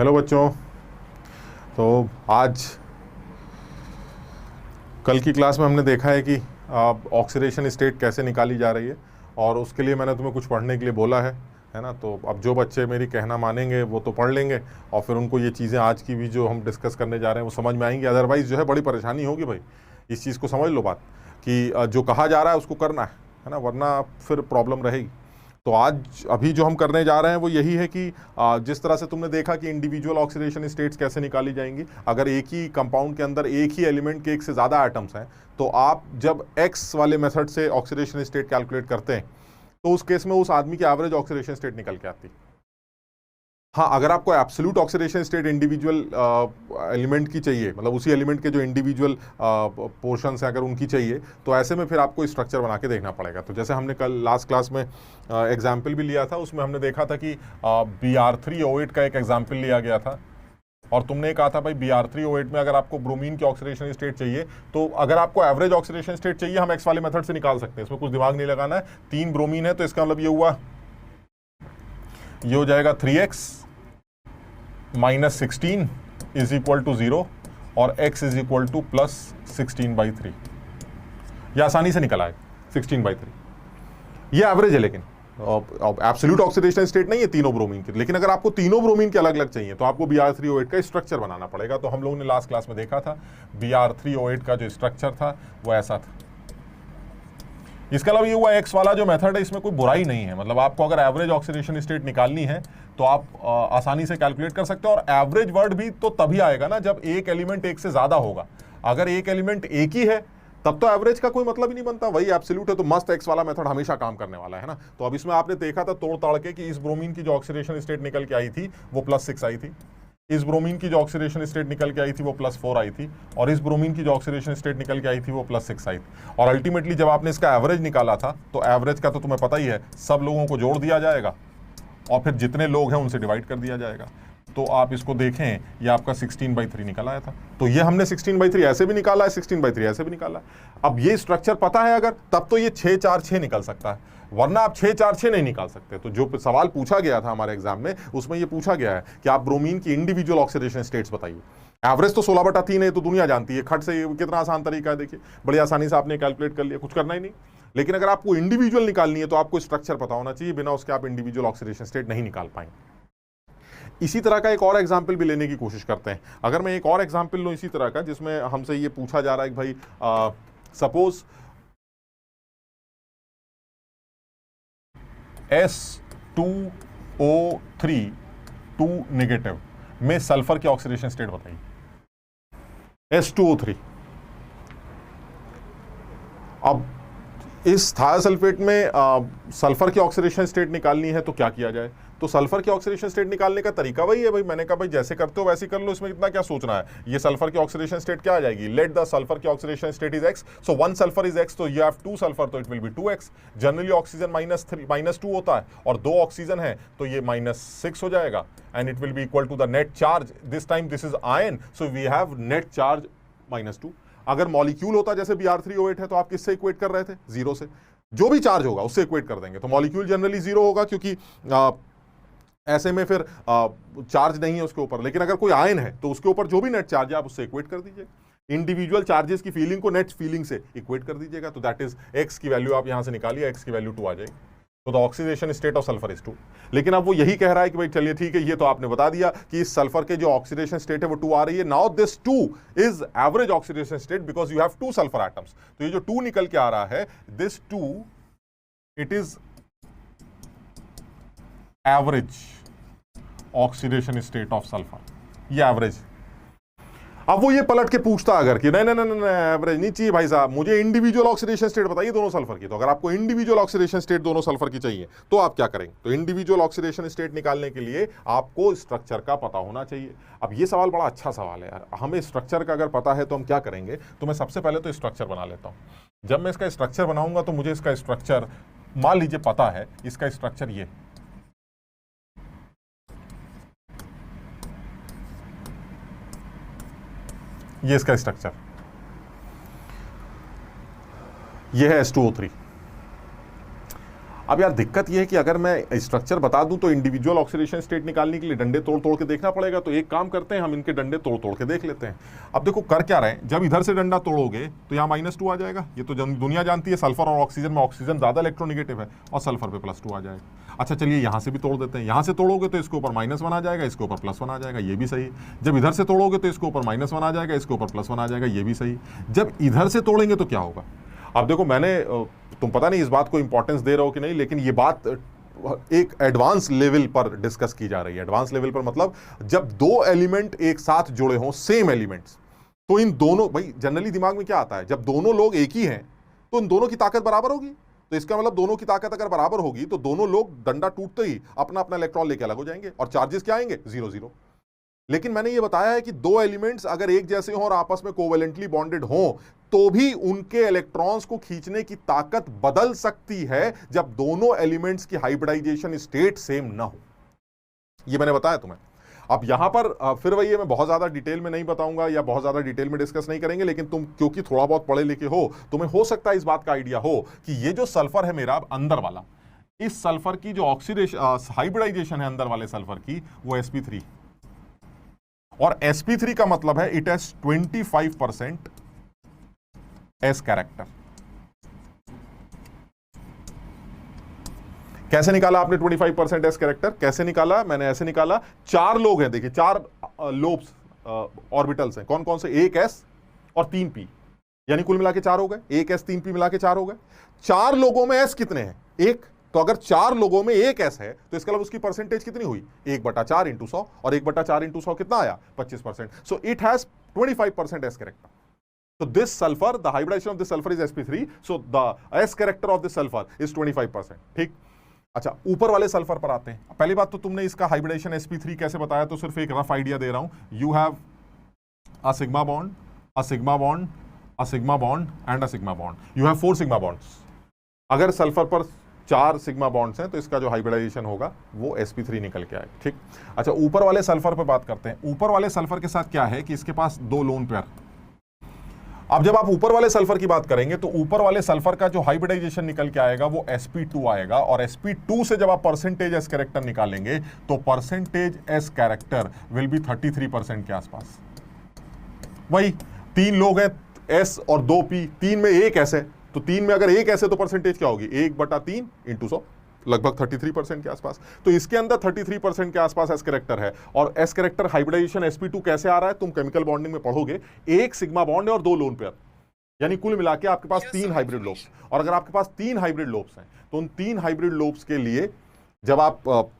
Hello बच्चों। तो आज कल की क्लास में हमने देखा है कि ऑक्सीडेशन स्टेट कैसे निकाली जा रही है, और उसके लिए मैंने तुम्हें कुछ पढ़ने के लिए बोला है ना। तो अब जो बच्चे मेरी कहना मानेंगे वो तो पढ़ लेंगे, और फिर उनको ये चीज़ें आज की भी जो हम डिस्कस करने जा रहे हैं वो समझ में आएंगी। अदरवाइज़ जो है बड़ी परेशानी होगी भाई। इस चीज़ को समझ लो बात कि जो कहा जा रहा है उसको करना है ना, वरना फिर प्रॉब्लम रहेगी। तो आज अभी जो हम करने जा रहे हैं वो यही है कि जिस तरह से तुमने देखा कि इंडिविजुअल ऑक्सीडेशन स्टेट्स कैसे निकाली जाएंगी। अगर एक ही कंपाउंड के अंदर एक ही एलिमेंट के एक से ज़्यादा आइटम्स हैं, तो आप जब एक्स वाले मेथड से ऑक्सीडेशन स्टेट कैलकुलेट करते हैं तो उस केस में उस आदमी की एवरेज ऑक्सीडेशन स्टेट निकल के आती है। हाँ, अगर आपको absolute oxidation state individual element की चाहिए, मतलब उसी एलिमेंट के जो इंडिविजुअल पोर्शंस हैं अगर उनकी चाहिए, तो ऐसे में फिर आपको स्ट्रक्चर बना के देखना पड़ेगा। तो जैसे हमने कल लास्ट क्लास में एग्जाम्पल भी लिया था, उसमें हमने देखा था कि Br3O8 का एक एग्जाम्पल लिया गया था, और तुमने कहा था भाई Br3O8 में अगर आपको ब्रोमीन की ऑक्सीडेशन स्टेट चाहिए, तो अगर आपको एवरेज ऑक्सीडेशन स्टेट चाहिए हम एक्स वाले मेथड से निकाल सकते हैं, इसमें कुछ दिमाग नहीं लगाना है। 3 ब्रोमीन है तो इसका मतलब ये हो जाएगा 3x minus 16 is equal to 0 और x is equal two plus 16/3। यह आसानी से निकल आए 16/3। ये एवरेज है, लेकिन एब्सोल्यूट ऑक्सीडेशन स्टेट नहीं है तीनों ब्रोमीन की। लेकिन अगर आपको तीनों ब्रोमीन के अलग अलग चाहिए तो आपको Br3O8 का स्ट्रक्चर बनाना पड़ेगा। तो हम लोगों ने लास्ट क्लास में देखा था Br3O8 का जो स्ट्रक्चर था वो ऐसा था। इसके अलावा ये हुआ एक्स वाला जो मेथड है, इसमें कोई बुराई नहीं है। मतलब आपको अगर एवरेज ऑक्सीडेशन स्टेट निकालनी है तो आप आसानी से कैलकुलेट कर सकते हो। और एवरेज वर्ड भी तो तभी आएगा ना जब एक एलिमेंट एक से ज्यादा होगा। अगर एक एलिमेंट एक ही है तब तो एवरेज का कोई मतलब ही नहीं बनता, वही एब्सोल्यूट है। तो मस्त एक्स वाला मेथड हमेशा काम करने वाला है ना। तो अब इसमें आपने देखा था तोड़ ताड़ के कि इस ब्रोमीन की जो ऑक्सीडेशन स्टेट निकल के आई थी वो +6 आई थी, इस ब्रोमीन की जो ऑक्सीडेशन स्टेट निकल के आई थी वो +4 आई थी, और इस ब्रोमीन की जो ऑक्सीडेशन स्टेट निकल के आई थी वो +6 आई थी। और अल्टीमेटली जब आपने इसका एवरेज निकाला था तो एवरेज का तो तुम्हें पता ही है, सब लोगों को जोड़ दिया जाएगा और फिर जितने लोग हैं उनसे डिवाइड कर दिया जाएगा। तो आप इसको देखें, ये आपका 16/3 निकल आया था। तो ये हमने 16/3 ऐसे भी निकाला है, 16/3 ऐसे भी निकाला है। अब ये स्ट्रक्चर पता है अगर, तब तो ये 6-4-6 निकल सकता है, वरना आप 6-4-6 नहीं निकाल सकते। तो जो सवाल पूछा गया था हमारे एग्जाम में, उसमें ये पूछा गया है कि आप ब्रोमीन की इंडिविजुअल ऑक्सीडेशन स्टेट्स बताइए। एवरेज तो 16/3 है, तो दुनिया जानती है, खट से कितना आसान तरीका है। देखिए बड़ी आसानी से आपने कैलकुलेट कर लिया, कुछ करना ही नहीं। लेकिन अगर आपको इंडिविजुअल निकालनी है तो आपको स्ट्रक्चर पता होना चाहिए, बिना उसके आप इंडिविजुअल ऑक्सीडेशन स्टेट नहीं निकाल पाएंगे। इसी तरह का एक और एग्जाम्पल भी लेने की कोशिश करते हैं। अगर मैं एक और एग्जाम्पल लूं इसी तरह का, जिसमें हमसे ये पूछा जा रहा है कि भाई सपोज S2O3 2 नेगेटिव में सल्फर की ऑक्सीडेशन स्टेट बताइए। S2O3। अब इस थायोसल्फेट में सल्फर की ऑक्सीडेशन स्टेट निकालनी है तो क्या किया जाए। तो सल्फर की ऑक्सीडेशन स्टेट निकालने का तरीका वही है भाई, मैंने कहा भाई जैसे करते हो वैसे कर लो, इसमें इतना क्या सोचना है। ये सल्फर की ऑक्सीडेशन स्टेट क्या आ जाएगी, लेट द सल्फर की oxidation state is x, so 1 sulphur is x, तो यू हैव 2 सल्फर, तो it will be 2x। Generally oxygen -2 होता है और 2 ऑक्सीजन है तो ये -6 हो जाएगा, and it will be equal to the net charge. This time this is ion, so we have net charge -2। अगर मॉलिक्यूल होता जैसे Br3O8 है तो आप किससे इक्वेट कर रहे थे, 0 से। जो भी चार्ज होगा उससे इक्वेट कर देंगे, तो मॉलिक्यूल जनरली 0 होगा, क्योंकि ऐसे में फिर चार्ज नहीं है उसके ऊपर। लेकिन अगर कोई आयन है तो उसके ऊपर जो भी नेट चार्ज है आप उससे इक्वेट कर दीजिए। इंडिविजुअल चार्जेस की फीलिंग को नेट फीलिंग से इक्वेट कर दीजिएगा। तो दैट इज x की वैल्यू आप यहां से निकालिए, x की वैल्यू 2 आ जाएगी। तो the oxidation state of sulphur is 2। लेकिन अब वो यही कह रहा है कि भाई चलिए ठीक है, ये तो आपने बता दिया कि इस सल्फर के जो ऑक्सीडेशन स्टेट है वो 2 आ रही है। Now this 2 is average oxidation state because you have 2 sulphur atoms. तो ये जो 2 निकल के आ रहा है, this 2 it is average oxidation state of sulphur, ये एवरेज। अब वो ये पलट के पूछता अगर कि नहीं नहीं नहीं एवरेज नहीं चाहिए भाई साहब, मुझे इंडिविजुअल ऑक्सीडेशन स्टेट बताइए दोनों सल्फर की। तो अगर आपको इंडिविजुअल ऑक्सीडेशन स्टेट दोनों सल्फर की चाहिए तो आप क्या करेंगे, तो इंडिविजुअल ऑक्सीडेशन स्टेट निकालने के लिए आपको स्ट्रक्चर का पता होना चाहिए। अब ये सवाल बड़ा अच्छा सवाल है यार, हमें स्ट्रक्चर का अगर पता है तो हम क्या करेंगे। तो मैं सबसे पहले तो स्ट्रक्चर बना लेता हूं। जब मैं इसका स्ट्रक्चर बनाऊंगा तो मुझे इसका स्ट्रक्चर मान लीजिए पता है, इसका स्ट्रक्चर ये इसका स्ट्रक्चर, ये है S2O3। अब यार दिक्कत यह है कि अगर मैं स्ट्रक्चर बता दूं तो इंडिविजुअल ऑक्सीडेशन स्टेट निकालने के लिए डंडे तोड़ तोड़ के देखना पड़ेगा। तो एक काम करते हैं, हम इनके डंडे तोड़ तोड़ के देख लेते हैं। अब देखो कर क्या रहे हैं, जब इधर से डंडा तोड़ोगे तो यहाँ -2 आ जाएगा। ये तो दुनिया जानती है सल्फर और ऑक्सीजन में ऑक्सीजन ज्यादा इलेक्ट्रोनेगेटिव है और सल्फर पे +2 आ जाएगा। अच्छा चलिए यहाँ से भी तोड़ देते हैं। यहाँ से तोड़ोगे तो इसके ऊपर -1 आ जाएगा, इसके ऊपर +1 आ जाएगा, ये भी सही। जब इधर से तोड़ोगे तो इसके ऊपर -1 आ जाएगा, इसके ऊपर +1 आ जाएगा, ये भी सही। जब इधर से तोड़ेंगे तो क्या होगा? अब देखो मैंने, तुम पता नहीं इस बात को इंपॉर्टेंस दे रहे हो कि नहीं, लेकिन ये बात एक एडवांस लेवल पर डिस्कस की जा रही है। एडवांस लेवल पर मतलब जब दो एलिमेंट एक साथ जुड़े हों, सेम एलिमेंट्स, तो इन दोनों, भाई जनरली दिमाग में क्या आता है, जब दोनों लोग एक ही हैं तो इन दोनों की ताकत बराबर होगी। तो इसका मतलब दोनों की ताकत अगर बराबर होगी तो दोनों लोग डंडा टूटते ही अपना अपना इलेक्ट्रॉन लेके अलग हो जाएंगे और चार्जेस क्या आएंगे? 0-0। लेकिन मैंने ये बताया है कि दो एलिमेंट्स अगर एक जैसे हों और आपस में कोवेलेंटली बॉन्डेड हों तो भी उनके इलेक्ट्रॉन्स को खींचने की ताकत बदल सकती है जब दोनों एलिमेंट्स की हाइब्रिडाइजेशन स्टेट सेम ना हो। ये मैंने बताया तुम्हें। अब यहां पर फिर वही है, मैं बहुत ज्यादा डिटेल में नहीं बताऊंगा या बहुत ज्यादा डिटेल में डिस्कस नहीं करेंगे, लेकिन तुम क्योंकि थोड़ा बहुत पढ़े लिखे हो, तुम्हें हो सकता है इस बात का आइडिया हो कि ये जो सल्फर है मेरा अंदर वाला, इस सल्फर की जो ऑक्सीडेशन हाइब्रिडाइजेशन है अंदर वाले सल्फर की, वो sp3, और sp3 का मतलब है इट हैज 25% एस कैरेक्टर। कैसे निकाला आपने 25% एस कैरेक्टर? कैसे निकाला? मैंने ऐसे निकाला, 4 लोग हैं, देखिए 4 लोब्स ऑर्बिटल्स हैं। कौन कौन से? 1 एस और 3 पी, यानी कुल मिला के 4 हो गए। 1 एस 3 पी मिला के 4 हो गए। 4 लोगों में एस कितने हैं? 1। तो अगर 4 लोगों में 1 एस है तो इसका मतलब उसकी परसेंटेज कितनी हुई? 1/4 × 100, और 1/4 × 100 कितना आया? 25%। So it has 25% S character. So this sulfur, the hybridization of this sulfur is sp3, so the S character of this sulfur is 25%। ठीक। अच्छा ऊपर वाले सल्फर पर आते हैं। पहली बात तो तुमने इसका हाइब्रिडेशन sp3 कैसे बताया, तो सिर्फ एक रफ आइडिया दे रहा हूं। You have a sigma bond, a sigma bond, a sigma bond and a sigma bond. You have 4 sigma bonds. अगर सल्फर पर 4 सिग्मा बॉन्ड्स हैं तो इसका जो हाइब्रिडाइजेशन होगा वो sp3 निकल के आएगा। ठीक। अच्छा ऊपर वाले सल्फर पर बात करते हैं। ऊपर वाले सल्फर के साथ क्या है कि इसके पास 2 लोन पेयर। अब जब आप ऊपर वाले सल्फर की बात करेंगे तो ऊपर वाले सल्फर का जो हाइब्रिडाइजेशन निकल के आएगा वो sp2 आएगा, और sp2 से जब आप परसेंटेज एस कैरेक्टर निकालेंगे तो percentage S character will be 33% के आसपास। वही 3 लोग हैं एस और 2 पी, 3 में 1 एस है, तो 3 में अगर 1 एस है तो परसेंटेज क्या होगी? 1/3 × 100, लगभग 33% के आसपास। तो इसके अंदर 33% के आसपास एस कैरेक्टर है। और एस कैरेक्टर हाइब्रिडाइजेशन sp2 कैसे आ रहा है? तुम केमिकल बॉन्डिंग में पढ़ोगे, 1 सिग्मा बॉन्ड है और 2 लोन पेयर, यानी कुल मिला के आपके पास 3 हाइब्रिड लोब्स। और अगर आपके पास 3 हाइब्रिड लोब्स हैं तो उन 3 हाइब्रिड लोब्स के लिए जब आप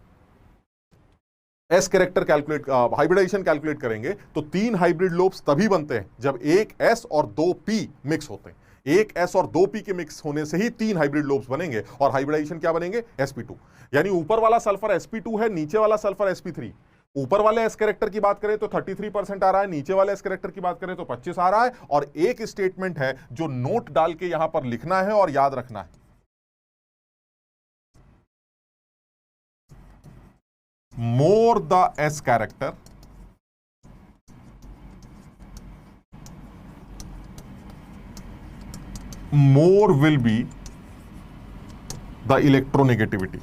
s character calculate, hybridisation calculate करेंगे तो 3 हाइब्रिड लोब्स तभी बनते हैं जब 1 एस और 2 पी मिक्स होते हैं। 1 एस और 2 पी के मिक्स होने से ही 3 हाइब्रिड लोब्स बनेंगे, और हाइब्रिडाइजेशन क्या बनेंगे? sp2। यानी ऊपर वाला सल्फर sp2 है, नीचे वाला सल्फर sp3। ऊपर वाले एस कैरेक्टर की बात करें तो 33% आ रहा है, नीचे वाले एस कैरेक्टर की बात करें तो 25 आ रहा है। और एक स्टेटमेंट है जो नोट डाल के यहां पर लिखना है और याद रखना है, more the S character, more will be the electronegativity।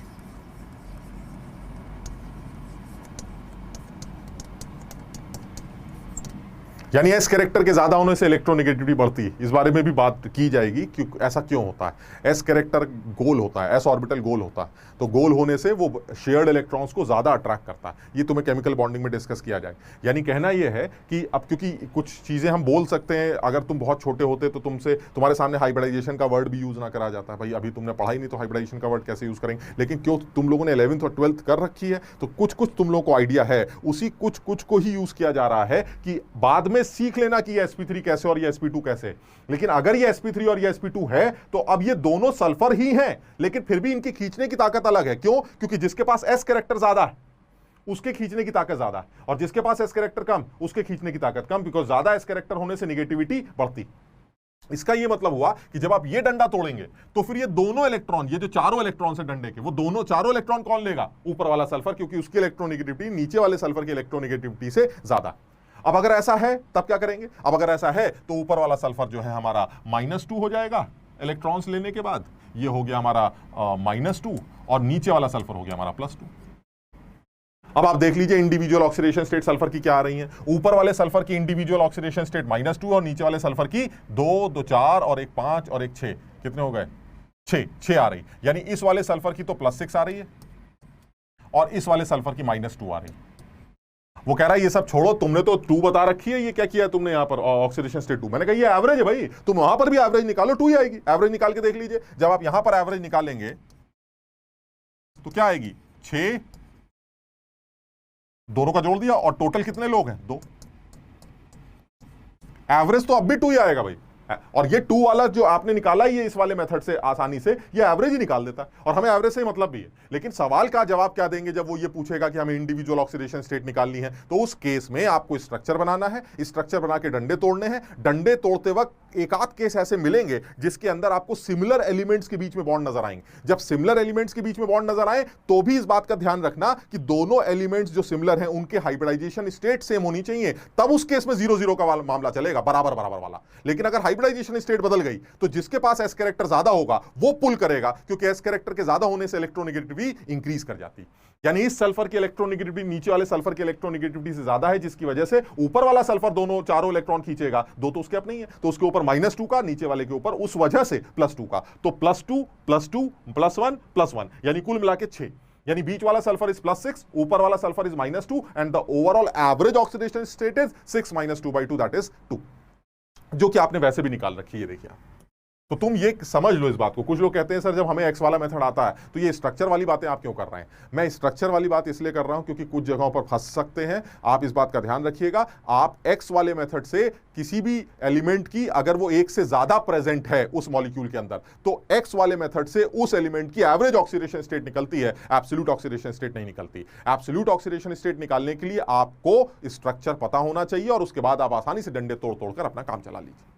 यानी एस कैरेक्टर के ज्यादा होने से इलेक्ट्रोनेगेटिविटी बढ़ती है। इस बारे में भी बात की जाएगी कि ऐसा क्यों होता है। एस कैरेक्टर गोल होता है, एस ऑर्बिटल गोल होता है, तो गोल होने से वो शेयर्ड इलेक्ट्रॉन्स को ज्यादा अट्रैक्ट करता है। ये तुम्हें केमिकल बॉन्डिंग में डिस्कस किया जाए। यानी कहना यह है कि अब क्योंकि कुछ चीजें हम बोल सकते हैं, अगर तुम बहुत छोटे होते तो तुम्हारे सामने हाइब्रिडाइजेशन का वर्ड भी यूज ना करा जाता है। भाई अभी तुमने पढ़ाई नहीं तो हाइब्रिडाइजेशन का वर्ड कैसे यूज करेंगे, लेकिन क्यों तुम लोगों ने 11th और 12th कर रखी है तो कुछ कुछ तुम लोगों को आइडिया है, उसी कुछ कुछ को ही यूज किया जा रहा है कि बाद में सीख लेना कि ये sp3 कैसे और ये sp2 कैसे। लेकिन अगर ये sp3 और ये sp2 है तो अब ये दोनों सल्फर ही हैं, लेकिन फिर भी इनकी खींचने की ताकत अलग है। क्यों? क्योंकि जिसके पास s कैरेक्टर ज्यादा है उसके खींचने की ताकत ज्यादा है, और जिसके पास s कैरेक्टर कम उसके खींचने की ताकत कम, बिकॉज ज्यादा s कैरेक्टर होने से नेगेटिविटी बढ़ती। इसका यह मतलब हुआ कि जब आप ये डंडा तोड़ेंगे तो फिर ये दोनों इलेक्ट्रॉन, ये जो चारों इलेक्ट्रॉन है डंडे के, वो दोनों चारों इलेक्ट्रॉन कौन लेगा? ऊपर वाला सल्फर, क्योंकि उसकी इलेक्ट्रोनेगेटिविटी नीचे वाले सल्फर की इलेक्ट्रोनेगेटिविटी से ज्यादा। अब अगर ऐसा है तब क्या करेंगे? अब अगर ऐसा है तो ऊपर वाला सल्फर जो है हमारा -2 हो जाएगा इलेक्ट्रॉन्स लेने के बाद ये हो गया हमारा -2 और नीचे वाला सल्फर हो गया हमारा +2। अब आप देख लीजिए इंडिविजुअल ऑक्सीडेशन स्टेट सल्फर की क्या आ रही है। ऊपर वाले सल्फर की इंडिविजुअल ऑक्सीडेशन स्टेट -2 और नीचे वाले सल्फर की 2, 2 4 और 1 5 और 1 6, कितने हो गए 6 आ रही। यानी इस वाले सल्फर की तो +6 आ रही है और इस वाले सल्फर की -2 आ रही है। वो कह रहा है ये सब छोड़ो, तुमने तो 2 बता रखी है, ये क्या किया तुमने यहां पर ऑक्सीडेशन स्टेट 2। मैंने कहा ये एवरेज है भाई, तुम वहां पर भी एवरेज निकालो 2 ही आएगी। एवरेज निकाल के देख लीजिए, जब आप यहां पर एवरेज निकालेंगे तो क्या आएगी 6, दोनों का जोड़ दिया और टोटल कितने लोग हैं 2। एवरेज तो अब भी 2 ही आएगा भाई। और ये 2 वाला जो आपने निकाला ये इस वाले मेथड से आसानी से ये एवरेज ही निकाल देता है और हमें एवरेज से ही मतलब भी है। लेकिन सवाल का जवाब क्या देंगे जब वो ये पूछेगा कि हमें इंडिविजुअल ऑक्सीडेशन स्टेट निकालनी है, तो उस केस में आपको स्ट्रक्चर बनाना है, स्ट्रक्चर बना के डंडे तोड़ने हैं। डंडे तोड़ते वक्त एक आध केस ऐसे मिलेंगे जिसके अंदर आपको सिमिलर एलिमेंट्स के बीच में बॉन्ड नजर आएंगे। जब सिमिलर एलिमेंट्स के बीच में बॉन्ड नजर आए तो भी इस बात का ध्यान रखना कि दोनों एलिमेंट्स जो सिमिलर हैं उनके हाइब्रिडाइजेशन स्टेट सेम होनी चाहिए, तब उस केस में 0-0 का मामला चलेगा, बराबर बराबर वाला। लेकिन अगर हाइब्रिडाइजेशन स्टेट बदल गई तो जिसके पास एस कैरेक्टर ज्यादा होगा वो पुल करेगा, क्योंकि एस कैरेक्टर के ज्यादा होने से इलेक्ट्रोनेगेटिविटी इंक्रीज कर जाती। यानी इस सल्फर की इलेक्ट्रोनेगेटिविटी नीचे वाले सल्फर की इलेक्ट्रोनेगेटिविटी से ज्यादा है, जिसकी वजह से ऊपर वाला सल्फर दोनों चारों इलेक्ट्रॉन खींचेगा, 2 तो उसके अपने ही है, तो उसके ऊपर -2 का, नीचे वाले के ऊपर उस वजह से +2 का, तो +2 +2 +1 +1 यानी कुल मिला के 6। यानी बीच वाला सल्फर इज +6, ऊपर वाला sulphur is -2 and the overall average oxidation state is 6 - 2/2 that is 2, जो कि आपने वैसे भी निकाल रखी है। देखिए तो तुम ये समझ लो इस बात को। कुछ लोग कहते हैं सर जब हमें एक्स वाला मेथड आता है तो ये स्ट्रक्चर वाली बातें आप क्यों कर रहे हैं। मैं स्ट्रक्चर वाली बात इसलिए कर रहा हूं क्योंकि कुछ जगहों पर फंस सकते हैं। आप इस बात का ध्यान रखिएगा, आप एक्स वाले मेथड से किसी भी एलिमेंट की अगर वो 1 से ज्यादा प्रेजेंट है उस मॉलिक्यूल के अंदर, तो एक्स वाले मेथड से उस एलिमेंट की एवरेज ऑक्सीडेशन स्टेट निकलती है, एब्सोल्यूट ऑक्सीडेशन स्टेट नहीं निकलती। एब्सोल्यूट ऑक्सीडेशन स्टेट निकालने के लिए आपको स्ट्रक्चर पता होना चाहिए और उसके बाद आप आसानी से डंडे तोड़ तोड़कर अपना काम चला लीजिए।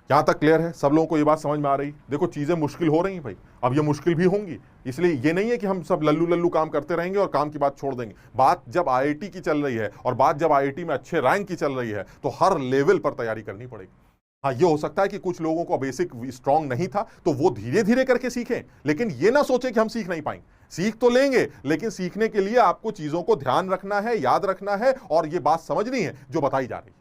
यहां तक क्लियर है? सब लोगों को ये बात समझ में आ रही? देखो चीजें मुश्किल हो रही हैं भाई, अब ये मुश्किल भी होंगी, इसलिए ये नहीं है कि हम सब लल्लू लल्लू काम करते रहेंगे और काम की बात छोड़ देंगे। बात जब आईआईटी की चल रही है और बात जब आईआईटी में अच्छे रैंक की चल रही है तो हर लेवल पर तैयारी करनी पड़ेगी। हाँ, ये हो सकता है कि कुछ लोगों को बेसिक स्ट्रांग नहीं था तो वो धीरे धीरे करके सीखें, लेकिन ये ना सोचे कि हम सीख नहीं पाएंगे। सीख तो लेंगे, लेकिन सीखने के लिए आपको चीजों को ध्यान रखना है, याद रखना है और ये बात समझनी है जो बताई जा रही है।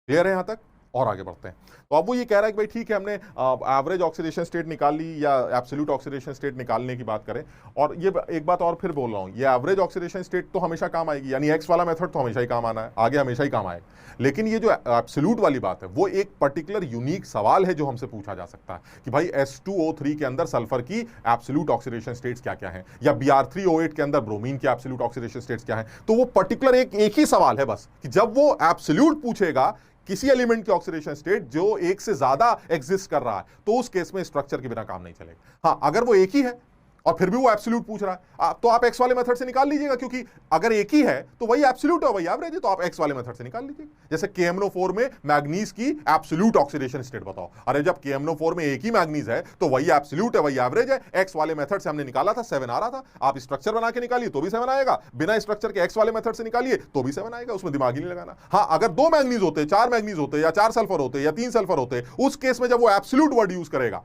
क्लियर है यहां तक? और आगे बढ़ते हैं। तो अब वो ये कह रहा है कि भाई ठीक है, हमने एवरेज ऑक्सीडेशन स्टेट निकाल ली या एब्सोल्यूट ऑक्सीडेशन स्टेट निकालने की बात करें। और ये एक बात और फिर बोल रहा हूं, ये एवरेज ऑक्सीडेशन स्टेट तो हमेशा काम आएगी, यानी एक्स वाला मेथड तो हमेशा ही काम आना है, आगे हमेशा ही काम आएगा। लेकिन ये जो एब्सोल्यूट वाली बात है वो एक पर्टिकुलर यूनिक सवाल है जो हमसे पूछा जा सकता है कि भाई H2O3 के अंदर सल्फर की एब्सोल्यूट ऑक्सीडेशन स्टेट्स क्या क्या है, या Br3O8 के अंदर ब्रोमीन की एब्सोल्यूट ऑक्सीडेशन स्टेट्स क्या है। तो वो पर्टिकुलर एक ही सवाल है बस, कि जब वो एब्सोल्यूट पूछेगा किसी एलिमेंट की ऑक्सीडेशन स्टेट जो 1 से ज्यादा एग्जिस्ट कर रहा है, तो उस केस में स्ट्रक्चर के बिना काम नहीं चलेगा। हाँ, अगर वो एक ही है और फिर भी वो एब्सोल्यूट पूछ रहा है तो आप एक्स वाले मेथड से निकाल लीजिएगा, क्योंकि अगर एक ही है तो वही एब्सोल्यूट है, वही एवरेज है, तो आप एक्स वाले मेथड से निकाल लीजिए। जैसे KMnO4 में मैग्नीज की एब्सोल्यूट ऑक्सीडेशन स्टेट बताओ। अरे जब KMnO4 में एक ही मैग्नीज है तो वही एब्सोल्यूट है, वही एवरेज है। एक्स वाले मेथड से हमने निकाला था 7 आ रहा था, आप स्ट्रक्चर बना के निकालिए तो भी 7 आएगा, बिना स्ट्रक्चर के एक्स वाले मेथड से निकालिए तो भी 7 आएगा, उसमें दिमाग ही नहीं लगाना। हाँ, अगर 2 मैग्नीज होते, 4 मैग्नीज होते, या 4 सल्फर होते, या 3 सल्फर होते, उस केस में जब वो एब्सोल्यूट वर्ड यूज करेगा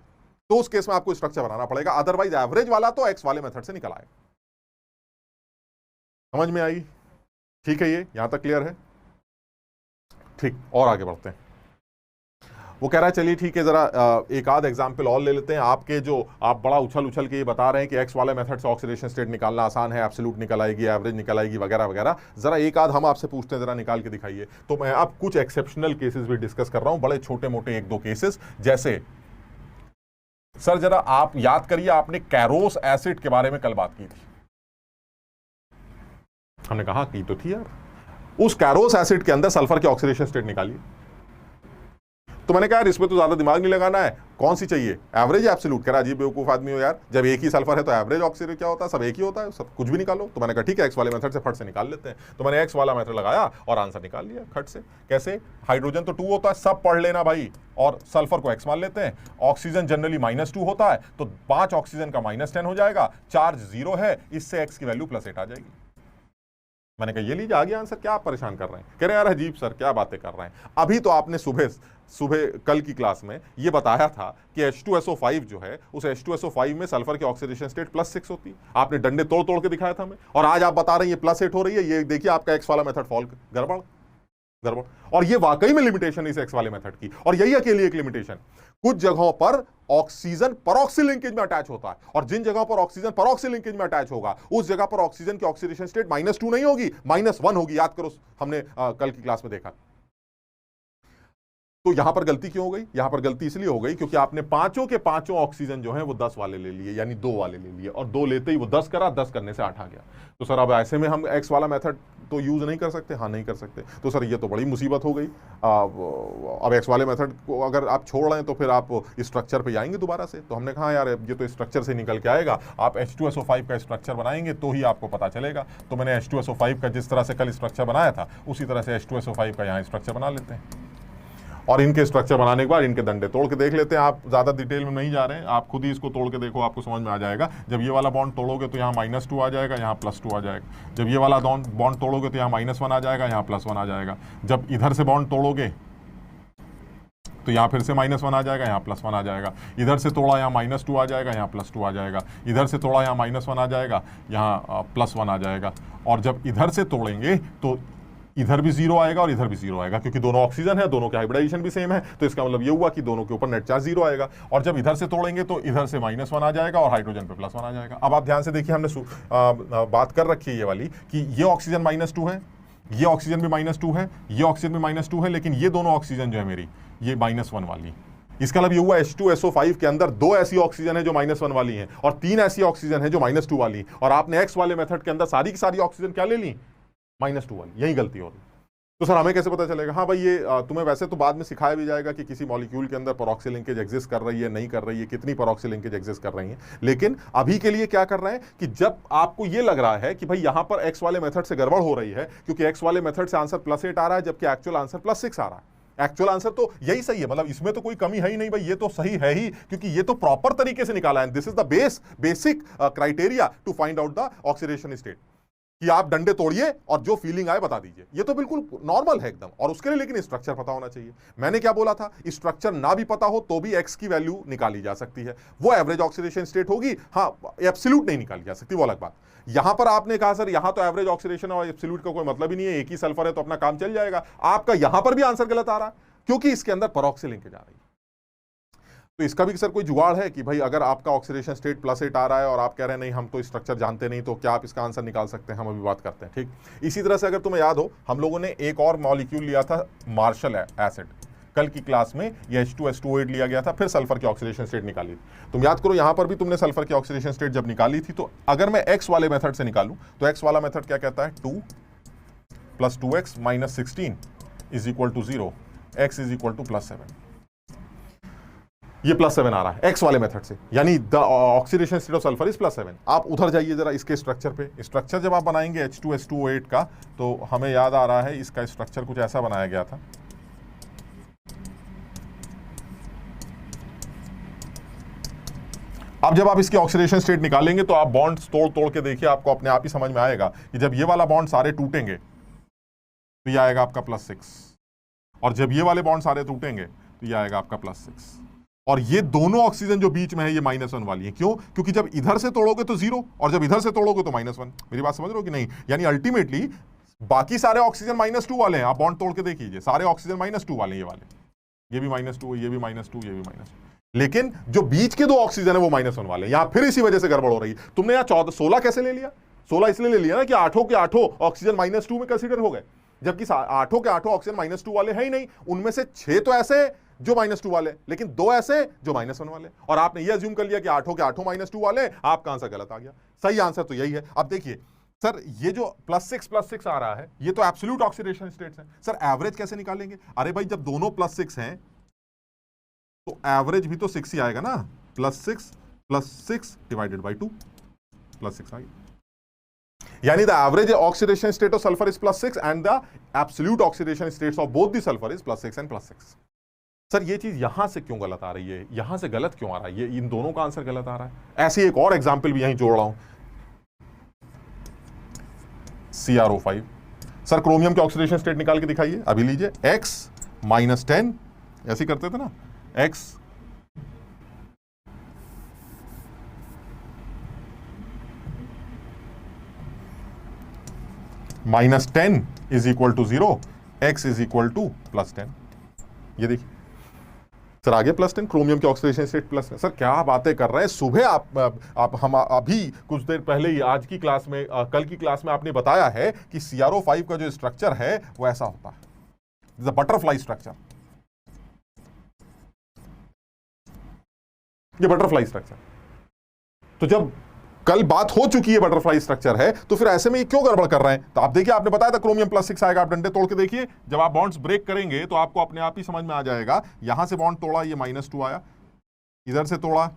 तो उस केस में आपको स्ट्रक्चर बनाना पड़ेगा, अदरवाइज एवरेज वाला तो एक्स वाले मेथड से निकल आएगा। समझ में आई? ठीक है, ये यहां तक क्लियर है? ठीक, और आगे बढ़ते हैं। वो कह रहा है चलिए ठीक है, जरा एक आध एग्जाम्पल और ले लेते हैं। आपके जो आप बड़ा उछल उछल के ये बता रहे हैं कि एक्स वाले मेथड से ऑक्सीडेशन स्टेट निकालना आसान है, एब्सोल्यूट निकल आएगी, एवरेज निकल आएगी, वगैरह वगैरह। जरा एक आध हम आपसे पूछते हैं, जरा निकाल के दिखाइए। तो मैं अब कुछ एक्सेप्शनल केसेस भी डिस्कस कर रहा हूं, बड़े छोटे मोटे 1-2 केसेस। जैसे सर जरा आप याद करिए, आपने कैरोस एसिड के बारे में कल बात की थी, हमने कहा की तो थी यार। उस कैरोस एसिड के अंदर सल्फर की ऑक्सीडेशन स्टेट निकालिए। तो मैंने कहा यार इसमें तो ज्यादा दिमाग नहीं लगाना है, कौन सी चाहिए, एवरेज या एब्सोल्यूट? कह रहा अजीब बेवकूफ आदमी हो यार, जब एक ही सल्फर है तो एवरेज ऑक्सीडेशन क्या होता है, सब एक ही होता है, सब कुछ भी निकालो। तो मैंने कहा ठीक है, एक्स वाले मेथड से फट से निकाल लेते हैं। तो मैंने एक्स वाला मेथड लगाया और आंसर निकाल लिया खट से। कैसे? हाइड्रोजन तो 2 होता है, सब पढ़ लेना भाई, और सल्फर को एक्स मान लेते हैं। ऑक्सीजन जनरली -2 होता है, तो 5 ऑक्सीजन का -10 हो जाएगा। चार्ज 0 है, इससे एक्स की वैल्यू +8 आ जाएगी। मैंने कहा ये लीजिए आ गया आंसर, क्या आप परेशान कर रहे हैं? कह रहे यार अजीब सर क्या बातें कर रहे हैं, अभी तो आपने सुबह सुबह कल की क्लास में ये बताया था कि H2SO5 जो है उस H2SO5 में सल्फर की ऑक्सीडेशन स्टेट +6 होती है। आपने डंडे तोड़ तोड़ के दिखाया था हमें, और आज आप बता रहे हैं ये +8 हो रही है। ये देखिए आपका एक्स वाला मेथड फॉल गड़बड़ गड़बड़। और ये वाकई में लिमिटेशन इस एक्स वाले मेथड की, और यही अकेली एक लिमिटेशन। कुछ जगहों पर ऑक्सीजन परऑक्सी लिंकेज में अटैच होता है, और जिन जगहों पर ऑक्सीजन परऑक्सी लिंकेज में अटैच होगा उस जगह पर ऑक्सीजन की ऑक्सीडेशन स्टेट -2 नहीं होगी, -1 होगी। याद करो, हमने कल की क्लास में देखा। तो यहां पर गलती क्यों हो गई? यहां पर गलती इसलिए हो गई क्योंकि आपने पांचों के पांचों ऑक्सीजन जो है वो 10 वाले ले लिए, यानी 2 वाले ले लिए, और 2 लेते ही वो 10 करा, 10 करने से 8 आ गया। तो सर अब ऐसे में हम एक्स वाला मेथड तो यूज नहीं कर सकते? हाँ नहीं कर सकते। तो सर ये तो बड़ी मुसीबत हो गई। अब एक्स वाले मेथड को अगर आप छोड़ रहे हैं तो फिर आप स्ट्रक्चर पे जाएंगे दोबारा से। तो हमने कहा यार ये तो स्ट्रक्चर से निकल के आएगा, आप H2SO5 का स्ट्रक्चर बनाएंगे तो ही आपको पता चलेगा। तो मैंने H2SO5 का जिस तरह से कल स्ट्रक्चर बनाया था उसी तरह से H2SO5 का यहाँ स्ट्रक्चर बना लेते हैं, और इनके स्ट्रक्चर बनाने के बाद इनके डंडे तोड़ के देख लेते हैं। आप ज़्यादा डिटेल में नहीं जा रहे हैं, आप खुद ही इसको तोड़ के देखो, आपको समझ में आ जाएगा। जब ये वाला बॉन्ड तोड़ोगे तो यहाँ -2 आ जाएगा, यहाँ +2 आ जाएगा। जब ये वाला बॉन्ड तोड़ोगे तो यहाँ -1 आ जाएगा, यहाँ +1 आ जाएगा। जब इधर से बॉन्ड तोड़ोगे तो यहाँ फिर से -1 आ जाएगा, यहाँ +1 आ जाएगा। इधर से तोड़ा यहाँ -2 आ जाएगा, यहाँ +2 आ जाएगा। इधर से तोड़ा यहाँ -1 आ जाएगा, यहाँ +1 आ जाएगा। और जब इधर से तोड़ेंगे तो इधर भी 0 आएगा और इधर भी 0 आएगा, क्योंकि दोनों ऑक्सीजन है, दोनों के हाइब्रिडाइजेशन भी सेम है। तो इसका मतलब ये हुआ कि दोनों के ऊपर नेट चार्ज 0 आएगा। और जब इधर से तोड़ेंगे तो इधर से -1 आ जाएगा और हाइड्रोजन पे +1 आ जाएगा। अब आप ध्यान से देखिए, हमने बात कर रखी है ये वाली कि ये ऑक्सीजन -2 है, ये ऑक्सीजन भी -2 है, ये ऑक्सीजन भी -2 है, लेकिन ये दोनों ऑक्सीजन जो है मेरी ये -1 वाली। इसका मतलब ये हुआ H2SO5 के अंदर 2 ऐसी ऑक्सीजन है जो -1 वाली हैं, और 3 ऐसी ऑक्सीजन है जो -2 वाली। और आपने एक्स वाले मेथड के अंदर सारी की सारी ऑक्सीजन क्या ले ली? -2 वाली। यही गलती हो रही। तो सर हमें कैसे पता चलेगा? हाँ भाई, ये तुम्हें वैसे तो बाद में सिखाया भी जाएगा कि किसी मॉलिक्यूल के अंदर परऑक्सी लिंकेज एग्जिस्ट कर रही है, नहीं कर रही है, कितनी परऑक्सी लिंकेज एग्जिस्ट कर रही है। लेकिन अभी के लिए क्या कर रहे हैं कि जब आपको ये लग रहा है कि भाई यहां पर एक्स वाले मेथड से गड़बड़ हो रही है, क्योंकि एक्स वाले मेथड से आंसर +8 आ रहा है जबकि एक्चुअल आंसर +6 आ रहा है। एक्चुअल आंसर तो यही सही है, मतलब इसमें तो कोई कमी है ही नहीं भाई, ये तो सही है ही, क्योंकि ये तो प्रॉपर तरीके से निकाला है। This is the basic criteria to find out the oxidation state, कि आप डंडे तोड़िए और जो फीलिंग आए बता दीजिए। ये तो बिल्कुल नॉर्मल है एकदम, और उसके लिए लेकिन स्ट्रक्चर पता होना चाहिए। मैंने क्या बोला था? स्ट्रक्चर ना भी पता हो तो भी एक्स की वैल्यू निकाली जा सकती है। वो एवरेज ऑक्सीडेशन स्टेट होगी, हाँ, एब्सोल्यूट नहीं निकाली जा सकती, वो अलग बात। यहां पर आपने कहा सर यहां तो एवरेज ऑक्सीडेशन और एब्सोल्यूट का कोई मतलब ही नहीं है, एक ही सल्फर है तो अपना काम चल जाएगा। आपका यहां पर भी आंसर गलत आ रहा है, क्योंकि इसके अंदर परऑक्सी लिंकेज आ रही है। तो इसका भी सर कोई जुगाड़ है कि भाई अगर आपका ऑक्सीडेशन स्टेट +8 आ रहा है और आप कह रहे हैं नहीं हम तो स्ट्रक्चर जानते नहीं, तो क्या आप इसका आंसर निकाल सकते हैं? हम अभी बात करते हैं, ठीक। इसी तरह से अगर तुम्हें याद हो, हम लोगों ने एक और मॉलिक्यूल लिया था, मार्शल एसिड। कल की क्लास में ये H2SO8 लिया गया था, फिर सल्फर की ऑक्सीडेशन स्टेट निकाली थी। तुम याद करो, यहां पर भी तुमने सल्फर की ऑक्सीडेशन स्टेट जब निकाली थी, तो अगर मैं एक्स वाले मेथड से निकालूं तो एक्स वाला मेथड क्या कहता है? 2 + 2x - 16 = 0, x = +7। ये +7 आ रहा है एक्स वाले मेथड से, यानी the oxidation state of sulphur is +7। आप उधर जाइए जरा इसके स्ट्रक्चर पे। स्ट्रक्चर जब आप बनाएंगे H2SO8 का, तो हमें याद आ रहा है इसका स्ट्रक्चर कुछ ऐसा बनाया गया था। अब जब आप इसकी ऑक्सीडेशन स्टेट निकालेंगे तो आप बॉन्ड्स तोड़ तोड़ के देखिए, आपको अपने आप ही समझ में आएगा कि जब ये वाला बॉन्ड सारे टूटेंगे तो ये आएगा आपका +6, और जब ये वाले बॉन्ड सारे टूटेंगे तो ये आएगा आपका +6। और ये दोनों ऑक्सीजन जो बीच में है ये -1 वाली है। क्यों? क्योंकि जब इधर से तोड़ोगे तो 0 और जब इधर से तोड़ोगे तो -1। मेरी बात समझ रहे हो कि नहीं? यानी अल्टीमेटली बाकी सारे ऑक्सीजन -2 वाले हैं। आप बॉन्ड तोड़ के देखिए, सारे ऑक्सीजन -2 वाले, ये वाले, ये भी -2, ये भी -2, ये भी -2, लेकिन जो बीच के 2 ऑक्सीजन है वो -1 वाले। यहां फिर इसी वजह से गड़बड़ हो रही है। तुमने यहाँ 16 कैसे ले लिया? 16 इसलिए ले लिया ना कि 8 के 8 ऑक्सीजन -2 में कंसीडर हो गए, जबकि 8 के 8 ऑक्सीजन -2 वाले है ही नहीं। उनमें से 6 तो ऐसे जो -2 वाले, लेकिन 2 ऐसे जो -1 वाले, और आपने ये अज्यूम कर लिया कि 8 के 8 -2 वाले। आपका आंसर गलत आ गया। सही आंसर तो यही है। अब देखिए सर, ये जो +6 आ रहा है ये तो एब्सोल्यूट ऑक्सीडेशन स्टेट्स है। सर एवरेज कैसे निकालेंगे? अरे भाई जब दोनों +6 हैं तो एवरेज भी तो 6 ही आएगा ना। +6 + 6 / 2 +6 आ गया। यानी the average oxidation state of sulphur is +6 and the absolute oxidation states of both the sulphur is +6 and +6। Sir ये चीज यहां से क्यों गलत आ रही है? यहां से गलत क्यों आ रहा है? ये इन दोनों का आंसर गलत आ रहा है। ऐसे एक और एग्जांपल भी यहीं जोड़ रहा हूं। CrO5। सर क्रोमियम के ऑक्सीडेशन स्टेट निकाल के दिखाइए, अभी लीजिए। X -10 ऐसे करते थे ना, X -10 is equal to 0, X is equal to +10। ये देखिए सर, आगे +10 क्रोमियम के ऑक्सीडेशन स्टेट प्लस। सर क्या बातें कर रहे हैं, सुबह आप हम अभी कुछ देर पहले ही आज की क्लास में कल की क्लास में आपने बताया है कि CrO5 का जो स्ट्रक्चर है वो ऐसा होता है, बटरफ्लाई स्ट्रक्चर। ये बटरफ्लाई स्ट्रक्चर, तो जब कल बात हो चुकी है बटरफ्लाई स्ट्रक्चर है, तो फिर ऐसे में ये क्यों गड़बड़ कर रहे हैं? तो आप देखिए, आपने बताया था क्रोमियम +6 आएगा, आप डंडे तोड़ के देखिए, जब आप बॉन्ड्स ब्रेक करेंगे तो आपको अपने आप ही समझ में आ जाएगा। यहां से बॉन्ड तोड़ा, ये -2 आया, इधर से तोड़ा,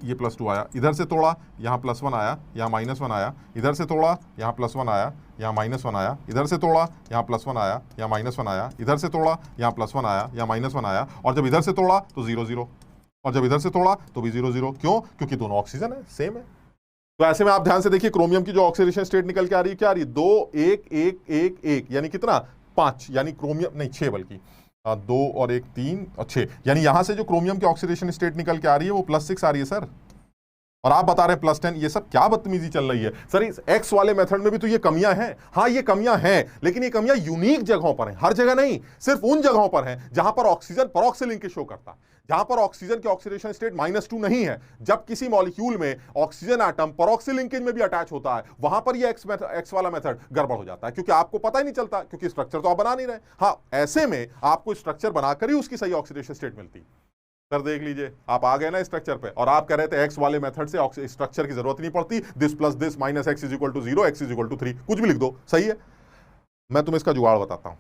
ये +2 आया, इधर से तोड़ा, यहाँ +1 आया, यहाँ -1 आया, इधर से तोड़ा, यहाँ +1 आया, यहाँ -1 आया, इधर से तोड़ा, यहाँ +1 आया, यहाँ -1 आया, इधर से तोड़ा, यहाँ +1 आया, यहाँ -1 आया, और जब इधर से तोड़ा तो 0 0, और जब इधर से तोड़ा तो भी 0 0। क्यों? क्योंकि दोनों ऑक्सीजन है, सेम है। तो ऐसे में आप ध्यान से देखिए, क्रोमियम की जो ऑक्सीडेशन स्टेट निकल के आ रही है, क्या आ रही है? 2 1 1 1 1, यानी कितना? 5, यानी क्रोमियम नहीं 6 बल्कि 2 और 1 3 और 6, यानी यहां से जो क्रोमियम की ऑक्सीडेशन स्टेट निकल के आ रही है वो +6 आ रही है सर, और आप बता रहे हैं +10। ये सब क्या बदतमीजी चल रही है सर? इस एक्स वाले मेथड में भी तो ये कमियां हैं। हाँ ये कमियां हैं, लेकिन ये कमियां यूनिक जगहों पर हैं, हर जगह नहीं, सिर्फ उन जगहों पर हैं जहां पर ऑक्सीजन परऑक्सी लिंकेज शो करता है, जहां पर ऑक्सीजन के ऑक्सीडेशन स्टेट -2 नहीं है। जब किसी मॉलिक्यूल में ऑक्सीजन एटम परऑक्सी लिंकेज में भी अटैच होता है, वहां पर ये एक्स वाला मेथड गड़बड़ हो जाता है, क्योंकि आपको पता ही नहीं चलता, क्योंकि स्ट्रक्चर तो आप बना नहीं रहे। हाँ, ऐसे में आपको स्ट्रक्चर बनाकर ही उसकी सही ऑक्सीडेशन स्टेट मिलती है। सर देख लीजिए, आप आ गए ना स्ट्रक्चर पे, और आप कह रहे थे एक्स वाले मेथड से स्ट्रक्चर की जरूरत नहीं पड़ती, this plus this minus x is equal to 0, x is equal to 3, कुछ भी लिख दो, सही है। मैं तुम्हें इसका जुगाड़ बताता हूं।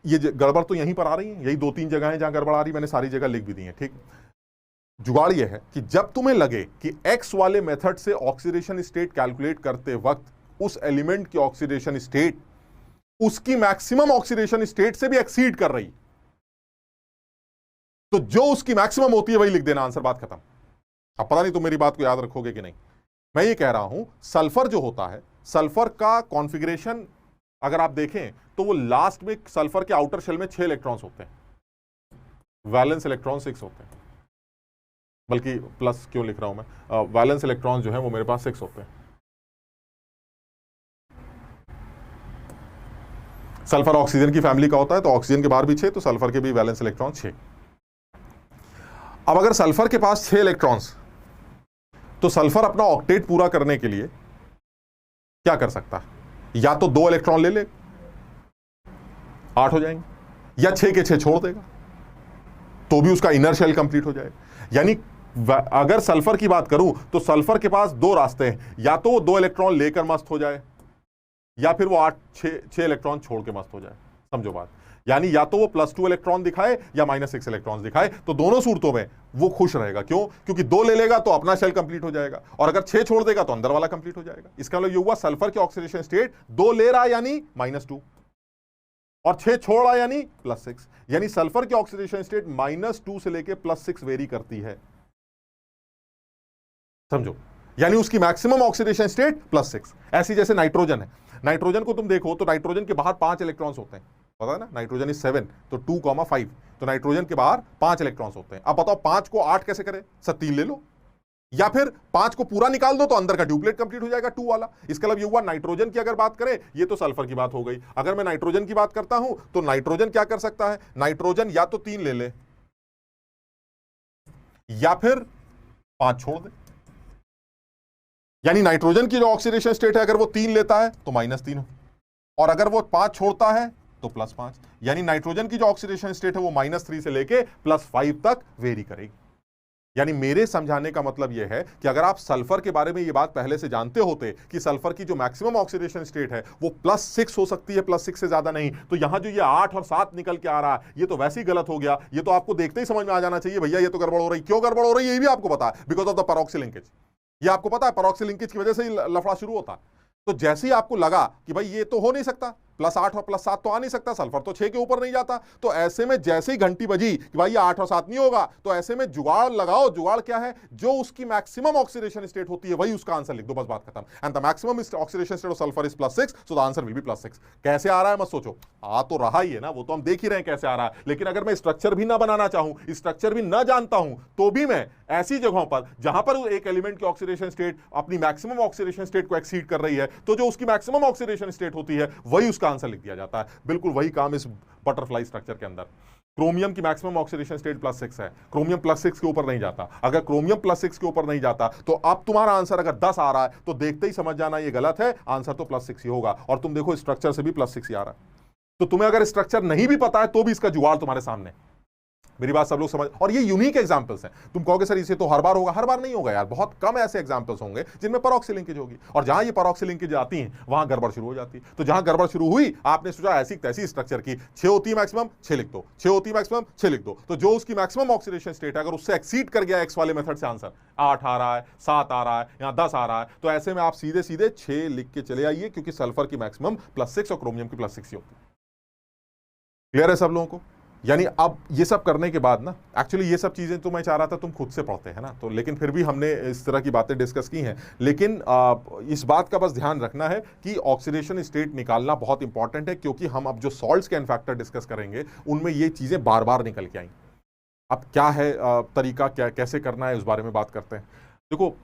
ये गड़बड़ तो यहीं पर आ रही है, यही 2-3 जगह है जहां गड़बड़ आ रही है, मैंने सारी जगह लिख भी दी है, ठीक। जुगाड़ ये है कि जब तुम्हें लगे कि एक्स वाले मेथड से ऑक्सीडेशन स्टेट कैलकुलेट करते वक्त उस एलिमेंट की ऑक्सीडेशन स्टेट उसकी मैक्सिमम ऑक्सीडेशन स्टेट से भी एक्सीड कर रही, तो जो उसकी मैक्सिमम होती है वही लिख देना, आंसर, बात खत्म। अब पता नहीं तुम मेरी बात को याद रखोगे कि नहीं। मैं ये कह रहा हूं, सल्फर जो होता है, सल्फर का कॉन्फ़िगरेशन अगर आप देखें तो वो लास्ट में सल्फर के आउटर शेल में 6 इलेक्ट्रॉन्स होते हैं, वैलेंस इलेक्ट्रॉन 6 होते हैं, बल्कि प्लस क्यों लिख रहा हूं मैं, वैलेंस इलेक्ट्रॉन जो है वो मेरे पास 6 होते हैं। सल्फर ऑक्सीजन की फैमिली का होता है, तो ऑक्सीजन के बाहर भी 6, तो सल्फर के भी वैलेंस इलेक्ट्रॉन 6। अब अगर सल्फर के पास 6 इलेक्ट्रॉन्स, तो सल्फर अपना ऑक्टेट पूरा करने के लिए क्या कर सकता है? या तो 2 इलेक्ट्रॉन ले ले, 8 हो जाएंगे, या 6 के 6 छोड़ देगा, तो भी उसका इनर शेल कंप्लीट हो जाएगा। यानी अगर सल्फर की बात करूं तो सल्फर के पास 2 रास्ते हैं, या तो वो 2 इलेक्ट्रॉन लेकर मस्त हो जाए, या फिर वो 6 इलेक्ट्रॉन छोड़ के मस्त हो जाए। समझो बात, यानी या तो वो +2 इलेक्ट्रॉन दिखाए या -6 इलेक्ट्रॉन दिखाए, तो दोनों सूरतों में वो खुश रहेगा। क्यों? क्योंकि 2 ले लेगा तो अपना शेल कंप्लीट हो जाएगा, और अगर 6 छोड़ देगा तो अंदर वाला कंप्लीट हो जाएगा। इसका मतलब ये हुआ, सल्फर की ऑक्सीडेशन स्टेट 2 ले रहा यानी -2, और 6 छोड़ रहा यानी +6, यानी सल्फर की ऑक्सीडेशन स्टेट -2 से लेके +6 वेरी करती है। समझो, यानी उसकी मैक्सिमम ऑक्सीडेशन स्टेट +6। ऐसी जैसे नाइट्रोजन है, नाइट्रोजन को तुम देखो तो नाइट्रोजन के बाहर 5 इलेक्ट्रॉन्स होते हैं, पता है ना, नाइट्रोजन इज 7, तो 2,5, तो नाइट्रोजन के बाहर 5 इलेक्ट्रॉन्स होते हैं। अब बताओ 5 को 8 कैसे करें? 3 ले लो, या फिर 5 को पूरा निकाल दो तो अंदर का ड्यूप्लेट कंप्लीट हो जाएगा 2 वाला। इसका मतलब ये हुआ, नाइट्रोजन की अगर बात करें, ये तो सल्फर की बात हो गई। अगर मैं नाइट्रोजन की बात करता हूं तो नाइट्रोजन क्या कर सकता है? नाइट्रोजन या तो 3 ले ले, या फिर 5 छोड़ दे। यानी नाइट्रोजन की जो ऑक्सीडेशन स्टेट है, अगर वो 3 लेता है तो -3 हो, और अगर वो 5 छोड़ता है तो +5। यानी नाइट्रोजन की जो ऑक्सीडेशन स्टेट है वो -3 से लेके +5 तक वेरी करेगी। यानी मेरे समझाने का मतलब यह है कि अगर आप सल्फर के बारे में ये बात पहले से जानते होते कि सल्फर की जो मैक्सिमम ऑक्सीडेशन स्टेट है वो +6 हो सकती है, +6 से ज्यादा नहीं, तो यहां जो ये 8 और 7 निकल के आ रहा है, ये तो वैसे ही गलत हो गया। ये तो आपको देखते ही समझ में आ जाना चाहिए, भैया ये तो गड़बड़ हो रही। क्यों गड़बड़ हो रही है ये भी आपको पता है, बिकॉज ऑफ द परऑक्सी लिंकेज। ये आपको पता है, परऑक्सी लिंकेज की वजह से ही लफड़ा शुरू होता है। तो जैसे ही आपको लगा कि भाई ये तो हो नहीं सकता, +8 और +7 तो आ नहीं सकता, सल्फर तो 6 के ऊपर नहीं जाता। तो ऐसे में जैसे ही घंटी बजी कि भाई ये 8 और 7 नहीं होगा, तो ऐसे में जुगाड़ लगाओ। जुगाड़ क्या है? जो उसकी मैक्सिमम ऑक्सीडेशन स्टेट होती है वही उसका आंसर लिख दो, बस बात खत्म। And the maximum oxidation state of sulphur is +6, so the answer will be +6। कैसे आ रहा है मत सोचो, आ तो रहा ही है ना, वो तो हम देख ही रहे हैं कैसे आ रहा है। लेकिन अगर मैं स्ट्रक्चर भी ना बनाना चाहूं, स्ट्रक्चर भी ना जानता हूं, तो भी मैं ऐसी जगहों पर जहां पर एक एलिमेंट की ऑक्सीडेशन स्टेट अपनी मैक्सिमम ऑक्सीडेशन स्टेट को एक्सीड कर रही है, तो जो उसकी मैक्सिमम ऑक्सीडेशन स्टेट होती है वही उसका आंसर लिख दिया जाता है। बिल्कुल वही काम इस बटरफ्लाई स्ट्रक्चर के अंदर। क्रोमियम की मैक्सिमम ऑक्सीडेशन स्टेट +6 है, क्रोमियम +6 के ऊपर नहीं जाता। अगर क्रोमियम +6 के ऊपर नहीं जाता तो अब तुम्हारा आंसर अगर 10 आ रहा है तो देखते ही समझ जाना ये गलत है, आंसर तो +6 ही होगा। और तुम देखो स्ट्रक्चर से भी +6 ही आ रहा है। तो तुम्हें अगर स्ट्रक्चर नहीं भी पता है तो भी इसका जुगाड़ तुम्हारे सामने। मेरी बात सब लोग समझ। और ये यूनिक एग्जांपल्स हैं। तुम कहोगे सर इसे तो हर बार होगा, हर बार नहीं होगा यार, बहुत कम ऐसे एग्जांपल्स होंगे जिनमें परऑक्सी लिंकेज होगी। और जहां ये परऑक्सी लिंकेज आती हैं वहां गड़बड़ शुरू हो जाती है। तो जहां गड़बड़ शुरू हुई, आपने सोचा ऐसी तैसी स्ट्रक्चर की 6 होती है मैक्सिमम, 6 लिख दो, 6 होती है मैक्सिमम, 6 लिख दो। तो जो उसकी मैक्सिमम ऑक्सीडेशन स्टेट है अगर उससे एक्सीड कर गया एक्स वाले मेथड से, आंसर 8 आ रहा है, 7 आ रहा है, यहां 10 आ रहा है, तो ऐसे में आप सीधे सीधे 6 लिख के चले आइए, क्योंकि सल्फर की मैक्सिमम +6 और क्रोमियम की +6 ही होती है। क्लियर है सब लोगों को? यानी अब ये सब करने के बाद ना, एक्चुअली ये सब चीजें तो मैं चाह रहा था तुम खुद से पढ़ते हैं ना, तो लेकिन फिर भी हमने इस तरह की बातें डिस्कस की हैं। लेकिन इस बात का बस ध्यान रखना है कि ऑक्सीडेशन स्टेट निकालना बहुत इंपॉर्टेंट है, क्योंकि हम अब जो सॉल्ट्स के फैक्टर डिस्कस करेंगे उनमें ये चीजें बार बार निकल के आएंगी। अब क्या है तरीका, क्या कैसे करना है, उस बारे में बात करते हैं। देखो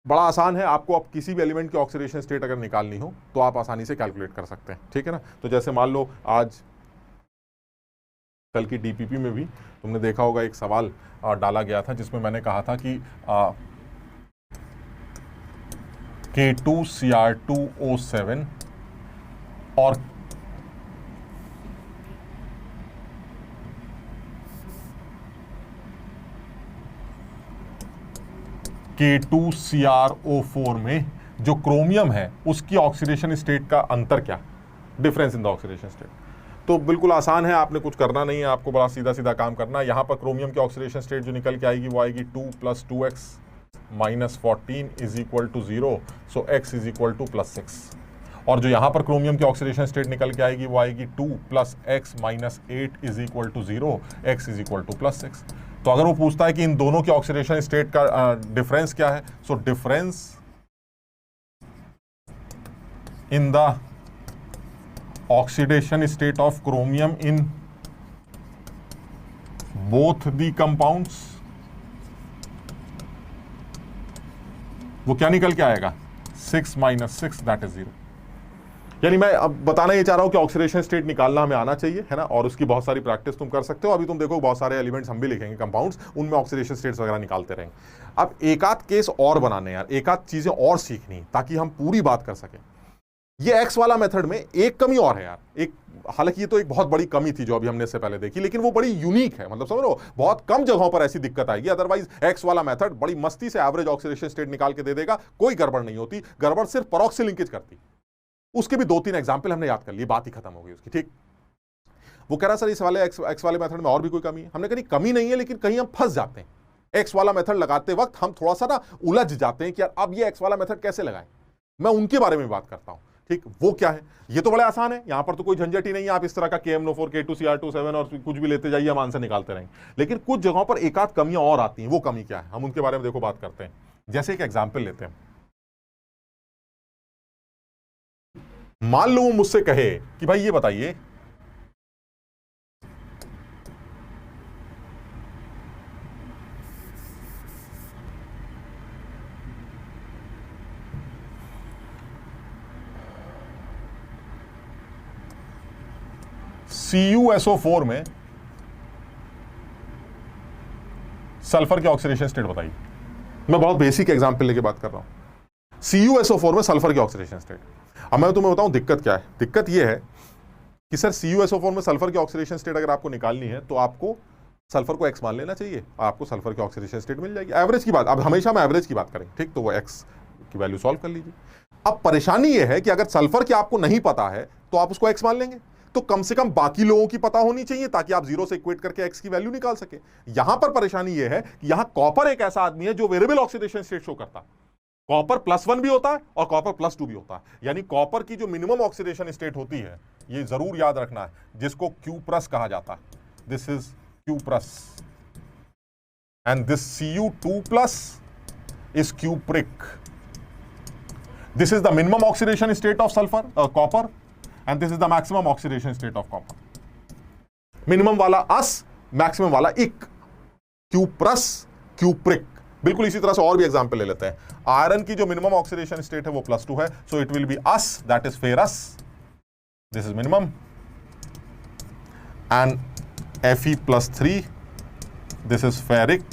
बड़ा आसान है, आपको अब किसी भी एलिमेंट की ऑक्सीडेशन स्टेट अगर निकालनी हो तो आप आसानी से कैलकुलेट कर सकते हैं, ठीक है ना। तो जैसे मान लो आज कल की डीपीपी में भी तुमने देखा होगा एक सवाल डाला गया था जिसमें मैंने कहा था कि K2Cr2O7 और K2Cr O4 में जो क्रोमियम है उसकी ऑक्सीडेशन स्टेट का अंतर क्या, difference in the oxidation state. तो बिल्कुल आसान है, आपने कुछ करना नहीं है, आपको बड़ा सीधा सीधा काम करना है। यहाँ पर क्रोमियम की ऑक्सीडेशन स्टेट जो निकल के आएगी वो आएगी 2 + 2x - 14 = 0, सो x = +6। और जो यहाँ पर क्रोमियम की ऑक्सीडेशन स्टेट निकल के आएगी वो आएगी 2 + x - 8 = 0, x = +6। तो अगर वो पूछता है कि इन दोनों की ऑक्सीडेशन स्टेट का डिफरेंस क्या है, so difference in the oxidation state of chromium in both the compounds, वो क्या निकल के आएगा, 6 - 6 दैट इज 0। यानी मैं अब बताना ये चाह रहा हूं कि ऑक्सीडेशन स्टेट निकालना हमें आना चाहिए, है ना। और उसकी बहुत सारी प्रैक्टिस तुम कर सकते हो। अभी तुम देखो बहुत सारे एलिमेंट्स हम भी लिखेंगे कंपाउंड्स, उनमें ऑक्सीडेशन स्टेट्स वगैरह निकालते रहेंगे। अब एक आध केस और बनाने यार, एक आध चीजें और सीखनी ताकि हम पूरी बात कर सकें। ये एक्स वाला मेथड में एक कमी और है यार, एक, हालांकि ये तो एक बहुत बड़ी कमी थी जो अभी हमने इससे पहले देखी, लेकिन वो बड़ी यूनिक है। मतलब समझ लो बहुत कम जगहों पर ऐसी दिक्कत आएगी, अदरवाइज एक्स वाला मेथड बड़ी मस्ती से एवरेज ऑक्सीडेशन स्टेट निकाल के दे देगा, कोई गड़बड़ नहीं होती। गड़बड़ सिर्फ परऑक्सी लिंकेज करती। उसके भी 2-3 एग्जाम्पल हमने याद कर लिए, बात ही खत्म हो गई उसकी, ठीक। वो कह रहा सर इस वाले एक्स वाले मेथड में और भी कोई कमी है। हमने कहा कमी नहीं है, लेकिन कहीं हम फंस जाते हैं। एक्स वाला मेथड लगाते वक्त हम थोड़ा सा ना उलझ जाते हैं कि यार अब ये एक्स वाला मेथड कैसे लगाएं। मैं उनके बारे में बात करता हूं, ठीक। वो क्या है, ये तो बड़े आसान है, यहां पर तो कोई झंझट ही नहीं है। आप इस तरह का KMNO4 K2Cr2O7 और कुछ भी लेते जाइए, हम आंसर निकालते रहेंगे। लेकिन कुछ जगहों पर एक आध कमियां और आती हैं। वो कमी क्या है, हम उनके बारे में देखो बात करते हैं। जैसे एक एग्जाम्पल लेते हैं, मान लो वो मुझसे कहे कि भाई ये बताइए CuSO4 में सल्फर की ऑक्सीडेशन स्टेट बताइए। मैं बहुत बेसिक एग्जांपल लेके बात कर रहा हूं। CuSO4 में सल्फर की ऑक्सीडेशन स्टेट। अब मैं तुम्हें बताऊं दिक्कत क्या है। दिक्कत यह है कि सर CuSO4 में सल्फर की ऑक्सीडेशन स्टेट अगर आपको निकालनी है तो आपको सल्फर को x मान लेना चाहिए, आपको सल्फर की ऑक्सीडेशन स्टेट मिल जाएगी। एवरेज की बात, अब हमेशा हम एवरेज की बात करें, ठीक। तो वो x की वैल्यू सॉल्व कर लीजिए। अब परेशानी यह है कि अगर सल्फर की आपको नहीं पता है तो आप उसको x मान लेंगे, तो कम से कम बाकी लोगों की पता होनी चाहिए ताकि आप 0 से इक्वेट करके x की वैल्यू निकाल सके। यहां पर परेशानी यह है कि यहां कॉपर एक ऐसा आदमी है जो वेरिएबल ऑक्सीडेशन स्टेट शो करता है। कॉपर +1 भी होता है और कॉपर +2 भी होता है। यानी कॉपर की जो मिनिमम ऑक्सीडेशन स्टेट होती है, ये जरूर याद रखना है, जिसको Q+ कहा जाता है। This is Q+, and this Cu2+ is cupric. This is the minimum oxidation state of sulfur, copper, and this is the maximum oxidation state of copper. Minimum वाला अस, मैक्सिमम वाला इक, Q+, cupric। बिल्कुल इसी तरह से और भी एग्जांपल ले लेते हैं। आयरन की जो मिनिमम ऑक्सीडेशन स्टेट है वो +2 है, सो it will B us, that is ferrous, this is minimum, and Fe+3, this is ferric,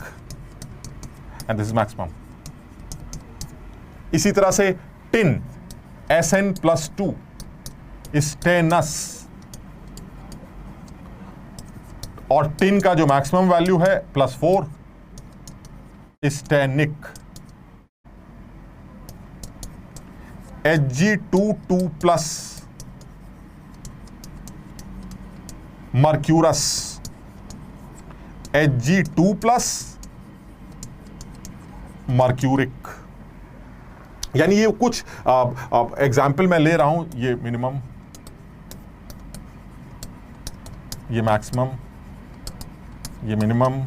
and this is maximum. इसी तरह से टिन, Sn+2, स्टेनस, और टिन का जो मैक्सिमम वैल्यू है +4, Stenik. Hg2+, mercurous, Hg2+, mercuric. यानी ये कुछ एग्जाम्पल मैं ले रहा हूं, ये मिनिमम, ये मैक्सिमम, ये मिनिमम,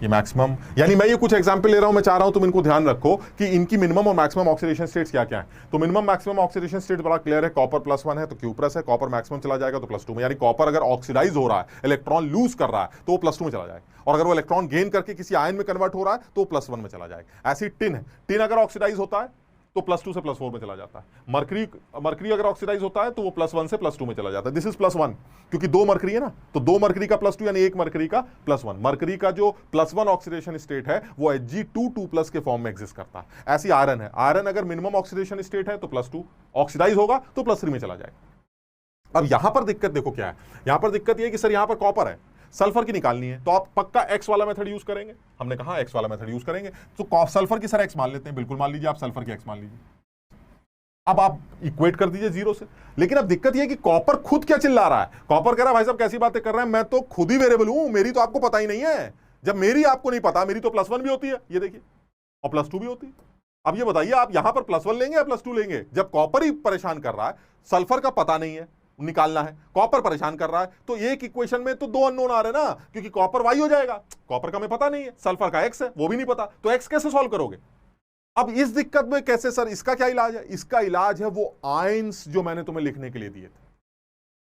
ये मैक्सिमम। यानी मैं ये कुछ एग्जांपल ले रहा हूं, मैं चाह रहा हूं तुम इनको ध्यान रखो कि इनकी मिनिमम और मैक्सिमम ऑक्सीडेशन स्टेट्स क्या क्या है। तो मिनिमम मैक्सिमम ऑक्सीडेशन स्टेट बड़ा क्लियर है, कॉपर +1 है तो Q+ है, कॉपर मैक्सिमम चला जाएगा तो +2 में। यानी कॉपर अगर ऑक्सीडाइज हो रहा है, इलेक्ट्रॉन लूज कर रहा है, तो वो +2 में चला जाएगा, और अगर वो इलेक्ट्रॉन गेन करके किसी आयन में कन्वर्ट हो रहा है तो +1 में चला जाएगा। ऐसी टिन है, टिन अगर ऑक्सीडाइज होता है तो +2 से +4 में चला जाता है। मरकरी अगर ऑक्सीडाइज होता है तो वो +1 से +2 में चला जाता है। दिस इज +1, क्योंकि 2 मरकरी है ना, तो 2 मरकरी का +2 यानी 1 मरकरी का +1। मरकरी का जो +1 ऑक्सीडेशन स्टेट है वो Hg2+ के फॉर्म में एग्जिस्ट करता है। ऐसी आयरन है, आयरन अगर मिनिमम ऑक्सीडेशन स्टेट है तो +2, ऑक्सीडाइज होगा तो +3 में चला जाएगा। अब यहां पर दिक्कत देखो क्या है, यहां पर दिक्कत यह है कि सर यहां पर कॉपर है, सल्फर की निकालनी है, तो आप पक्का X वाला मेथड यूज करेंगे। हमने कहा X वाला मेथड यूज करेंगे, तो सल्फर की सर X मान लेते हैं, बिल्कुल मान लीजिए आप सल्फर की X मान लीजिए। अब आप इक्वेट कर दीजिए 0 से। लेकिन अब दिक्कत यह है कि कॉपर खुद क्या चिल्ला रहा है, कॉपर कह रहा है भाई साहब कैसी बातें कर रहे हैं, मैं तो खुद ही वेरिएबल हूं, मेरी तो आपको पता ही नहीं है। जब मेरी आपको नहीं पता, मेरी तो +1 भी होती है, ये देखिए, और +2 भी होती है। अब ये बताइए आप यहां पर +1 लेंगे या +2 लेंगे? जब कॉपर ही परेशान कर रहा है, सल्फर का पता नहीं है, निकालना है, कॉपर परेशान कर रहा है, तो एक इक्वेशन में तो 2 अननोन आ रहे ना, क्योंकि कॉपर Y हो जाएगा, कॉपर का हमें पता नहीं है, सल्फर का X है, वो भी नहीं पता, तो X कैसे सॉल्व करोगे? अब इस दिक्कत में कैसे सर, इसका क्या इलाज है? इसका इलाज है वो आयंस जो मैंने तुम्हें लिखने के लिए दिए थे,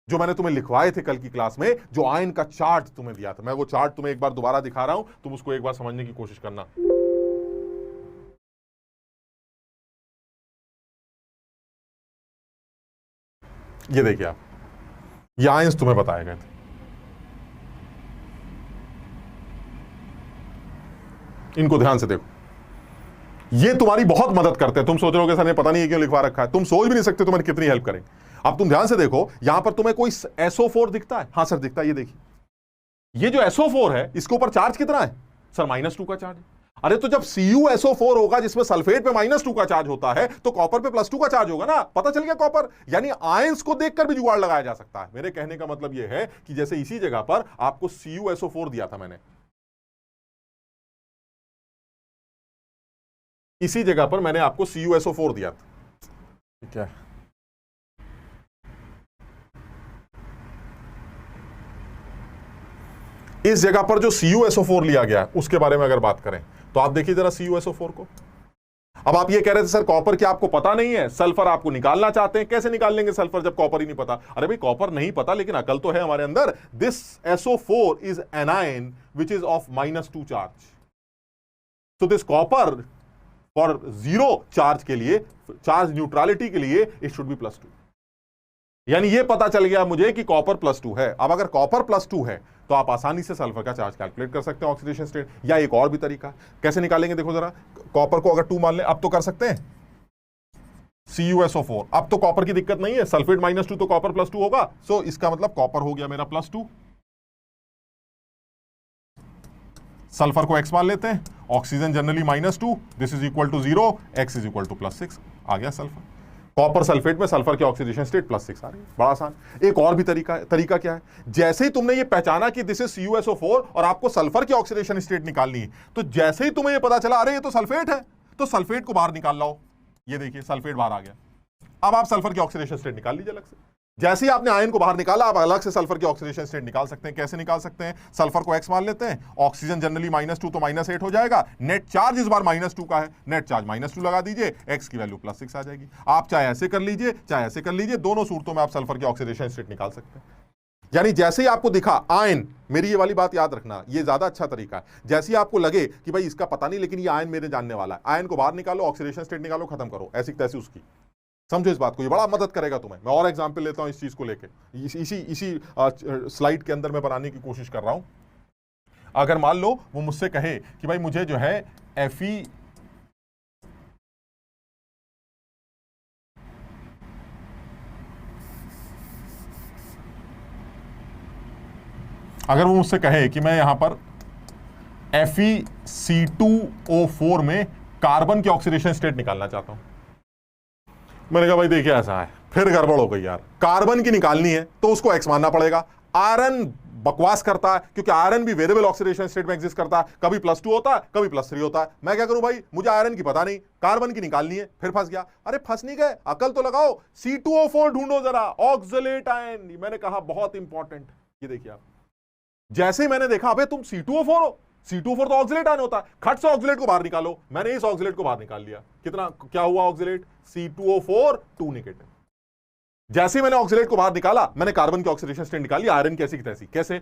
जो मैंने तुम्हें लिखवाए थे कल की क्लास में, जो आयन का चार्ट तुम्हें दिया था। मैं वो चार्ट तुम्हें एक बार दोबारा दिखा रहा हूं, तुम उसको एक बार समझने की कोशिश करना। ये देखिए आप, ये आयंस तुम्हें बताए गए थे, इनको ध्यान से देखो, ये तुम्हारी बहुत मदद करते हैं। तुम सोच रहे हो कि सर ने पता नहीं है क्यों लिखवा रखा है, तुम सोच भी नहीं सकते तुम्हारी कितनी हेल्प करेंगे। अब तुम ध्यान से देखो, यहां पर तुम्हें कोई SO4 दिखता है? हाँ सर दिखता है, ये देखिए, ये जो SO4 है इसके ऊपर चार्ज कितना है सर? -2 का चार्ज है। अरे तो जब CuSO4 होगा जिसमें सल्फेट पे -2 का चार्ज होता है, तो कॉपर पे +2 का चार्ज होगा ना, पता चल गया कॉपर। यानी आयंस को देखकर भी जुगाड़ लगाया जा सकता है। मेरे कहने का मतलब यह है कि जैसे इसी जगह पर आपको CuSO4 दिया था मैंने, इसी जगह पर मैंने आपको CuSO4 दिया था, ठीक है। इस जगह पर जो CuSO4 लिया गया उसके बारे में अगर बात करें तो आप देखिए जरा CuSO4 को। अब आप ये कह रहे थे सर कॉपर की आपको पता नहीं है, सल्फर आपको निकालना चाहते हैं, कैसे निकाल लेंगे सल्फर जब कॉपर ही नहीं पता? अरे भाई कॉपर नहीं पता लेकिन अकल तो है हमारे अंदर। This SO4 is anion which is of -2 charge, so this copper for 0 charge के लिए, चार्ज न्यूट्रलिटी के लिए, इट शुड बी +2। यानी ये पता चल गया मुझे कि कॉपर +2 है। अब अगर कॉपर +2 है तो आप आसानी से सल्फर का चार्ज कैलकुलेट कर सकते हैं, ऑक्सीडेशन स्टेट। या एक और भी तरीका कैसे निकालेंगे, देखो जरा, कॉपर को अगर 2 मान लें, अब तो कर सकते हैं CuSO4, अब तो कॉपर की दिक्कत नहीं है, सल्फेट -2 तो कॉपर +2 होगा, सो इसका मतलब कॉपर हो गया मेरा +2। सल्फर को X मान लेते हैं, oxygen generally -2, this is equal to 0, X is equal to +6, आ गया सल्फर। कॉपर सल्फेट में सल्फर की ऑक्सीडेशन स्टेट +6 आ रही है, बड़ा आसान। एक और भी तरीका क्या है, जैसे ही तुमने ये पहचाना कि दिस इज CuSO4 और आपको सल्फर की ऑक्सीडेशन स्टेट निकालनी है, तो जैसे ही तुम्हें ये पता चला अरे ये तो सल्फेट है, तो सल्फेट को बाहर निकाल लाओ, ये देखिए सल्फेट बाहर आ गया। अब आप सल्फर की ऑक्सीडेशन स्टेट निकाल लीजिए अलग से। जैसे ही आपने आयन को बाहर निकाला, आप अलग से सल्फर की ऑक्सीडेशन स्टेट निकाल सकते हैं। कैसे निकाल सकते हैं? सल्फर को x मान लेते हैं, ऑक्सीजन जनरली -2 तो -8 हो जाएगा, नेट चार्ज इस बार -2 का है, नेट चार्ज -2 लगा दीजिए, x की वैल्यू +6 आ जाएगी। आप चाहे ऐसे कर लीजिए चाहे ऐसे कर लीजिए, दोनों सूरतों में आप सल्फर की ऑक्सीडेशन स्टेट निकाल सकते हैं। यानी जैसे ही आपको दिखा आयन, मेरी ये वाली बात याद रखना, ये ज्यादा अच्छा तरीका है। जैसे ही आपको लगे कि भाई इसका पता नहीं लेकिन ये आयन मेरे जानने वाला है, आयन को बाहर निकालो, ऑक्सीडेशन स्टेट निकालो, खत्म करो, ऐसी तैसी उसकी। समझो इस बात को, ये बड़ा मदद करेगा तुम्हें। मैं और एग्जांपल लेता हूं इस चीज को लेके, इसी स्लाइड के अंदर मैं बनाने की कोशिश कर रहा हूं। अगर मान लो वो मुझसे कहे कि भाई मुझे जो है Fe अगर वो मुझसे कहे कि मैं यहां पर FeC2O4 में कार्बन की ऑक्सीडेशन स्टेट निकालना चाहता हूं, मैंने कहा भाई देखिए ऐसा है, फिर गड़बड़ हो गई यार, कार्बन की निकालनी है तो उसको x मानना पड़ेगा। आयरन बकवास करता है क्योंकि आयरन भी वेरिएबल ऑक्सीडेशन स्टेट में एग्जिस्ट करता है, कभी +2 होता है कभी +3 होता है। मैं क्या करूं भाई, मुझे आयरन की पता नहीं, कार्बन की निकालनी है, फिर फंस गया। अरे फंस नहीं गए, अकल तो लगाओ, C2O4 ढूंढो जरा, ऑक्सलेट आयन। मैंने कहा बहुत इंपॉर्टेंट, ये देखिए आप, जैसे ही मैंने देखा अबे तुम C2O4 हो, C2O4 तो ऑक्सलेट आयन होता है, खट से ऑक्सलेट को बाहर निकालो। मैंने इस ऑक्सलेट को बाहर निकाल लिया, कितना क्या हुआ ऑक्सलेट, C2O4 2 नेगेटिव। जैसे ही मैंने ऑक्सीडेट को बाहर निकाला, मैंने कार्बन की ऑक्सीडेशन स्टेट निकाली, आयरन कैसी की तैसी। कैसे?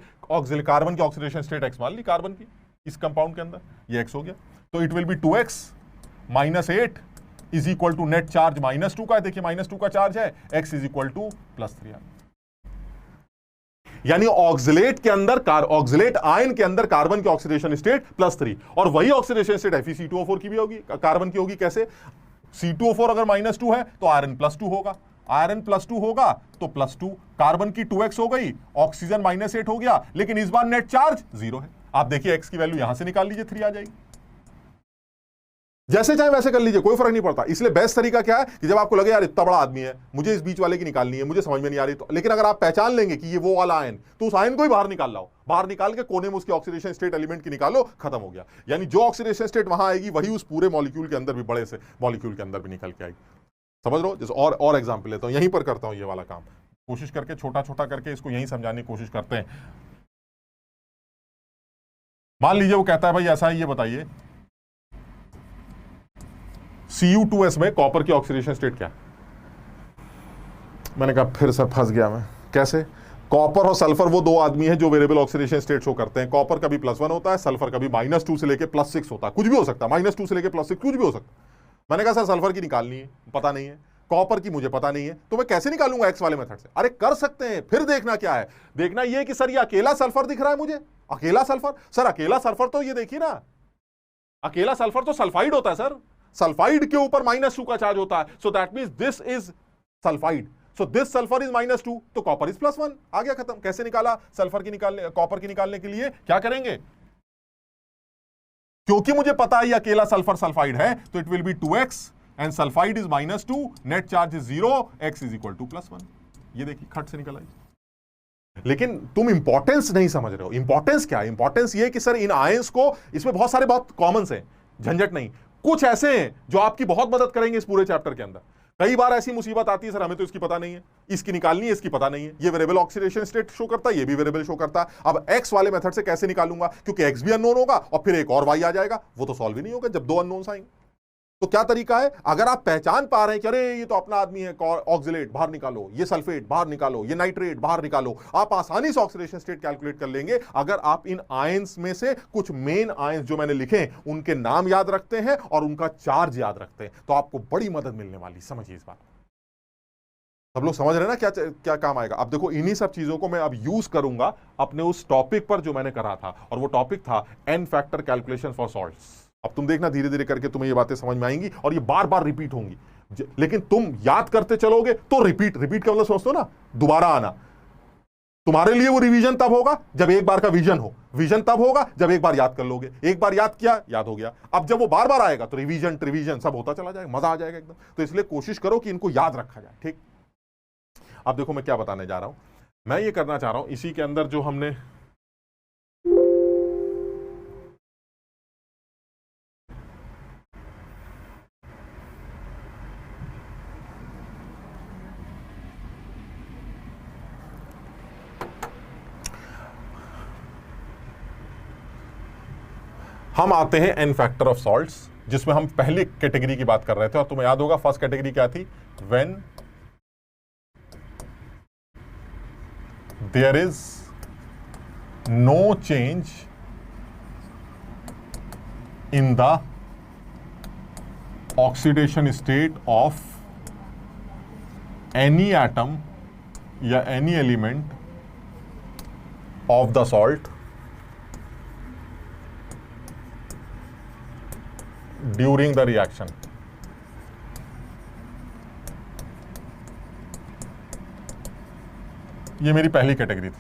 कार्बन की ऑक्सीडेशन स्टेट x मान ली कार्बन की इस कंपाउंड के अंदर, ये x हो गया, तो it will be 2x -8 is equal to net charge -2 का, देखिए -2 का चार्ज है, x इज इक्वल टू +3। यानी ऑक्सीलेट के अंदर ऑक्सीलेट आयन के अंदर कार्बन की ऑक्सीडेशन स्टेट +3, और वही ऑक्सीडेशन स्टेट FeC2O4 की भी होगी, कार्बन की होगी। कैसे? C2O4 अगर -2 है तो आयरन +2 होगा, आयरन +2 होगा तो +2, कार्बन की 2x हो गई, ऑक्सीजन -8 हो गया, लेकिन इस बार नेट चार्ज 0 है। आप देखिए x की वैल्यू यहां से निकाल लीजिए, 3 आ जाएगी। जैसे चाहे वैसे कर लीजिए, कोई फर्क नहीं पड़ता। इसलिए बेस्ट तरीका क्या है कि जब आपको लगे यार इतना बड़ा आदमी है, मुझे इस बीच वाले की निकालनी है, मुझे समझ में नहीं आ रही, तो लेकिन अगर आप पहचान लेंगे कि ये वो वाला आयन, तो उस आयन को ही बाहर निकाल लाओ, बाहर निकाल के कोने में उसकी ऑक्सीडेशन स्टेट एलिमेंट की निकालो, खत्म हो गया। यानी जो ऑक्सीडेशन स्टेट वहां आएगी वही उस पूरे मॉलिक्यूल के अंदर भी, बड़े से मॉलिक्यूल के अंदर भी निकल के आएगी। समझ लो? जैसे और एग्जाम्पल लेता हूं, यहीं पर करता हूं ये वाला काम, कोशिश करके छोटा छोटा करके इसको यहीं समझाने की कोशिश करते हैं। मान लीजिए वो कहता है भाई ऐसा है, ये बताइए Cu2S में कॉपर की ऑक्सीडेशन स्टेट क्या है? मैंने कहा फिर सर फंस गया मैं। कैसे? कॉपर और सल्फर वो दो आदमी है जो वेरिएबल ऑक्सीडेशन स्टेट शो करते हैं। कॉपर कभी +1 होता है, सल्फर कभी -2 से लेके +6 होता है, कुछ भी हो सकता है, -2 से लेके +6 कुछ भी हो सकता है। मैंने कहा सर सल्फर की निकालनी है, पता नहीं है, कॉपर की मुझे पता नहीं है, तो मैं कैसे निकालूंगा एक्स वाले मेथड से? अरे कर सकते हैं, फिर देखना क्या है, देखना ये कि सर ये अकेला सल्फर दिख रहा है मुझे, अकेला सल्फर। सर अकेला सल्फर तो ये देखिए ना, अकेला सल्फर तो सल्फाइड होता है सर, सल्फाइड के ऊपर -2 का चार्ज होता है, so that means this is sulphide, so this sulphur is -2, तो कॉपर इज +1, आ गया खत्म। कैसे निकाला? सल्फर की निकालने, कॉपर की निकालने के लिए क्या करेंगे? क्योंकि मुझे पता है ये अकेला सल्फर सल्फाइड है, तो it will be 2x and sulphide is -2, net charge is 0, x is equal to +1। ये देखिए खट से निकल आई। लेकिन तुम इंपॉर्टेंस नहीं समझ रहे हो। इंपॉर्टेंस क्या है? इंपॉर्टेंस ये कि सर इन आयंस को, इसमें बहुत सारे बहुत कॉमन हैं, झंझट नहीं, कुछ ऐसे हैं जो आपकी बहुत मदद करेंगे इस पूरे चैप्टर के अंदर। कई बार ऐसी मुसीबत आती है, सर हमें तो इसकी पता नहीं है, इसकी निकालनी है, इसकी पता नहीं है, ये वेरिएबल ऑक्सीडेशन स्टेट शो करता है, ये भी वेरिएबल शो करता है। अब एक्स वाले मेथड से कैसे निकालूंगा? क्योंकि एक्स भी अननोन होगा और फिर एक और वाई आ जाएगा, वो तो सॉल्व ही नहीं होगा जब दो अननोन्स आएंगे। तो क्या तरीका है? अगर आप पहचान पा रहे हैं कि अरे ये तो अपना आदमी है, ऑक्सीलेट बाहर निकालो, ये सल्फेट बाहर निकालो, ये नाइट्रेट बाहर निकालो, आप आसानी से ऑक्सीडेशन स्टेट कैलकुलेट कर लेंगे अगर आप इन आयंस में से कुछ मेन आयंस जो मैंने लिखे उनके नाम याद रखते हैं और उनका चार्ज याद रखते हैं, तो आपको बड़ी मदद मिलने वाली। समझिए इस बात, सब लोग समझ रहे हैं ना क्या क्या काम आएगा? अब देखो इन्हीं सब चीजों को मैं अब यूज करूंगा अपने उस टॉपिक पर जो मैंने करा था, और वो टॉपिक था n factor calculation for salts. अब तुम देखना धीरे धीरे करके तुम्हें ये बातें समझ में आएंगी और ये बार बार रिपीट होंगी, लेकिन तुम याद करते चलोगे तो रिपीट का मतलब समझते हो ना, दोबारा आना। तुम्हारे लिए वो रिवीजन तब होगा जब एक बार का विजन हो, विजन तब होगा जब एक बार याद कर लोगे। एक बार याद किया, याद हो गया। अब जब वो बार बार आएगा तो रिवीजन सब होता चला जाएगा, मजा आ जाएगा एकदम। तो इसलिए कोशिश करो कि इनको याद रखा जाए, ठीक? अब देखो मैं क्या बताने जा रहा हूं, मैं ये करना चाह रहा हूं इसी के अंदर जो हमने हम आते हैं एन फैक्टर ऑफ सॉल्ट्स, जिसमें हम पहली कैटेगरी की बात कर रहे थे, और तुम्हें याद होगा फर्स्ट कैटेगरी क्या थी? When there is no change in the oxidation state of any atom या any element of the salt during the reaction. ये मेरी पहली कैटेगरी थी।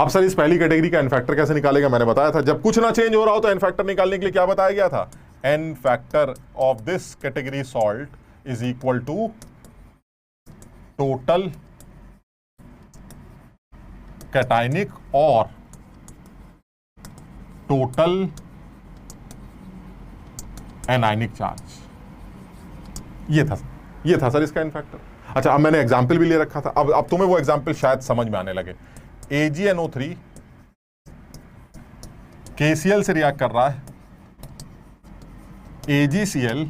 अब सर इस पहली कैटेगरी का एन फैक्टर कैसे निकालेगा? मैंने बताया था जब कुछ ना चेंज हो रहा हो तो एन फैक्टर निकालने के लिए क्या बताया गया था? N factor of this category salt is equal to total cationic और टोटल एनाइनिक चार्ज। ये था सर इसका एन फैक्टर। अच्छा, अब मैंने एग्जाम्पल भी ले रखा था, अब तुम्हें वो एग्जाम्पल शायद समझ में आने लगे। AgNO3 KCl से रिएक्ट कर रहा है AgCl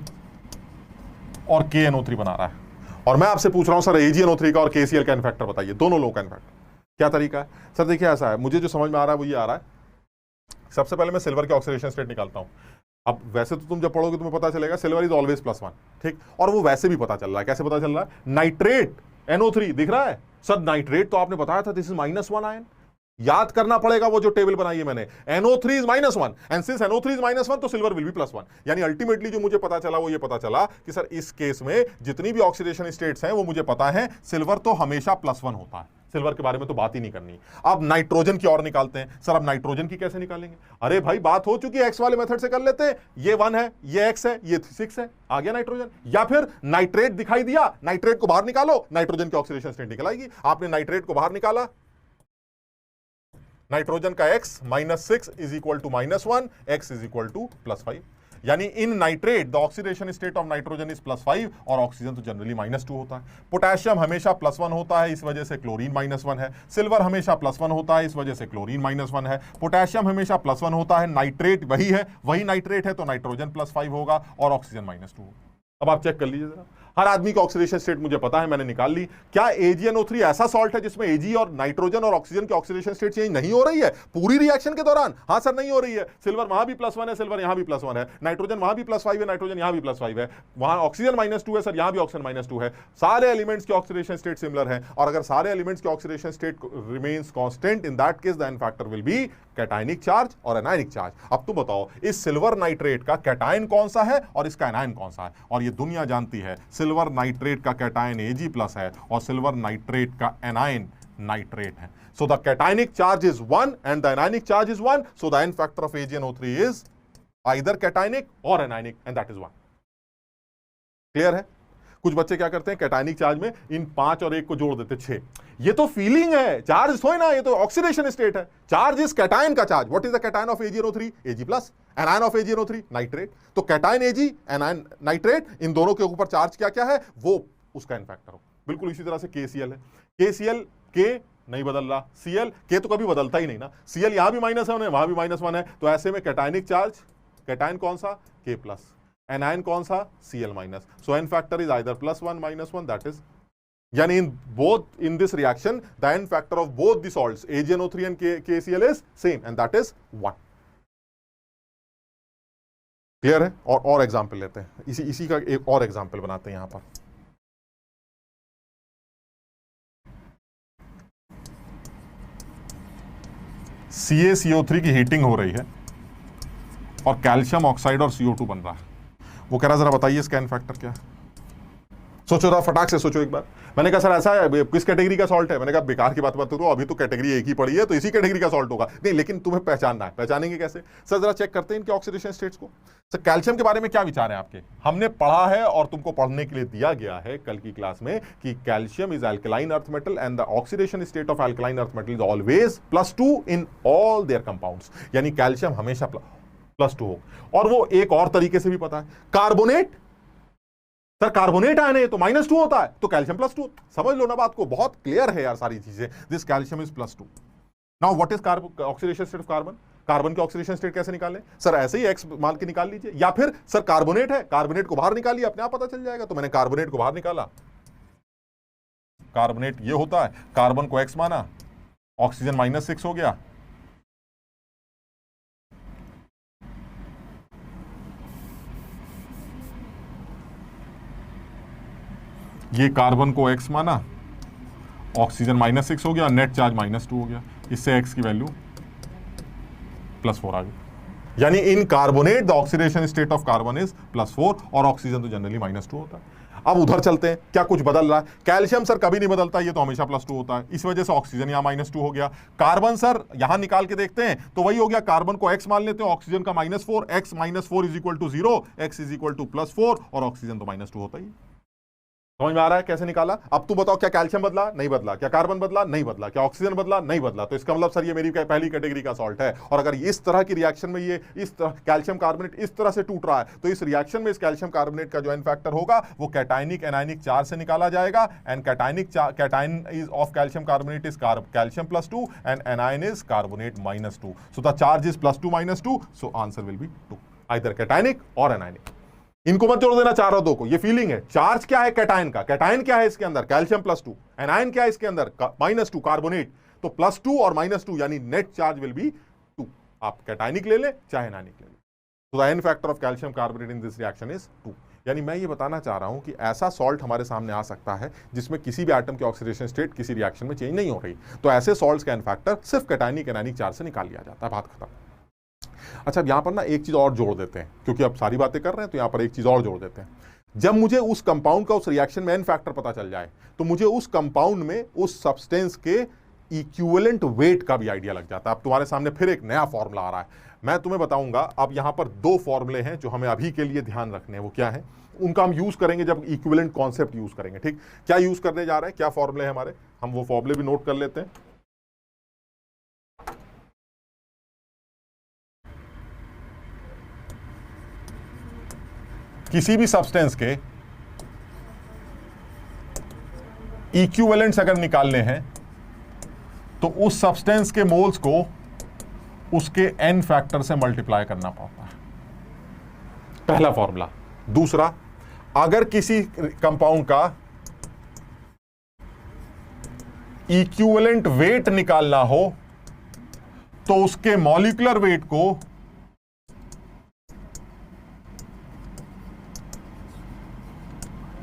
और KNO3 बना रहा है, और मैं आपसे पूछ रहा हूं सर AgNO3 का और KCl का एन फैक्टर बताइए, दोनों लोग का एन फैक्टर। क्या तरीका है? सर देखिए ऐसा है, मुझे जो समझ में आ रहा है वो ये आ रहा है। सबसे पहले मैं सिल्वर के ऑक्सीडेशन स्टेट निकालता हूं। अब वैसे तो तुम जब पढ़ोगे तुम्हें पता चलेगा सिल्वर इज ऑलवेज +1, ठीक, और वो वैसे भी पता चल रहा है। कैसे पता चल रहा है? नाइट्रेट NO3 दिख रहा है सर, नाइट्रेट तो आपने बताया था दिस इज -1 आयन। याद करना पड़ेगा वो जो टेबल बनाई है मैंने, NO3 is -1 and since NO3 is -1 तो सिल्वर विल बी +1। यानी अल्टीमेटली जो मुझे पता चला वो ये पता चला कि सर इस केस में जितनी भी ऑक्सीडेशन स्टेट्स हैं वो मुझे पता है, सिल्वर तो हमेशा +1 होता है, सिल्वर के बारे में तो बात ही नहीं करनी। अब नाइट्रोजन की और निकालते हैं। सर अब नाइट्रोजन की कैसे निकालेंगे? अरे भाई बात हो चुकी है, एक्स वाले मेथड से कर लेते हैं। ये 1 है, ये x है, ये 6 है, आ गया नाइट्रोजन। या फिर नाइट्रेट दिखाई दिया, नाइट्रेट को बाहर निकालो, नाइट्रोजन की ऑक्सीडेशन स्टेट निकल आएगी। आपने नाइट्रेट को बाहर निकाला, नाइट्रोजन का x -6 is equal to -1, x is equal to +5। यानी in nitrate the oxidation state of nitrogen is +5 और ऑक्सीजन तो जनरली -2 होता है। पोटेशियम हमेशा +1 होता है, इस वजह से क्लोरीन -1 है। सिल्वर हमेशा +1 होता है, इस वजह से क्लोरीन -1 है। पोटेशियम हमेशा +1 होता है, नाइट्रेट वही है, वही नाइट्रेट है तो नाइट्रोजन +5 होगा और ऑक्सीजन -2 होगा। अब आप चेक कर लीजिए जरा, हर आदमी का ऑक्सीडेशन स्टेट मुझे पता है, मैंने निकाल ली। क्या AgNO3 ऐसा सॉल्ट है जिसमें Ag और नाइट्रोजन और ऑक्सीजन की ऑक्सीडेशन स्टेट चेंज नहीं हो रही है पूरी रिएक्शन के दौरान? हाँ सर नहीं हो रही है। सिल्वर वहां भी +1 है, सिल्वर यहां भी +1 है, नाइट्रोजन वहां भी +5 है, नाइट्रोजन यहां भी +5 है, वहां ऑक्सीजन -2 है सर, यहां भी ऑक्सीजन -2 है। सारे एलिमेंट्स की ऑक्सीडेशन स्टेट सिमिलर है, और अगर सारे एलिमेंट्स की oxidation state remains constant, in that case the n factor will be cationic charge और एनायनिक चार्ज। अब तुम बताओ इस सिल्वर नाइट्रेट का कैटाइन कौन सा है और इसका एनायन कौन सा है? और ये दुनिया जानती है सिल्वर नाइट्रेट का कैटाइन Ag+ है और सिल्वर नाइट्रेट का एनायन नाइट्रेट है। So the cationic charge is 1 and the anionic charge is 1, so the n factor of AgNO3 is either cationic और anionic and that is 1। Clear है? कुछ बच्चे क्या करते हैं, कैटाइनिक चार्ज में इन 5 और 1 को जोड़ देते 6। ये तो फीलिंग है, चार्ज थोड़ी ना, ये तो ऑक्सीडेशन स्टेट है। चार्ज इज कैटाइन का charge. What is the cation of AgNO3? Ag+। Anion of AgNO3 nitrate. तो कैटाइन Ag, एनायन नाइट्रेट, इन दोनों के ऊपर चार्ज क्या क्या है वो उसका एन फैक्टर हो। बिल्कुल इसी तरह से KCl है। KCl K नहीं बदल रहा, Cl K तो कभी बदलता ही नहीं ना, Cl यहां भी -1 है, वहां भी -1 है, तो ऐसे में कैटाइनिक चार्ज, कैटाइन कौन सा? K+, एनायन कौन सा? Cl-। So n factor is either +1 -1, that is, यानी in this reaction the n factor of both the salts AgNO3 and KCl is same and that is 1। Clear है? और example लेते हैं, इसी का एक और एग्जांपल बनाते हैं यहां पर। CaCO3 की हीटिंग हो रही है और कैल्शियम ऑक्साइड और CO2 बन रहा है। वो कह रहा जरा बताइए इसका एन फैक्टर क्या है? सोचो जरा, फटाक से सोचो एक बार। मैंने कहा सर ऐसा है, किस कैटेगरी का सॉल्ट है? मैंने कहा बेकार की बात करो, अभी तो कैटेगरी एक ही पड़ी है तो इसी कैटेगरी का सॉल्ट होगा। नहीं, लेकिन तुम्हें पहचानना है। पहचानेंगे कैसे? सर जरा चेक करते हैं इनके ऑक्सीडेशन स्टेट्स को। सर कैल्शियम के बारे में क्या विचार है आपके? हमने पढ़ा है और तुमको पढ़ने के लिए दिया गया है कल की क्लास में कि calcium is alkaline earth metal and the oxidation state of alkaline earth metal is always +2 in all there compounds. यानी कैल्शियम हमेशा +2 हो। और वो एक और तरीके से भी पता है, कार्बोनेट सर कार्बोनेट आयन है तो -2 होता है, तो कैल्शियम +2। समझ लो ना बात को, बहुत क्लियर है यार सारी चीजें। This calcium is +2। Now what is oxidation state of carbon? Carbon के ऑक्सीडेशन स्टेट कैसे निकालें? सर ऐसे ही एक्स मान के निकाल लीजिए, या फिर सर कार्बोनेट है, कार्बोनेट को बाहर निकालिए, अपने आप पता चल जाएगा। तो मैंने कार्बोनेट को बाहर निकाला, कार्बोनेट ये होता है, कार्बन को एक्स माना, ऑक्सीजन -6 हो गया, ये कार्बन को x माना, ऑक्सीजन -6 हो गया, नेट चार्ज -2 हो गया, इससे x की वैल्यू +4 आ गई। यानी in carbonate the oxidation state of carbon is +4 और ऑक्सीजन तो जनरली -2 होता है। अब उधर चलते हैं, क्या कुछ बदल रहा है? कैल्शियम सर कभी नहीं बदलता, ये तो हमेशा +2 होता है, इस वजह से ऑक्सीजन यहां -2 हो गया। कार्बन सर यहां निकाल के देखते हैं तो वही हो गया, कार्बन को x मान लेते हैं, ऑक्सीजन का -4, x -4 = 0, x = +4 और ऑक्सीजन तो -2 होता ही। समझ में आ रहा है कैसे निकाला? अब तू बताओ, क्या कैल्शियम बदला? नहीं बदला। क्या कार्बन बदला? नहीं बदला। क्या ऑक्सीजन बदला? नहीं बदला। तो इसका मतलब सर ये मेरी पहली कैटेगरी का सॉल्ट है। और अगर इस तरह की रिएक्शन में ये इस तरह कैल्शियम कार्बोनेट इस तरह से टूट रहा है, तो इस रिएक्शन में इस कैल्शियम कार्बोनेट का जो एन फैक्टर होगा वो कैटायनिक एनायनिक चार्ज से निकाला जाएगा। And cation is of calcium carbonate is calcium +2 and anion is carbonate -2। So the charge is +2 -2, so answer will be 2, either cationic और एनायनिक। इनको मत जोड़ देना चारों दो को, ये फीलिंग है। चार्ज क्या है कैटायन का? कैटायन क्या है इसके अंदर? कैल्शियम +2। एनायन क्या है इसके अंदर? -2 कार्बोनेट। तो +2 और -2 यानी नेट चार्ज विल बी 2। आप कैटायनिक ले ले चाहे एनायनिक ले ले। तो the n factor of calcium carbonate in this reaction is 2। यानी मैं ये बताना चाह रहा हूं कि ऐसा सॉल्ट हमारे सामने आ सकता है जिसमें किसी भी एटम की ऑक्सीडेशन स्टेट किसी रिएक्शन में चेंज नहीं हो रही, तो ऐसे सॉल्ट्स का एन फैक्टर सिर्फ कैटायनिक एनायनिक चार्ज से निकाल लिया जाता है। बात खत्म। अच्छा, अब यहां पर ना एक चीज और जोड़ देते हैं, क्योंकि अब सारी बातें कर रहे हैं तो यहां पर एक चीज और जोड़ देते हैं। जब मुझे उस कंपाउंड का उस रिएक्शन में एन फैक्टर पता चल जाए, तो मुझे उस कंपाउंड में उस सब्सटेंस के इक्विवेलेंट वेट का भी आइडिया लग जाता है। अब तुम्हारे सामने फिर एक नया फॉर्मूला आ रहा है, मैं तुम्हें बताऊंगा। अब यहां पर 2 फॉर्मूले हैं जो हमें अभी के लिए ध्यान रखने हैं। वो क्या है? उनका हम यूज करेंगे जब इक्विवेलेंट कॉन्सेप्ट यूज करेंगे। ठीक, क्या यूज करने जा रहे हैं, क्या फॉर्मूले हैं हमारे, हम वो फॉर्मूले भी नोट कर लेते हैं। किसी भी सब्सटेंस के इक्विवेलेंट्स अगर निकालने हैं तो उस सब्सटेंस के मोल्स को उसके एन फैक्टर से मल्टीप्लाई करना पड़ता है, पहला फॉर्मूला। दूसरा, अगर किसी कंपाउंड का इक्विवेलेंट वेट निकालना हो तो उसके मॉलिक्यूलर वेट को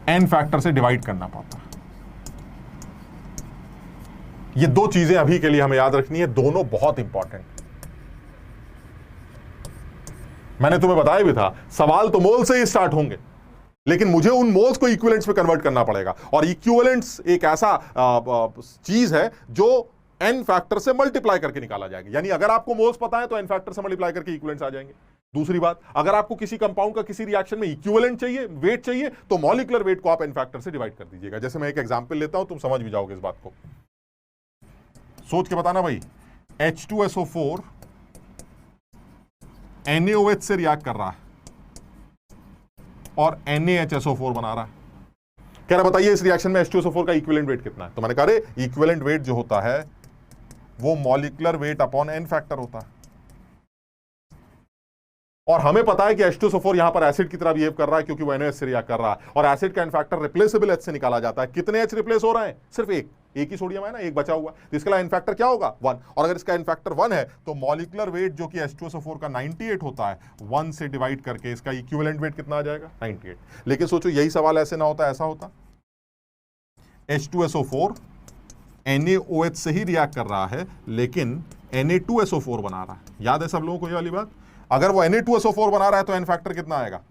एन फैक्टर से डिवाइड करना पड़ता है। ये 2 चीजें अभी के लिए हमें याद रखनी है, दोनों बहुत इंपॉर्टेंट। मैंने तुम्हें बताया भी था, सवाल तो मोल से ही स्टार्ट होंगे, लेकिन मुझे उन मोल्स को इक्विवेलेंट्स में कन्वर्ट करना पड़ेगा। और इक्विवेलेंट्स एक ऐसा चीज है जो एन फैक्टर से मल्टीप्लाई करके निकाला जाएगा। यानी अगर आपको मोल्स पता है तो एन फैक्टर से मल्टीप्लाई करके इक्विवेलेंट्स आ जाएंगे। दूसरी बात, अगर आपको किसी कंपाउंड का किसी रिएक्शन में इक्विवेलेंट चाहिए, वेट चाहिए, तो मॉलिक्यूलर वेट को आप एन फैक्टर से डिवाइड कर दीजिएगा। जैसे मैं एक एग्जांपल लेता हूं, तुम समझ भी जाओगे इस बात को। सोच के बताना भाई, H2SO4 NaOH से रिएक्ट कर रहा है और NaHSO4 बना रहा है। कह रहा बताइए इस रिएक्शन में H2SO4 का इक्विवेलेंट वेट कितना है? तो मैंने कहा इक्विवेलेंट वेट जो होता है वो molecular weight upon n factor होता है। और हमें पता है कि H2SO4 यहां पर एसिड की तरह बिहेव कर रहा है क्योंकि वो NaOH से रिएक्ट कर रहा है, और एसिड का एन फैक्टर रिप्लेसेबल H से निकाला जाता है। कितने H रिप्लेस हो रहे हैं? सिर्फ एक ही सोडियम है ना, एक बचा हुआ, तो इसका एन फैक्टर क्या होगा? 1। और अगर इसका एन फैक्टर 1 है तो मॉलिक्यूलर वेट जो कि H2SO4 का 98 होता है, 1 से डिवाइड करके इसका इक्विवेलेंट वेट कितना आ जाएगा? 98। लेकिन सोचो यही सवाल ऐसे ना होता, ऐसा होता, H2SO4 NaOH से ही रिएक्ट कर रहा है लेकिन Na2SO4 बना रहा है। याद है सब लोगों को ये वाली बात? अगर वो Na2SO4 बना रहा है तो एन फैक्टर कितना आएगा?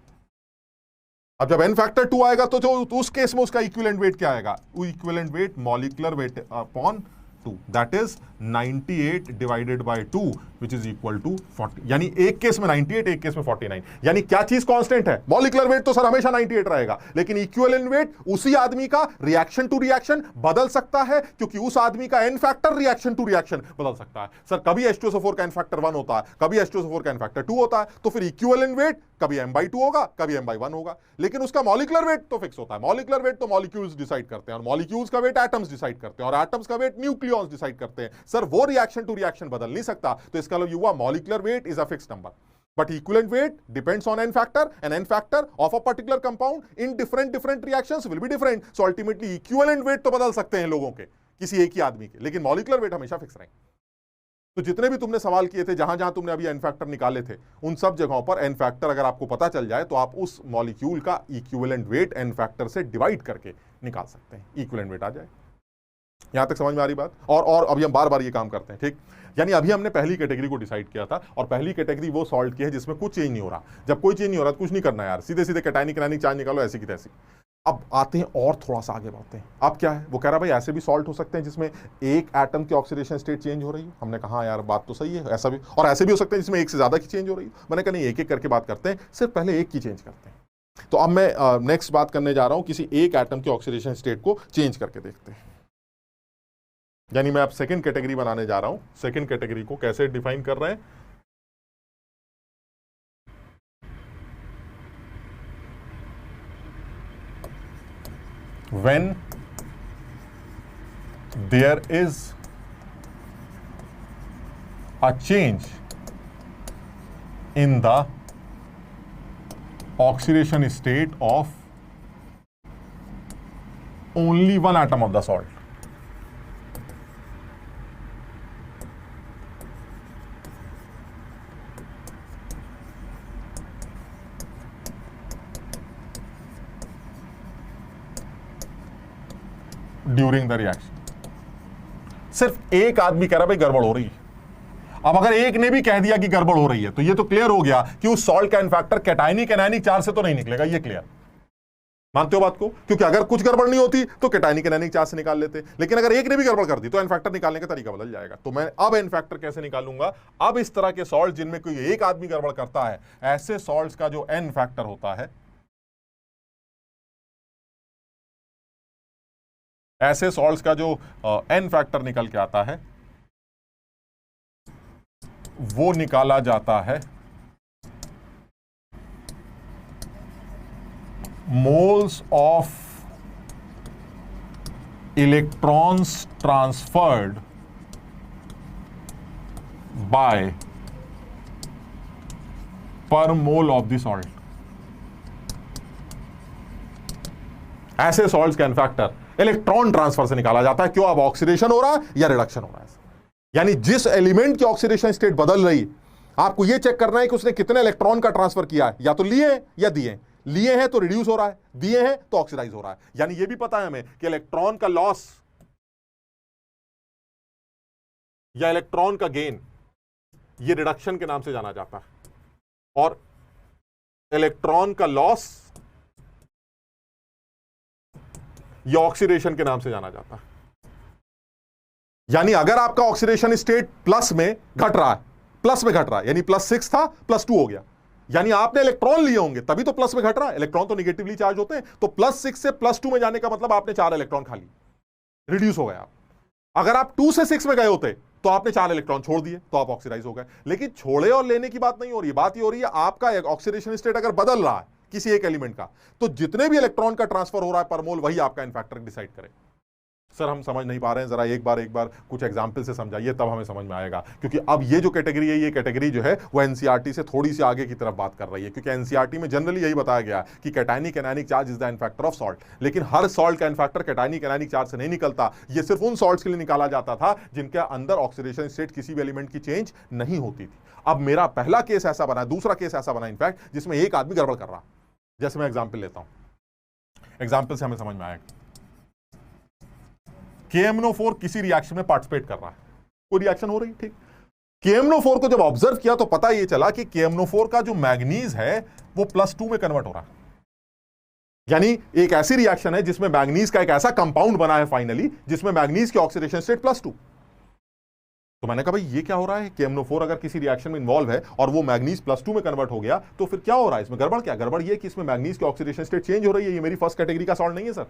अब जब एन फैक्टर 2 आएगा तो जो उस केस में उसका इक्विवेलेंट वेट क्या आएगा? वो equivalent weight molecular weight upon 2, that is 98 divided by 2 which is equal to 40। यानी एक केस में 98, एक केस में 49। यानी क्या चीज कांस्टेंट है? मॉलिक्यूलर वेट तो सर हमेशा 98 रहेगा, लेकिन इक्विवेलेंट वेट उसी आदमी का रिएक्शन टू रिएक्शन बदल सकता है, क्योंकि उस आदमी का n factor reaction to reaction बदल सकता है। सर कभी H2SO4 का एन फैक्टर 1 होता है, कभी H2SO4 का एन फैक्टर 2 होता है, तो फिर इक्विवेलेंट वेट कभी m/2 होगा, कभी m/1 होगा, लेकिन उसका मॉलिक्यूलर वेट तो फिक्स होता है। मॉलिक्यूलर वेट तो मॉलिक्यूल्स डिसाइड करते हैं, और मॉलिक्यूल्स का वेट एटम्स डिसाइड करते हैं, और एटम्स का वेट न्यूक्लियॉन्स डिसाइड करते हैं। सर वो रिएक्शन टू रिएक्शन बदल नहीं सकता, तो इसका मतलब हुआ molecular weight is a fixed number, but equivalent weight depends on n factor, and n factor of a particular compound in different reactions will be different. So ultimately equivalent weight तो बदल सकते हैं लोगों के, किसी एक ही आदमी के, लेकिन मॉलिक्यूलर वेट हमेशा फिक्स रहेंगे। तो जितने भी तुमने सवाल किए थे, जहां जहां तुमने अभी एन फैक्टर निकाले थे, उन सब जगहों पर एन फैक्टर अगर आपको पता चल जाए तो आप उस मॉलिक्यूल का इक्विवेलेंट वेट एन फैक्टर से डिवाइड करके निकाल सकते हैं, इक्विवेलेंट वेट आ जाए। यहां तक समझ में आ रही बात? और अभी हम बार बार ये काम करते हैं, ठीक? यानी अभी हमने पहली कैटेगरी को डिसाइड किया था, और पहली कैटेगरी वो सॉल्ट की है जिसमें कुछ चेंज नहीं हो रहा। जब कोई चेंज नहीं हो रहा तो कुछ नहीं करना यार, सीधे सीधे कैटायनिक एनायनिक चार्ज निकालो, ऐसी की तैसी। अब आते हैं और थोड़ा सा आगे बढ़ते हैं। अब क्या है? वो कह रहा भाई ऐसे भी सॉल्ट हो सकते हैं जिसमें एक एटम की ऑक्सीडेशन स्टेट चेंज हो रही है। हमने कहा यार बात तो सही है, ऐसा भी, और ऐसे भी हो सकते हैं जिसमें एक से ज्यादा की चेंज हो रही है। मैंने कहा नहीं, एक एक करके बात करते हैं, सिर्फ पहले एक की चेंज करते हैं। तो अब मैं नेक्स्ट बात करने जा रहा हूं, किसी एक एटम की ऑक्सीडेशन स्टेट को चेंज करके देखते हैं। यानी मैं अब सेकंड कैटेगरी बनाने जा रहा हूं। सेकंड कैटेगरी को कैसे डिफाइन कर रहे हैं? When there is a change in the oxidation state of only one atom of the salt. During the reaction. सिर्फ एक आदमी कह रहा भाई गड़बड़ हो रही है। अब अगर एक ने भी कह दिया कि गड़बड़ हो रही है, तो ये तो क्लियर हो गया कि उस सॉल्ट का n factor cationic anionic charge से तो नहीं निकलेगा। ये क्लियर मानते हो बात को? क्योंकि अगर कुछ गड़बड़ नहीं होती तो कैटायनिक एनायनिक चार्ज से निकाल लेते, लेकिन अगर एक ने भी गड़बड़ कर दी तो एन फैक्टर निकालने का तरीका बदल जाएगा। तो मैं अब एन फैक्टर कैसे निकालूंगा? अब इस तरह के सॉल्ट जिनमें कोई एक आदमी गड़बड़ करता है, ऐसे सॉल्ट्स का जो एन फैक्टर होता है, ऐसे सॉल्ट्स का जो एन फैक्टर निकल के आता है, वो निकाला जाता है moles of electrons transferred by पर मोल ऑफ द सॉल्ट। ऐसे सॉल्ट्स का एन फैक्टर इलेक्ट्रॉन ट्रांसफर से निकाला जाता है। क्यों? अब ऑक्सीडेशन हो रहा है या रिडक्शन हो रहा है। यानी जिस एलिमेंट की ऑक्सीडेशन स्टेट बदल रही, आपको यह चेक करना है कि उसने कितने इलेक्ट्रॉन का ट्रांसफर किया है, या तो लिए या दिए। लिए हैं तो रिड्यूस हो रहा है, दिए हैं तो ऑक्सीडाइज हो रहा है। यानी यह भी पता है हमें कि इलेक्ट्रॉन का लॉस या इलेक्ट्रॉन का गेन, यह रिडक्शन के नाम से जाना जाता है, और इलेक्ट्रॉन का लॉस यह ऑक्सीडेशन के नाम से जाना जाता है। यानी अगर आपका ऑक्सीडेशन स्टेट प्लस में घट रहा है, प्लस में घट रहा है, यानी +6 था +2 हो गया, यानी आपने इलेक्ट्रॉन लिए होंगे तभी तो प्लस में घट रहा है। इलेक्ट्रॉन तो निगेटिवली चार्ज होते हैं, तो +6 से +2 में जाने का मतलब आपने 4 इलेक्ट्रॉन खा लिए, रिड्यूस हो गया आप। अगर आप 2 से 6 में गए होते तो आपने 4 इलेक्ट्रॉन छोड़ दिए, तो आप ऑक्सीडाइज हो गए। लेकिन छोड़े और लेने की बात नहीं हो रही, बात ये हो रही है आपका ऑक्सीडेशन स्टेट अगर बदल रहा है किसी एक एलिमेंट का, तो जितने भी इलेक्ट्रॉन का ट्रांसफर हो रहा है पर मोल, वही आपका एन फैक्टर डिसाइड करे। सर हम समझ नहीं पा रहे हैं, जरा एक बार कुछ एग्जाम्पल से समझाइए, तब हमें समझ में आएगा। क्योंकि अब ये जो कैटेगरी है, ये कैटेगरी जो है वो एनसीईआरटी से थोड़ी सी आगे की तरफ बात कर रही है। क्योंकि एनसीईआरटी में जनरली यही बताया गया कि cationic anionic charge is the n factor of salt, लेकिन हर सॉल्ट का n factor cationic anionic charge से नहीं निकलता। ये सिर्फ उन सॉल्ट्स के लिए निकाला जाता था जिनके अंदर ऑक्सीडेशन स्टेट किसी भी एलिमेंट की चेंज नहीं होती थी। अब मेरा पहला केस ऐसा बना, दूसरा केस ऐसा बना इनफैक्ट, जिसमें एक आदमी गड़बड़ कर रहा। जैसे मैं एग्जाम्पल लेता हूं, एग्जाम्पल से हमें समझ में आएगा। KMnO4 किसी रिएक्शन में पार्टिसिपेट कर रहा है, कोई रिएक्शन हो रही, ठीक। KMnO4 को जब ऑब्जर्व किया तो पता ये चला कि KMnO4 का जो मैग्नीज है वो +2 में कन्वर्ट हो रहा है। यानी एक ऐसी रिएक्शन है जिसमें मैग्नीज का एक ऐसा कंपाउंड बना है फाइनली, जिसमें मैग्नीज की ऑक्सीडेशन स्टेट +2। तो मैंने कहा भाई ये क्या हो रहा है, KMnO4 अगर किसी रिएक्शन में इन्वॉल्व है और वो मैग्नीज +2 में कन्वर्ट हो गया तो फिर क्या हो रहा है, इसमें गड़बड़ क्या, गड़बड़ ये कि इसमें मैग्नीज की ऑक्सीडेशन स्टेट चेंज हो रही है। ये मेरी फर्स्ट कैटेगरी का सॉल्ट नहीं है सर,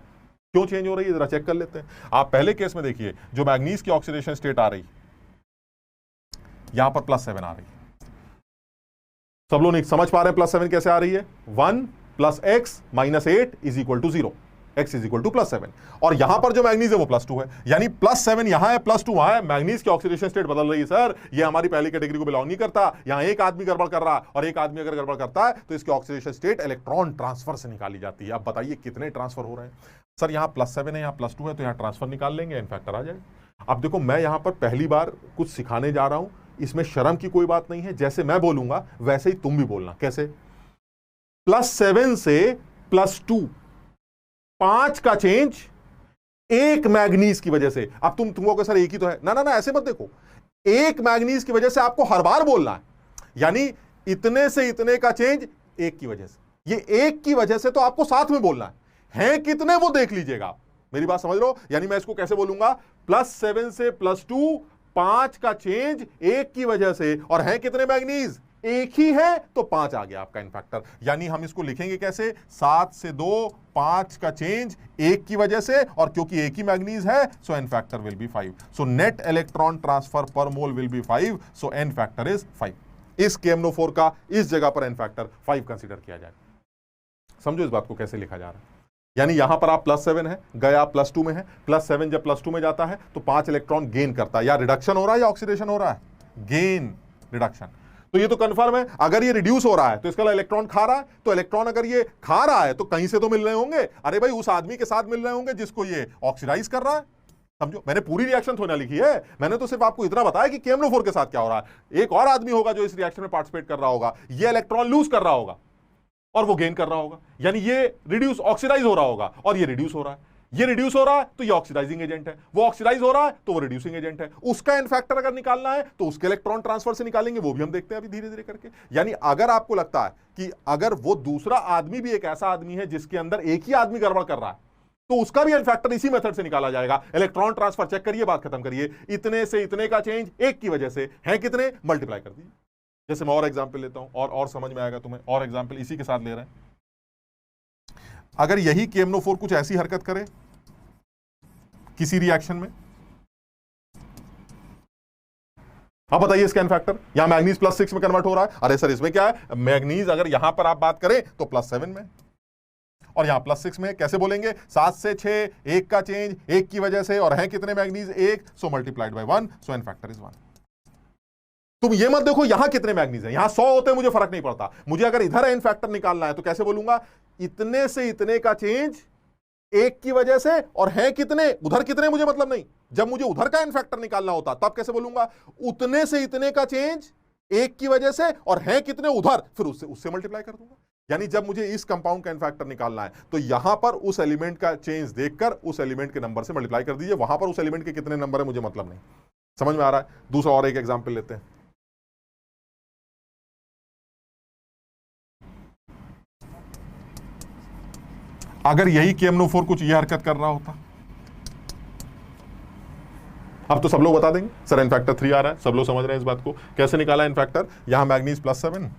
क्यों चेंज हो रही है जरा चेक कर लेते हैं। आप पहले केस में देखिए, जो मैग्नीज की ऑक्सीडेशन स्टेट आ रही, यहां पर +7 आ रही, सब लोग समझ पा रहे हैं +7 कैसे आ रही है, 1 + x - 8 = 0, x = +7, और यहां पर जो मैग्नीज है वो +2 है, यानी +7 यहां है +2 वहां है, मैग्नीज की ऑक्सीडेशन स्टेट बदल रही है सर। ये हमारी पहली कैटेगरी को बिलोंग नहीं करता। यहां एक आदमी गड़बड़ कर रहा है, और एक आदमी अगर गड़बड़ करता है तो इसकी ऑक्सीडेशन स्टेट इलेक्ट्रॉन ट्रांसफर से निकाली जाती है। अब बताइए कितने ट्रांसफर हो रहे हैं सर, यहां +7 है, यहां +2 है, तो यहां ट्रांसफर निकाल लेंगे, इन फैक्टर आ जाएगा। अब देखो मैं यहां पर पहली बार कुछ सिखाने जा रहा हूं, इसमें शर्म की कोई बात नहीं है, जैसे मैं बोलूंगा वैसे ही तुम भी बोलना। कैसे, +7 से +2, 5 का चेंज एक मैग्नीज की वजह से। अब तुमको कहो सर एक ही तो है, ना ना ना ऐसे मत देखो, एक मैग्नीज की वजह से आपको हर बार बोलना है, यानी इतने से इतने का चेंज एक की वजह से। ये एक की वजह से तो आपको साथ में बोलना है कितने वो देख लीजिएगा, मेरी बात समझ लो। यानी मैं इसको कैसे बोलूंगा, +7 से +2, 5 का चेंज एक की वजह से, और है कितने मैग्नीज, एक ही है, तो 5 आ गया आपका इनफैक्टर। यानी हम इसको लिखेंगे कैसे, 7 से 2, 5 का चेंज एक की वजह से, और क्योंकि एक ही मैग्नीज है so n factor will be 5। So net electron transfer per mole will be 5, so n factor is 5। इस KMnO4 का इस जगह पर एन फैक्टर 5 कंसीडर किया जाए। समझो इस बात को कैसे लिखा जा रहा है। यानी यहां पर आप +7 है, गया +2 में है, +7 जब +2 में जाता है तो 5 इलेक्ट्रॉन गेन करता है। या रिडक्शन हो रहा है या ऑक्सीडेशन हो रहा है, गेन रिडक्शन। तो ये तो कंफर्म है, अगर ये रिड्यूस हो रहा है तो इसका इलेक्ट्रॉन खा रहा है, तो इलेक्ट्रॉन अगर ये खा रहा है तो कहीं से तो मिल रहे होंगे। अरे भाई उस आदमी के साथ मिल रहे होंगे जिसको ये ऑक्सीडाइज कर रहा है। समझो, मैंने पूरी रिएक्शन थोड़ी ना लिखी है, मैंने तो सिर्फ आपको इतना बताया कि KMnO4 के साथ क्या हो रहा है। एक और आदमी होगा जो इस रिएक्शन में पार्टिसिपेट कर रहा होगा, ये इलेक्ट्रॉन लूज कर रहा होगा और वो गेन कर रहा होगा, यानी ये रिड्यूस ऑक्सीडाइज हो रहा होगा और ये रिड्यूस हो रहा है। ये रिड्यूस हो रहा है तो ये ऑक्सीडाइजिंग एजेंट है, वो ऑक्सीडाइज हो रहा है तो वो रिड्यूसिंग एजेंट है। उसका एन फैक्टर अगर निकालना है तो उसके इलेक्ट्रॉन ट्रांसफर से निकालेंगे, वो भी हम देखते हैं अभी धीरे धीरे करके। यानी अगर आपको लगता है कि अगर वो दूसरा आदमी भी एक ऐसा आदमी है जिसके अंदर एक ही आदमी गड़बड़ कर रहा है, तो उसका भी एन फैक्टर इसी मेथड से निकाला जाएगा। इलेक्ट्रॉन ट्रांसफर चेक करिए, बात खत्म करिए। इतने से इतने का चेंज एक की वजह से है, कितने, मल्टीप्लाई कर दीजिए। जैसे मैं और एग्जाम्पल लेता हूं और समझ में आएगा तुम्हें। और एग्जाम्पल इसी के साथ ले रहे हैं। अगर यही KMnO4 कुछ ऐसी हरकत करे किसी रिएक्शन में, अब बताइए इसका एन फैक्टर। यहां मैग्नीज +6 में कन्वर्ट हो रहा है। अरे सर इसमें क्या है, मैग्नीज अगर यहां पर आप बात करें तो +7 में, और यहां +6 में। कैसे बोलेंगे, 7 से 6, एक का चेंज एक की वजह से, और है कितने मैग्नीज, एक, so multiplied by 1, so n factor is 1। तुम ये मत देखो यहां कितने मैग्नीज हैं, यहां 100 होते हैं मुझे फर्क नहीं पड़ता। मुझे अगर इधर एन फैक्टर निकालना है तो कैसे बोलूंगा, इतने से इतने का चेंज एक की वजह से, और है कितने, उधर कितने मुझे मतलब नहीं। जब मुझे उधर का एन फैक्टर निकालना होता तब कैसे बोलूंगा, उतने से इतने का चेंज एक की वजह से, और है कितने उधर, फिर उससे मल्टीप्लाई कर दूंगा। यानी जब मुझे इस कंपाउंड का एन फैक्टर निकालना है तो यहां पर उस एलिमेंट का चेंज देखकर उस एलिमेंट के नंबर से मल्टीप्लाई कर दीजिए। वहां पर उस एलिमेंट के कितने नंबर है मुझे मतलब नहीं। समझ में आ रहा है। दूसरा और एक एग्जाम्पल लेते हैं। अगर यही KMnO4 कुछ ये हरकत कर रहा होता, अब तो सब लोग बता देंगे सर एन फैक्टर 3 आ रहा है, सब लोग समझ रहे हैं इस बात को। कैसे निकाला एन फैक्टर, यहां मैग्नीज +7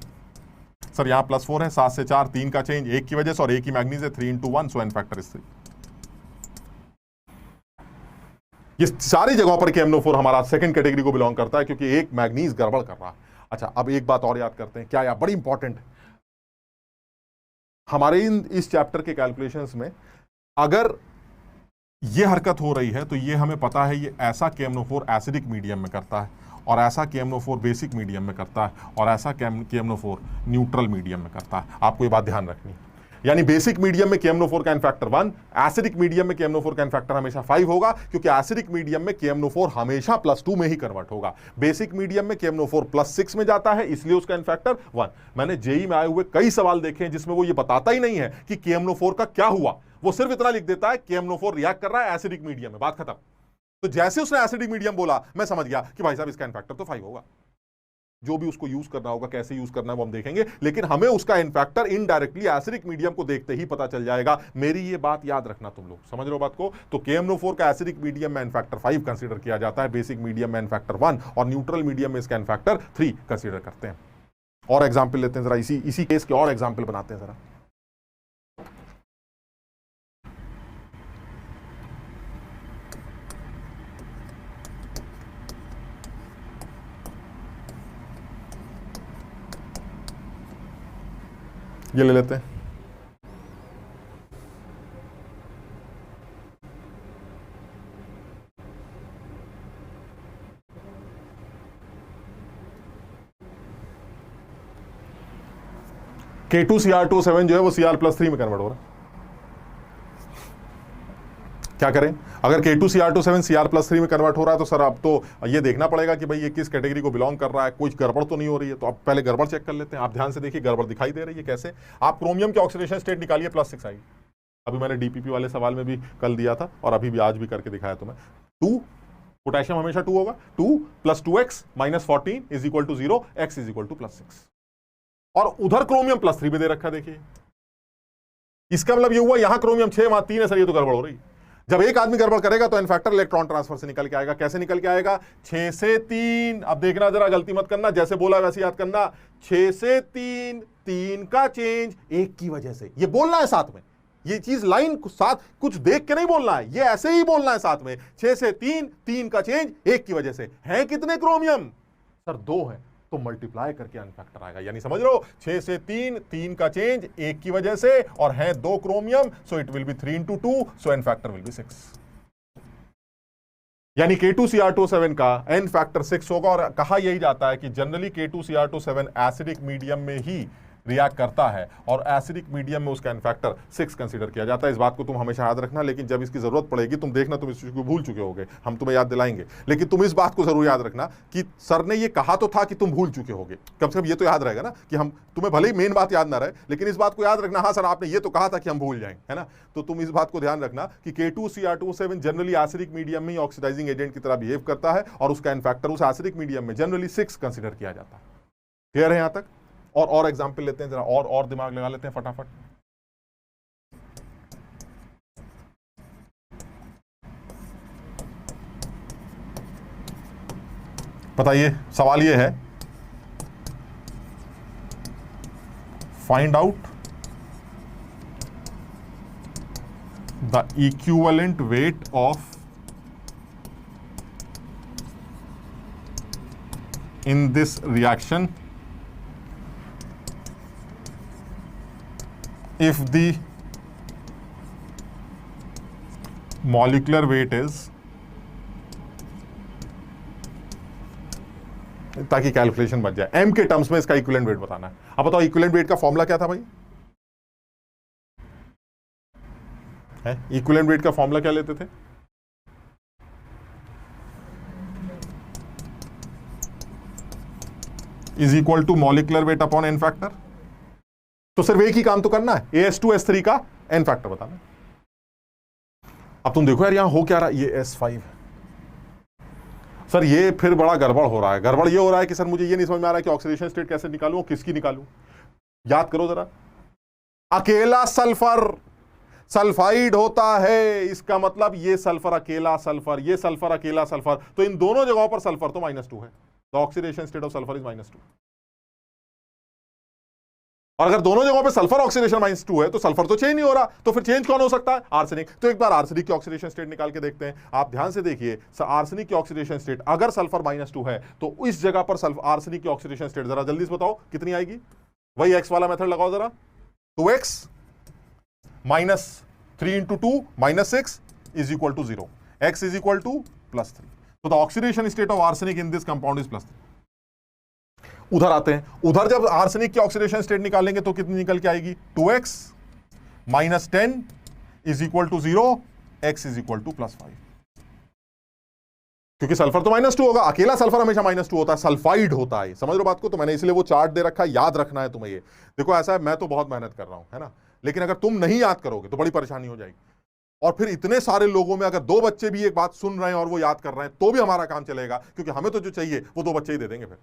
सर, यहां +4 है, 7 से 4, 3 का चेंज एक की वजह से, और एक ही मैग्नीज है, 3 × 1, सो एन फैक्टर इज 3। ये सारी जगहों पर KMnO4 हमारा सेकंड कैटेगरी को बिलोंग करता है, क्योंकि एक मैग्नीज गड़बड़ कर रहा है। अच्छा, अब एक बात और याद करते हैं, क्या यार बड़ी इंपॉर्टेंट हमारे इस चैप्टर के कैलकुलेशंस में, अगर ये हरकत हो रही है तो ये हमें पता है ये ऐसा KMnO4 एसिडिक मीडियम में करता है, और ऐसा KMnO4 बेसिक मीडियम में करता है, और ऐसा KMnO4 न्यूट्रल मीडियम में करता है। आपको ये बात ध्यान रखनी है। यानी बेसिक मीडियम में KMnO4 का एन फैक्टर 1, एसिडिक मीडियम में KMnO4 का एन फैक्टर हमेशा 5 होगा, क्योंकि एसिडिक मीडियम में KMnO4 हमेशा +2 में ही कन्वर्ट होगा। बेसिक मीडियम में KMnO4 +6 में जाता है, इसलिए उसका एन फैक्टर 1। मैंने जेई में आए हुए कई सवाल देखे हैं जिसमें वो ये बताता ही नहीं है कि KMnO4 का क्या हुआ, वो सिर्फ इतना लिख देता है KMnO4 रिएक्ट कर रहा है एसिडिक मीडियम में, बात खत्म। तो जैसे उसने एसिडिक मीडियम बोला मैं समझ गया कि भाई साहब इसका एन फैक्टर तो 5 होगा। जो भी उसको यूज करना होगा, कैसे यूज करना है वो हम देखेंगे, लेकिन हमें उसका n factor indirectly acidic medium को देखते ही पता चल जाएगा। मेरी ये बात याद रखना, तुम लोग समझ रहे हो बात को। तो KMnO4 का एसिडिक मीडियम में एन फैक्टर 5 कंसीडर किया जाता है, बेसिक मीडियम में एन फैक्टर 1 और न्यूट्रल मीडियम में इसका एन फैक्टर 3 कंसीडर करते हैं। और एग्जाम्पल लेते हैं जरा, इसी केस के और एग्जाम्पल बनाते हैं जरा। ये ले लेते हैं। K2Cr2O7 जो है वो Cr+3 में कन्वर्ट हो रहा है। क्या करें? अगर K2Cr2O7 Cr+3 में कन्वर्ट हो रहा है तो सर अब तो ये देखना पड़ेगा कि भाई ये किस कैटेगरी को बिलोंग कर रहा है, कुछ गड़बड़ तो नहीं हो रही है। तो अब पहले गड़बड़ चेक कर लेते हैं। आप ध्यान से देखिए, गड़बड़ दिखाई दे रही है कैसे। आप क्रोमियम के ऑक्सीडेशन स्टेट निकालिए, +6 आई। अभी मैंने DPP वाले सवाल में भी कल दिया था और अभी भी आज भी करके दिखाया तुम्हें। 2 पोटेशियम हमेशा 2 होगा, 2 + 2x - 14 = 0, x = +6। और उधर क्रोमियम +3 पे दे रखा है, देखिए। इसका मतलब ये हुआ यहां क्रोमियम 6 वहां 3 है, सर ये तो गड़बड़ हो रही। जब एक आदमी गड़बड़ करेगा तो एन फैक्टर इलेक्ट्रॉन ट्रांसफर से निकल के आएगा। कैसे निकल के आएगा? 6 से 3। अब देखना जरा, गलती मत करना, जैसे बोला वैसे याद करना। 6 से 3, 3 का चेंज 1 की वजह से, ये बोलना है साथ में। ये चीज लाइन साथ कुछ देख के नहीं बोलना है, ये ऐसे ही बोलना है साथ में। 6 से 3, 3 का चेंज 1 की वजह से। है कितने क्रोमियम? सर 2 है, तो मल्टीप्लाई करके एन फैक्टर आएगा। यानी समझ लो, 6 से 3, 3 का चेंज 1 की वजह से, और है 2 chromium, so it will be 3 × 2, so n factor will be 6। यानी K2Cr2O7 का एन फैक्टर 6 होगा। और कहा यही जाता है कि जनरली K2Cr2O7 एसिडिक मीडियम में ही रिएक्ट करता है और एसिडिक मीडियम में उसका एन फैक्टर 6 कंसीडर किया जाता है। इस बात को तुम हमेशा याद रखना, लेकिन जब इसकी जरूरत पड़ेगी तुम देखना, तुम इस चीज को भूल चुके होगे, हम तुम्हें याद दिलाएंगे। लेकिन तुम इस बात को जरूर याद रखना कि सर ने ये कहा तो था कि तुम भूल चुके होगे। कम से कम ये तो याद रहेगा ना कि हम, तुम्हें भले ही मेन बात याद ना रहे, लेकिन इस बात को याद रखना, हाँ सर आपने ये तो कहा था कि हम भूल जाएंगे, है ना। तो तुम इस बात को ध्यान रखना कि K2Cr2O7 जनरली एसिडिक मीडियम में ऑक्सीडाइजिंग एजेंट की तरह बिहेव करता है और उसका एन फैक्टर उस एसिडिक मीडियम में जनरली 6 कंसीडर किया जाता है। क्लियर है यहां तक? और एग्जांपल लेते हैं जरा, और दिमाग लगा लेते हैं फटाफट। बताइए, सवाल ये है, find out the equivalent weight of in this reaction if the molecular weight is, ताकि कैलकुलेशन बच जाए। m के टर्म्स में इसका इक्विवेलेंट वेट बताना है। अब बताओ इक्विवेलेंट वेट का फॉर्मूला क्या था भाई? है इक्विवेलेंट वेट का फॉर्मूला क्या लेते थे? Is equal to molecular weight upon n factor. तो सिर्फ एक ही काम तो करना है, AS2S3 का एन फैक्टर बताना। अब तुम देखो यार यहां हो क्या रहा है, ये S5 है। सर ये फिर बड़ा गड़बड़ हो रहा है। गड़बड़ ये हो रहा है कि सर मुझे ये नहीं समझ में आ रहा है कि ऑक्सीडेशन स्टेट कैसे निकालूं और किसकी निकालूं। याद करो जरा, अकेला सल्फर सल्फाइड होता है, इसका मतलब ये सल्फर अकेला सल्फर, ये सल्फर अकेला सल्फर, तो इन दोनों जगहों पर सल्फर तो -2 है। The oxidation state of sulphur is -2। और अगर दोनों जगहों पे सल्फर ऑक्सीडेशन -2 है तो सल्फर तो चेंज नहीं हो रहा, तो फिर चेंज कौन हो सकता है? आर्सेनिक। तो एक बार आर्सेनिक की ऑक्सीडेशन स्टेट निकाल के देखते हैं। आप ध्यान से देखिए, आर्सेनिक की ऑक्सीडेशन स्टेट अगर सल्फर -2 है तो इस जगह पर सल्फर आर्सेनिक की ऑक्सीडेशन स्टेट जरा जल्दी से बताओ कितनी आएगी? वही एक्स वाला मेथड लगाओ जरा। 2x -3 × 2 -6 is equal to 0, x is equal to +3। तो the oxidation state of arsenic in this compound is +3। उधर आते हैं, उधर जब आर्सेनिक की ऑक्सीडेशन स्टेट निकालेंगे तो कितनी निकल के आएगी? 2x -10 is equal to 0, x is equal to +5। क्योंकि सल्फर तो -2 होगा, अकेला सल्फर हमेशा -2 होता है, सल्फाइड होता है। समझ लो बात को? तो मैंने इसलिए वो चार्ट दे रखा है, याद रखना है तुम्हें। ये देखो ऐसा है, मैं तो बहुत मेहनत कर रहा हूं, है ना, लेकिन अगर तुम नहीं याद करोगे तो बड़ी परेशानी हो जाएगी। और फिर इतने सारे लोगों में अगर 2 बच्चे भी एक बात सुन रहे हैं और वो याद कर रहे हैं तो भी हमारा काम चलेगा, क्योंकि हमें तो जो चाहिए वो 2 बच्चे ही दे देंगे फिर।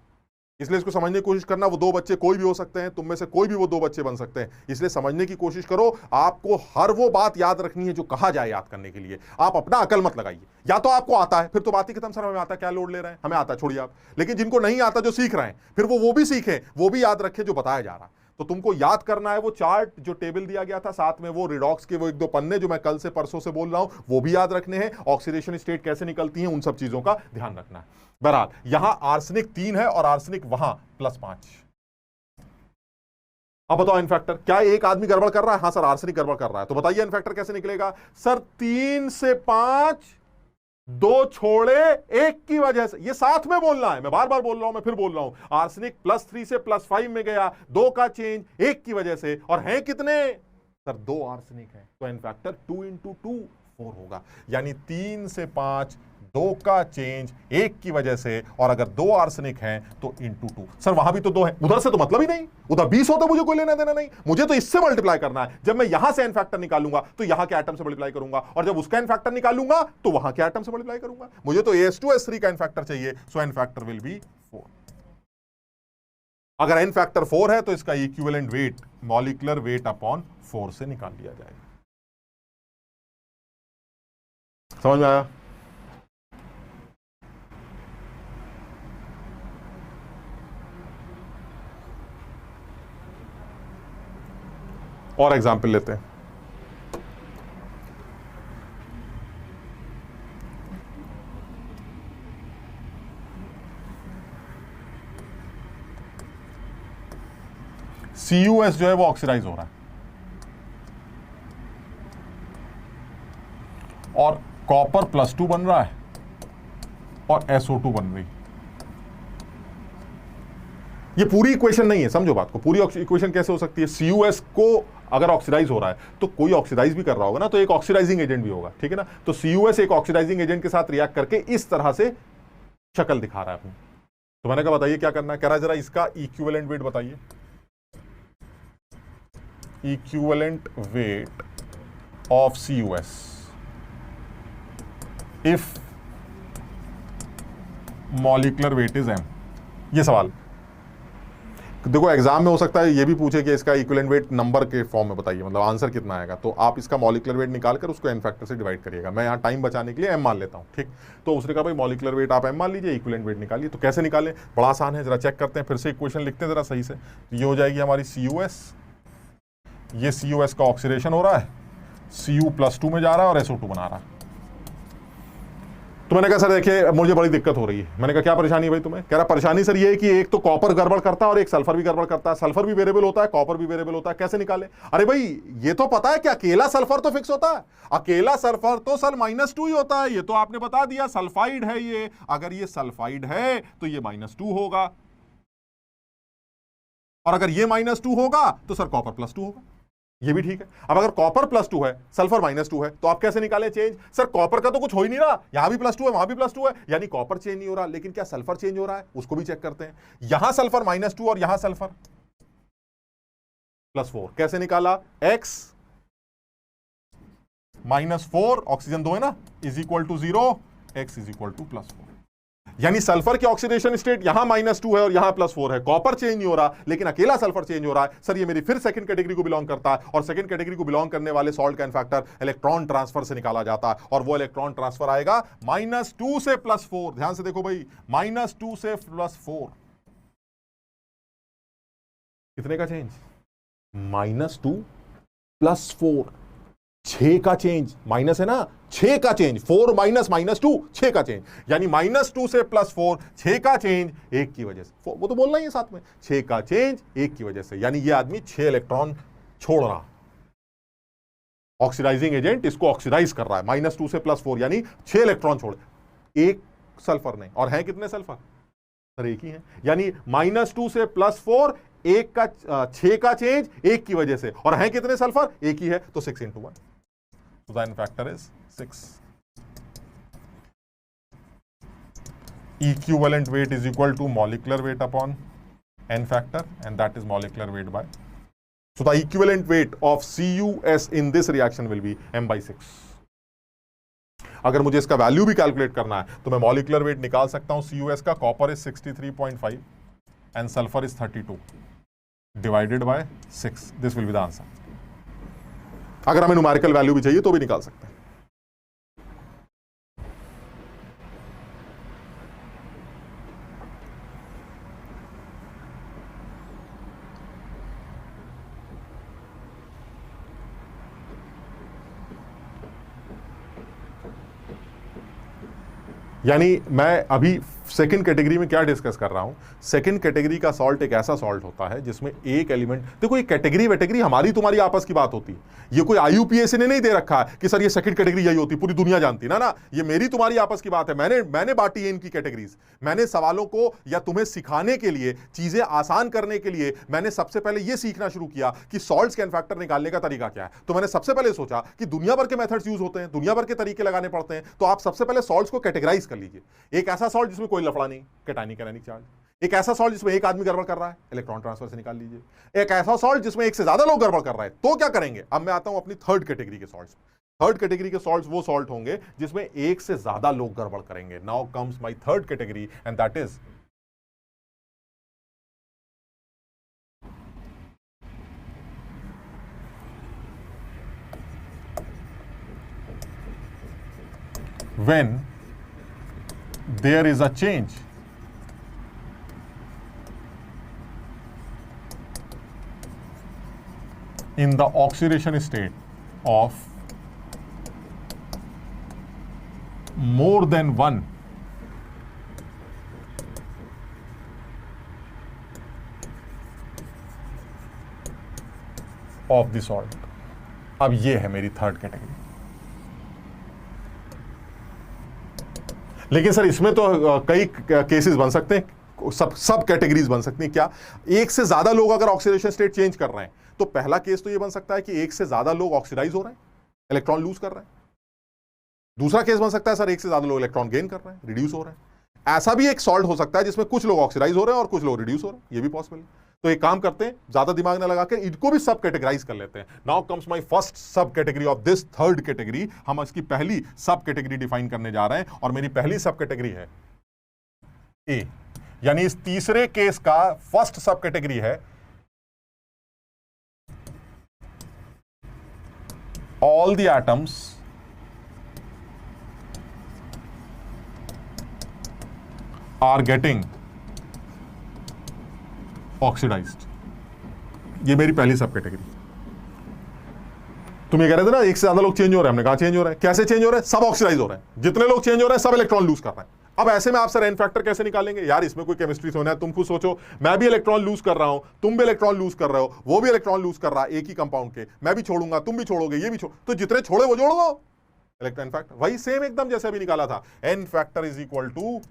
इसलिए इसको समझने की कोशिश करना। वो दो बच्चे कोई भी हो सकते हैं, तुम में से कोई भी वो दो बच्चे बन सकते हैं, इसलिए समझने की कोशिश करो। आपको हर वो बात याद रखनी है जो कहा जाए याद करने के लिए। आप अपना अकल मत लगाइए। या तो आपको आता है, फिर तो बात ही खत्म, सर हमें आता है, क्या लोड ले रहे हैं, हमें आता है, छोड़िए आप। लेकिन जिनको नहीं आता, जो सीख रहे हैं, फिर वो भी सीखें, वो भी याद रखें जो बताया जा रहा है। तो तुमको याद करना है वो चार्ट जो टेबल दिया गया था, साथ में वो रिडॉक्स के वो एक दो पन्ने जो मैं कल से परसों से बोल रहा हूं, वो भी याद रखने हैं। ऑक्सीडेशन स्टेट कैसे निकलती है, उन सब चीजों का ध्यान रखना है। बहरहाल यहां आर्सेनिक 3 है और आर्सेनिक वहां +5। अब बताओ इनफैक्टर, क्या एक आदमी गड़बड़ कर रहा है? हाँ सर आर्सेनिक गड़बड़ कर रहा है। तो बताइए इनफैक्टर कैसे निकलेगा? सर 3 से 5, 2 छोड़े 1 की वजह से। ये साथ में बोलना है, मैं बार बार बोल रहा हूं, मैं फिर बोल रहा हूं। आर्सेनिक +3 से +5 में गया, 2 का चेंज 1 की वजह से। और हैं कितने? सर 2 आर्सेनिक है, तो इनफैक्टर 2 × 2 4 होगा। यानी 3 से 5, 2 का चेंज 1 की वजह से। और अगर 2 आर्सेनिक हैं तो × 2। सर वहां भी तो 2 है, उधर से तो मतलब ही नहीं, उधर 20 होता, मुझे कोई लेना देना नहीं। मुझे तो इससे मल्टीप्लाई करना है। जब मैं यहां से एन फैक्टर निकालूंगा तो यहां के एटम से मल्टीप्लाई करूंगा, और जब उसका एन फैक्टर निकालूंगा तो वहां के एटम से मल्टीप्लाई करूंगा। मुझे तो AS2 S3 का एन फैक्टर चाहिए, सो एन फैक्टर विल बी 4। अगर एन फैक्टर 4 है तो इसका equivalent weight molecular weight upon 4 से निकाल लिया जाएगा। समझ में आया? और एग्जाम्पल लेते हैं। CuS जो है वो ऑक्सीडाइज हो रहा है और कॉपर +2 बन रहा है और SO2 बन रही। ये पूरी इक्वेशन नहीं है, समझो बात को। पूरी इक्वेशन कैसे हो सकती है? CuS को अगर ऑक्सीडाइज हो रहा है तो कोई ऑक्सीडाइज भी कर रहा होगा ना, तो एक ऑक्सीडाइजिंग एजेंट भी होगा, ठीक है ना। तो CuS एक ऑक्सीडाइजिंग एजेंट के साथ रिएक्ट करके इस तरह से शक्ल दिखा रहा है अपनी। तो मैंने कहा बताइए क्या करना है। कह रहा है जरा इसका इक्विवेलेंट वेट बताइए। Equivalent weight of CuS if molecular weight is m। ये सवाल देखो एग्जाम में हो सकता है ये भी पूछे कि इसका इक्विवेलेंट वेट नंबर के फॉर्म में बताइए, मतलब आंसर कितना आएगा। तो आप इसका मॉलिक्यूलर वेट निकालकर उसको एन फैक्टर से डिवाइड करिएगा। मैं यहाँ टाइम बचाने के लिए m मान लेता हूँ, ठीक। तो उसने कहा भाई मॉलिक्यूलर वेट आप m मान लीजिए, इक्विवेलेंट वेट निकालिए। तो कैसे निकालें? बड़ा आसान है, जरा चेक करते हैं, फिर से इक्वेशन लिखते हैं जरा सही से। ये हो जाएगी हमारी CuS, ये CuS का ऑक्सीडेशन हो रहा है, Cu +2 में जा रहा है और SO2 बना रहा है। तो मैंने कहा सर देखिए मुझे बड़ी दिक्कत हो रही है। मैंने कहा क्या परेशानी है भाई तुम्हें? कह रहा परेशानी सर ये है कि एक तो कॉपर गड़बड़ करता है और एक सल्फर भी गड़बड़ करता है। सल्फर भी वेरिएबल होता है, कॉपर भी वेरिएबल होता है, कैसे निकाले? अरे भाई ये तो पता है कि अकेला सल्फर तो फिक्स होता है, अकेला सल्फर तो सर -2 ही होता है। ये तो आपने बता दिया, सल्फाइड है ये। अगर ये सल्फाइड है तो ये -2 होगा, और अगर ये -2 होगा तो सर कॉपर +2 होगा। ये भी ठीक है। अब अगर कॉपर +2 है, सल्फर -2 है, तो आप कैसे निकालें चेंज? सर कॉपर का तो कुछ हो ही नहीं रहा, यहां भी +2 है, वहां भी +2 है, यानी कॉपर चेंज नहीं हो रहा। लेकिन क्या सल्फर चेंज हो रहा है? उसको भी चेक करते हैं। यहां सल्फर -2 और यहां सल्फर +4। कैसे निकाला? x -4, ऑक्सीजन 2 है ना, = 0, x = +4। यानी सल्फर की ऑक्सीडेशन स्टेट यहां -2 है और यहां +4 है। कॉपर चेंज नहीं हो रहा, लेकिन अकेला सल्फर चेंज हो रहा है। सर ये मेरी फिर सेकंड कैटेगरी को बिलोंग करता है, और सेकंड कैटेगरी को बिलोंग करने वाले सॉल्ट का फैक्टर इलेक्ट्रॉन ट्रांसफर से निकाला जाता है, और वो इलेक्ट्रॉन ट्रांसफर आएगा -2 से +4। ध्यान से देखो भाई, -2 से +4 कितने का चेंज? -2 +4, 6 का चेंज। माइनस है ना, 6 का चेंज। 4 माइनस -2, 6 का चेंज। यानी -2 से +4, 6 का चेंज 1 की वजह से। वो तो बोलना ही है साथ में, 6 का चेंज 1 की वजह से। यानी ये आदमी 6 इलेक्ट्रॉन छोड़ रहा, ऑक्सीडाइजिंग एजेंट इसको ऑक्सीडाइज कर रहा है। -2 से +4 यानी 6 इलेक्ट्रॉन छोड़, 1 सल्फर नहीं। और है कितने सल्फर? सर 1 ही है। यानी -2 से +4, 1 का 6 का चेंज 1 की वजह से, और है कितने सल्फर? 1 ही है, तो 6 × 1। So the n factor is 6. Equivalent weight is equal to molecular weight upon n factor, and that is molecular weight by. So the equivalent weight of CuS in this reaction will be m/6. अगर मुझे इसका value भी calculate करना है तो मैं molecular weight निकाल सकता हूं CuS का। Copper is 63.5, and sulfur is 32 divided by 6. This will be the answer. अगर हमें न्यूमेरिकल वैल्यू भी चाहिए तो भी निकाल सकते हैं. यानी मैं अभी सेकंड कैटेगरी में क्या डिस्कस कर रहा हूं, सेकंड कैटेगरी का सॉल्ट एक ऐसा सॉल्ट होता है जिसमें एक एलिमेंट, देखो ये कैटेगरी वेटेगरी हमारी तुम्हारी आपस की बात होती है, ये कोई IUPAC ने नहीं दे रखा है कि सर ये सेकंड कैटेगरी यही होती, पूरी दुनिया जानती ना ना, ये मेरी तुम्हारी आपस की बात है. मैंने बांटी है इनकी कैटेगरीज. मैंने सवालों को या तुम्हें सिखाने के लिए, चीजें आसान करने के लिए मैंने सबसे पहले यह सीखना शुरू किया कि सॉल्ट्स के एन-फैक्टर निकालने का तरीका क्या है. तो मैंने सबसे पहले सोचा कि दुनिया भर के मेथड्स यूज होते हैं, दुनिया भर के तरीके लगाने पड़ते हैं, तो आप सबसे पहले सॉल्ट्स को कैटेगराइज कर लीजिए. एक ऐसा सॉल्ट जिसमें कोई लफड़ा नहीं, कैटायनिक एनायनिक चार्ज. एक ऐसा सॉल्ट जिसमें एक आदमी गड़बड़ कर रहा है, इलेक्ट्रॉन ट्रांसफर से निकाल लीजिए. एक ऐसा सॉल्ट जिसमें एक से ज्यादा लोग गड़बड़ कर रहे हैं, तो क्या करेंगे. अब मैं आता हूं अपनी थर्ड कैटेगरी के सॉल्ट्स. थर्ड कैटेगरी के सॉल्ट्स वो सॉल्ट होंगे जिसमें एक से ज्यादा लोग गड़बड़ करेंगे. Now comes my third category and that is when there is a change in the oxidation state of more than one of the salt. अब ये है मेरी थर्ड कैटेगरी. लेकिन सर इसमें तो कई केसेस बन सकते हैं, सब कैटेगरीज बन सकती हैं. क्या एक से ज्यादा लोग अगर ऑक्सीडेशन स्टेट चेंज कर रहे हैं, तो पहला केस तो ये बन सकता है कि एक से ज्यादा लोग ऑक्सीडाइज हो रहे हैं, इलेक्ट्रॉन लूज कर रहे हैं. दूसरा केस बन सकता है सर एक से ज्यादा लोग इलेक्ट्रॉन गेन कर रहे हैं, रिड्यूस हो रहे हैं. ऐसा भी एक सॉल्ट हो सकता है जिसमें कुछ लोग ऑक्सीडाइज हो रहे हैं और कुछ लोग रिड्यूस हो रहे हैं, ये भी पॉसिबल है. तो एक काम करते हैं, ज्यादा दिमाग ना लगा के इनको भी सब कैटेगराइज कर लेते हैं. Now comes my first sub category of this third category. हम इसकी पहली सब कैटेगरी डिफाइन करने जा रहे हैं और मेरी पहली सब कैटेगरी है ए. यानी इस तीसरे केस का फर्स्ट सब कैटेगरी है all the atoms are getting oxidised. ये मेरी पहली सब कैटेगरी. तुम ये कह रहे थे ना एक से ज्यादा लोग चेंज हो रहे हैं, हमने कहा चेंज हो रहे हैं. कैसे चेंज हो रहे हैं, सब ऑक्सीडाइज हो रहे हैं. जितने लोग चेंज हो रहे हैं सब इलेक्ट्रॉन लूज कर रहे हैं. अब ऐसे में आप सर एन-फैक्टर कैसे निकालेंगे. यार इसमें कोई केमिस्ट्री होना है. तुम खुद सोचो, मैं भी इलेक्ट्रॉन लूज कर रहा हूं, तुम भी इलेक्ट्रॉन लूज कर रहे हो, वो भी इलेक्ट्रॉन लूज कर रहा है एक ही कंपाउंड के. मैं भी छोड़ूंगा, तुम भी छोड़ोगे, ये भी छोड़, तो जितने छोड़े वो जोड़ दो. इलेक्ट्रॉन एन-फैक्टर वही सेम एकदम जैसे अभी निकाला था. N factor is equal to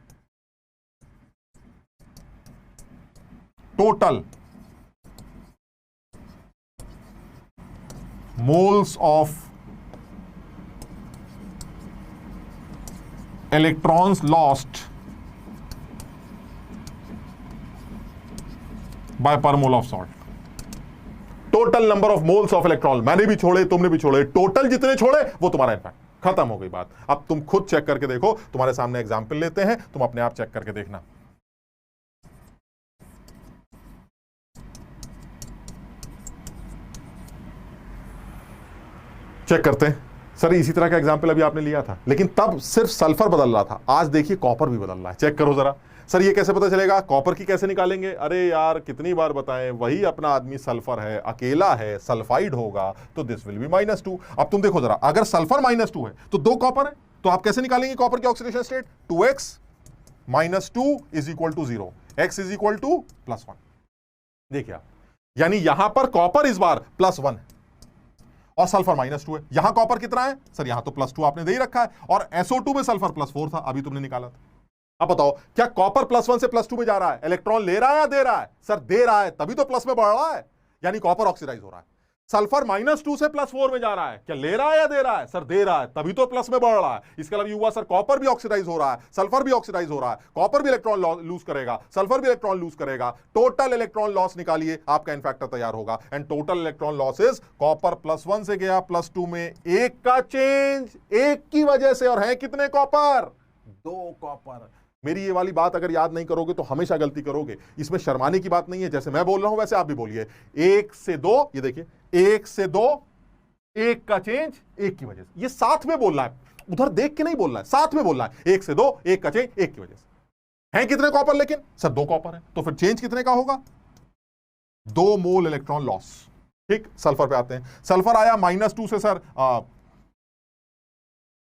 total moles of electrons lost by per mole of salt. Total number of moles of electron, मैंने भी छोड़े, तुमने भी छोड़े, टोटल जितने छोड़े वो तुम्हारा इम्पैक्ट. खत्म हो गई बात. अब तुम खुद चेक करके देखो, तुम्हारे सामने एग्जाम्पल लेते हैं, तुम अपने आप चेक करके देखना. चेक करते हैं. सर इसी तरह का एग्जाम्पल अभी आपने लिया था, लेकिन तब सिर्फ सल्फर बदल रहा था. आज देखिए कॉपर भी बदल रहा है. चेक करो जरा. सर ये कैसे पता चलेगा, कॉपर की कैसे निकालेंगे. अरे यार कितनी बार बताएं, वही अपना आदमी सल्फर है, अकेला है, सल्फाइड होगा, तो दिस विल बी -2. अब तुम देखो जरा, अगर सल्फर -2 है तो 2 कॉपर है, तो आप कैसे निकालेंगे कॉपर की oxidation state. 2x -2 is equal to 0, x is equal to +1. देखिए आप, यानी यहां पर कॉपर इस बार +1 है और सल्फर -2 है. यहां कॉपर कितना है सर, यहां तो +2 आपने दे ही रखा है, और SO2 में सल्फर +4 था, अभी तुमने निकाला था. अब बताओ क्या कॉपर +1 से +2 में जा रहा है, इलेक्ट्रॉन ले रहा है या दे रहा है. सर दे रहा है, तभी तो प्लस में बढ़ रहा है, यानी कॉपर ऑक्सीडाइज हो रहा है. सल्फर -2 से +4 में जा रहा है, क्या ले रहा है या दे रहा है. सर दे रहा है, तभी तो प्लस में बढ़ रहा है. इसका मतलब ये हुआ सर कॉपर भी ऑक्सीडाइज हो रहा है, सल्फर भी ऑक्सीडाइज हो रहा है, कॉपर भी इलेक्ट्रॉन लूज करेगा, सल्फर भी इलेक्ट्रॉन लूज करेगा. टोटल इलेक्ट्रॉन लॉस निकालिए, आपका इनफैक्टर तैयार होगा. And total electron losses, copper +1 से गया +2 में, एक का चेंज, एक की वजह से. और है कितने कॉपर, 2 कॉपर. मेरी ये वाली बात अगर याद नहीं करोगे तो हमेशा गलती करोगे। इसमें शर्माने की बात नहीं है, जैसे मैं बोल रहा हूं वैसे आप भी बोलिए। 1 से 2, ये देखिए 1 से 2, 1 का चेंज 1 की वजह से। ये साथ में बोल रहा है, उधर देख के नहीं बोल रहा है, साथ में बोल रहा है। 1 से 2, 1 का चेंज 1 की वजह से। हैं कितने कॉपर? लेकिन सर 2 कॉपर है, तो फिर चेंज कितने का होगा? 2 मोल इलेक्ट्रॉन लॉस। ठीक, सल्फर पे आते हैं। सल्फर आया -2 से सर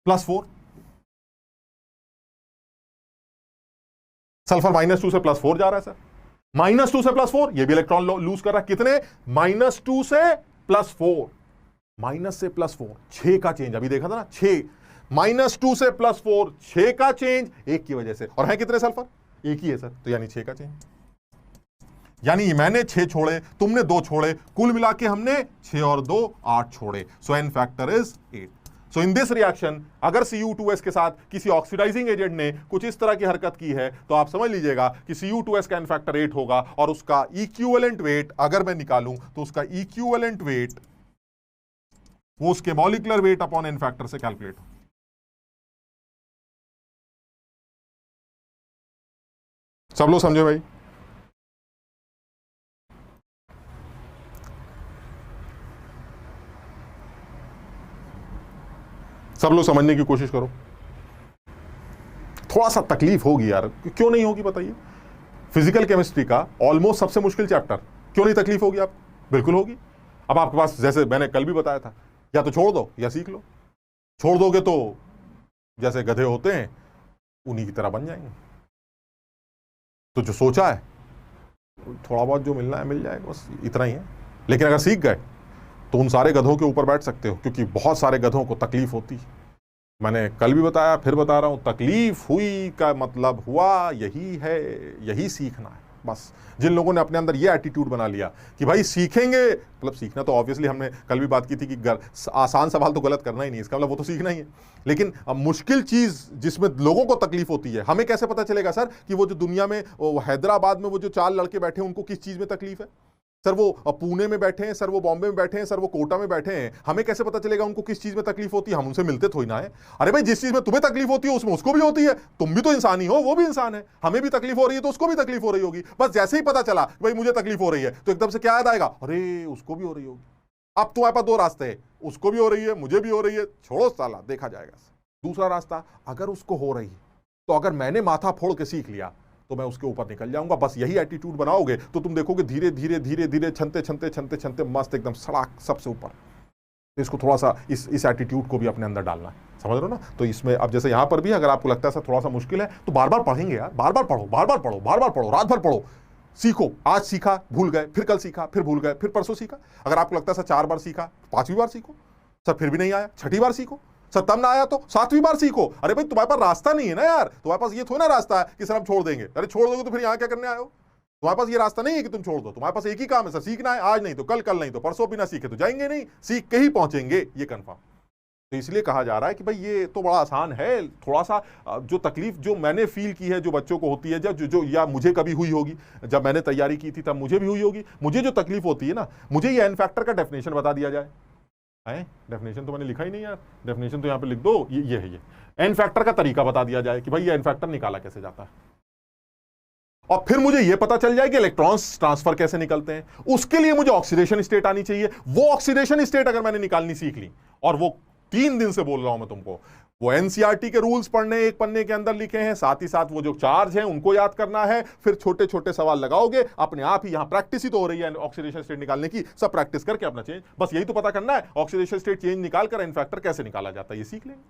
+4। सल्फर -2 से +4 जा रहा है सर। -2 से +4, ये भी इलेक्ट्रॉन लूज कर रहा है। कितने? -2 से +4, माइनस से +4, 6 का चेंज। अभी देखा था ना, 6, -2 से +4, 6 का चेंज 1 की वजह से। और है कितने सल्फर? 1 ही है सर, तो यानी 6 का चेंज। यानी मैंने 6 छोड़े, तुमने 2 छोड़े, कुल मिला के हमने 6 और 2 8 छोड़े। सो n factor is 8। So in this reaction अगर Cu2s के साथ किसी ऑक्सीडाइजिंग एजेंट ने कुछ इस तरह की हरकत की है तो आप समझ लीजिएगा कि Cu2s का n फैक्टर 8 होगा, और उसका इक्विवेलेंट वेट अगर मैं निकालूं तो उसका इक्विवेलेंट वेट वो उसके molecular weight upon n factor से कैलकुलेट हो। सब लोग समझे भाई? सब लोग समझने की कोशिश करो। थोड़ा सा तकलीफ होगी यार, क्यों नहीं होगी बताइए? फिजिकल केमिस्ट्री का ऑलमोस्ट सबसे मुश्किल चैप्टर, क्यों नहीं तकलीफ होगी आप? बिल्कुल होगी। अब आपके पास, जैसे मैंने कल भी बताया था, या तो छोड़ दो या सीख लो। छोड़ दोगे तो जैसे गधे होते हैं उन्हीं की तरह बन जाएंगे। तो जो सोचा है थोड़ा बहुत जो मिलना है मिल जाएगा, बस इतना ही है। लेकिन अगर सीख गए तो उन सारे गधों के ऊपर बैठ सकते हो, क्योंकि बहुत सारे गधों को तकलीफ होती है। मैंने कल भी बताया, फिर बता रहा हूं, तकलीफ हुई का मतलब हुआ यही है, यही सीखना है बस। जिन लोगों ने अपने अंदर ये एटीट्यूड बना लिया कि भाई सीखेंगे, मतलब सीखना तो ऑब्वियसली हमने कल भी बात की थी कि आसान सवाल तो गलत करना ही नहीं, इसका मतलब वो तो सीखना ही है। लेकिन मुश्किल चीज जिसमें लोगों को तकलीफ होती है, हमें कैसे पता चलेगा सर कि वो जो दुनिया में हैदराबाद में वो जो 4 लड़के बैठे हैं उनको किस चीज में तकलीफ है? सर वो पुणे में बैठे हैं, सर वो बॉम्बे में बैठे हैं, सर वो कोटा में बैठे हैं, हमें कैसे पता चलेगा उनको किस चीज में तकलीफ होती है? हम उनसे मिलते थोड़ी ना है। अरे भाई, जिस चीज में तुम्हें तकलीफ होती है उसमें उसको भी होती है। तुम भी तो इंसान ही हो, वो भी इंसान है। हमें भी तकलीफ हो रही है तो उसको भी तकलीफ हो रही होगी। बस जैसे ही पता चला भाई मुझे तकलीफ हो रही है तो एकदम से क्या याद आएगा? अरे उसको भी हो रही होगी। अब तुम्हारे पास 2 रास्ते हैं, उसको भी हो रही है, मुझे भी हो रही है, छोड़ो साला, देखा जाएगा। दूसरा रास्ता, अगर उसको हो रही है तो अगर मैंने माथा फोड़ के सीख लिया तो मैं उसके ऊपर निकल जाऊंगा। बस यही एटीट्यूड बनाओगे तो तुम देखोगे धीरे धीरे धीरे धीरे छनते छनते छनते छनते मस्त एकदम सड़क सबसे ऊपर। तो इसको थोड़ा सा इस एटीट्यूड को भी अपने अंदर डालना है, समझ रहे हो ना? तो इसमें अब जैसे यहां पर भी अगर आपको लगता है सर थोड़ा सा मुश्किल है तो बार बार पढ़ेंगे यार, बार बार पढ़ो, बार बार पढ़ो, बार बार पढ़ो, रात भर पढ़ो, सीखो। आज सीखा भूल गए, फिर कल सीखा फिर भूल गए, फिर परसों सीखा। अगर आपको लगता है सर 4 बार सीखा, 5वीं बार सीखो। सर फिर भी नहीं आया, 6ठी बार सीखो। सर तब ना आया तो 7वीं बार सीखो। अरे भाई तुम्हारे पास रास्ता नहीं है ना यार, तुम्हारे पास ये थोड़ा ना रास्ता है कि सर हम छोड़ देंगे। अरे छोड़ दोगे तो फिर यहाँ क्या करने आए हो? तुम्हारे पास ये रास्ता नहीं है कि तुम छोड़ दो। तुम्हारे पास एक ही काम है सर, सीखना है। आज नहीं तो कल, कल नहीं तो परसों, बिना सीखे तो जाएंगे नहीं, सीख के ही पहुंचेंगे, ये कंफर्म। तो इसलिए कहा जा रहा है कि भाई ये तो बड़ा आसान है। थोड़ा सा जो तकलीफ जो मैंने फील की है, जो बच्चों को होती है, जब जो या मुझे कभी हुई होगी, जब मैंने तैयारी की थी तब मुझे भी हुई होगी। मुझे जो तकलीफ होती है ना, मुझे ये n फैक्टर का डेफिनेशन बता दिया जाए। डेफिनेशन तो मैंने लिखा ही नहीं यार, डेफिनेशन तो यहां पे लिख दो, ये है। ये एन फैक्टर का तरीका बता दिया जाए कि भाई ये एन फैक्टर निकाला कैसे जाता है, और फिर मुझे ये पता चल जाए कि इलेक्ट्रॉन्स ट्रांसफर कैसे निकलते हैं। उसके लिए मुझे ऑक्सीडेशन स्टेट आनी चाहिए। वो ऑक्सीडेशन स्टेट अगर मैंने निकालनी सीख ली, और वो 3 दिन से बोल रहा हूं मैं तुमको, वो एनसीईआरटी के रूल्स पढ़ने एक पन्ने के अंदर लिखे हैं, साथ ही साथ वो जो चार्ज है उनको याद करना है, फिर छोटे छोटे सवाल लगाओगे, अपने आप ही यहां प्रैक्टिस ही तो हो रही है ऑक्सीडेशन स्टेट निकालने की। सब प्रैक्टिस करके अपना चेंज, बस यही तो पता करना है, ऑक्सीडेशन स्टेट चेंज निकालकर एन फैक्टर कैसे निकाला जाता है, ये सीख लेंगे।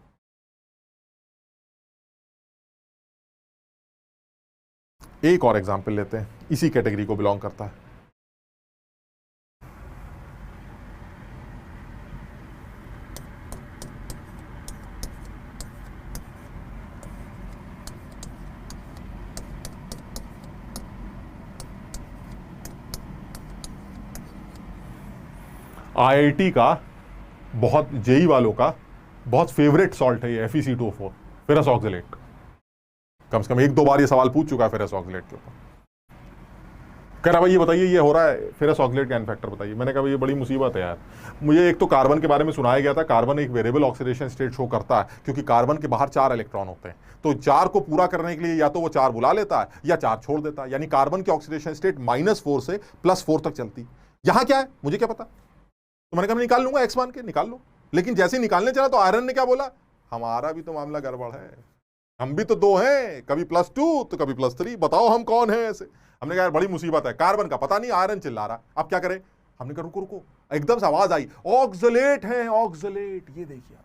एक और एग्जाम्पल लेते हैं, इसी कैटेगरी को बिलोंग करता है। आईआईटी का बहुत, जेई वालों का बहुत फेवरेट सॉल्ट है ये FeC2O4, फेरस ऑक्सलेट। कम से कम 1-2 बार ये सवाल पूछ चुका है फेरस ऑक्सलेट के ऊपर। कह रहा भाई ये बताइए ये हो रहा है फेरस ऑक्सीडेट का इनफैक्टर बताइए। मैंने कहा भाई ये बड़ी मुसीबत है यार। मुझे एक तो कार्बन के बारे में सुनाया गया था, कार्बन एक वेरिएबल ऑक्सीडेशन स्टेट शो करता है क्योंकि कार्बन के बाहर 4 इलेक्ट्रॉन होते हैं, तो 4 को पूरा करने के लिए या तो वो 4 बुला लेता है या 4 छोड़ देता है, यानी कार्बन की ऑक्सीडेशन स्टेट -4 से +4 तक चलती। यहां क्या है मुझे क्या पता, तो मैंने कहा मैं निकाल लूंगा, एक्स मान के निकाल लो। लेकिन जैसे ही निकालने चला तो आयरन ने क्या बोला, हमारा भी तो मामला गड़बड़ है, हम भी तो 2 हैं, कभी +2 तो कभी +3, बताओ हम कौन है ऐसे। हमने कहा यार बड़ी मुसीबत है, कार्बन का पता नहीं, आयरन चिल्ला रहा, अब क्या करें। हमने कहा रुको रुको, एकदम से आवाज आई ऑक्सलेट है, ऑक्सलेट, ये देखिए।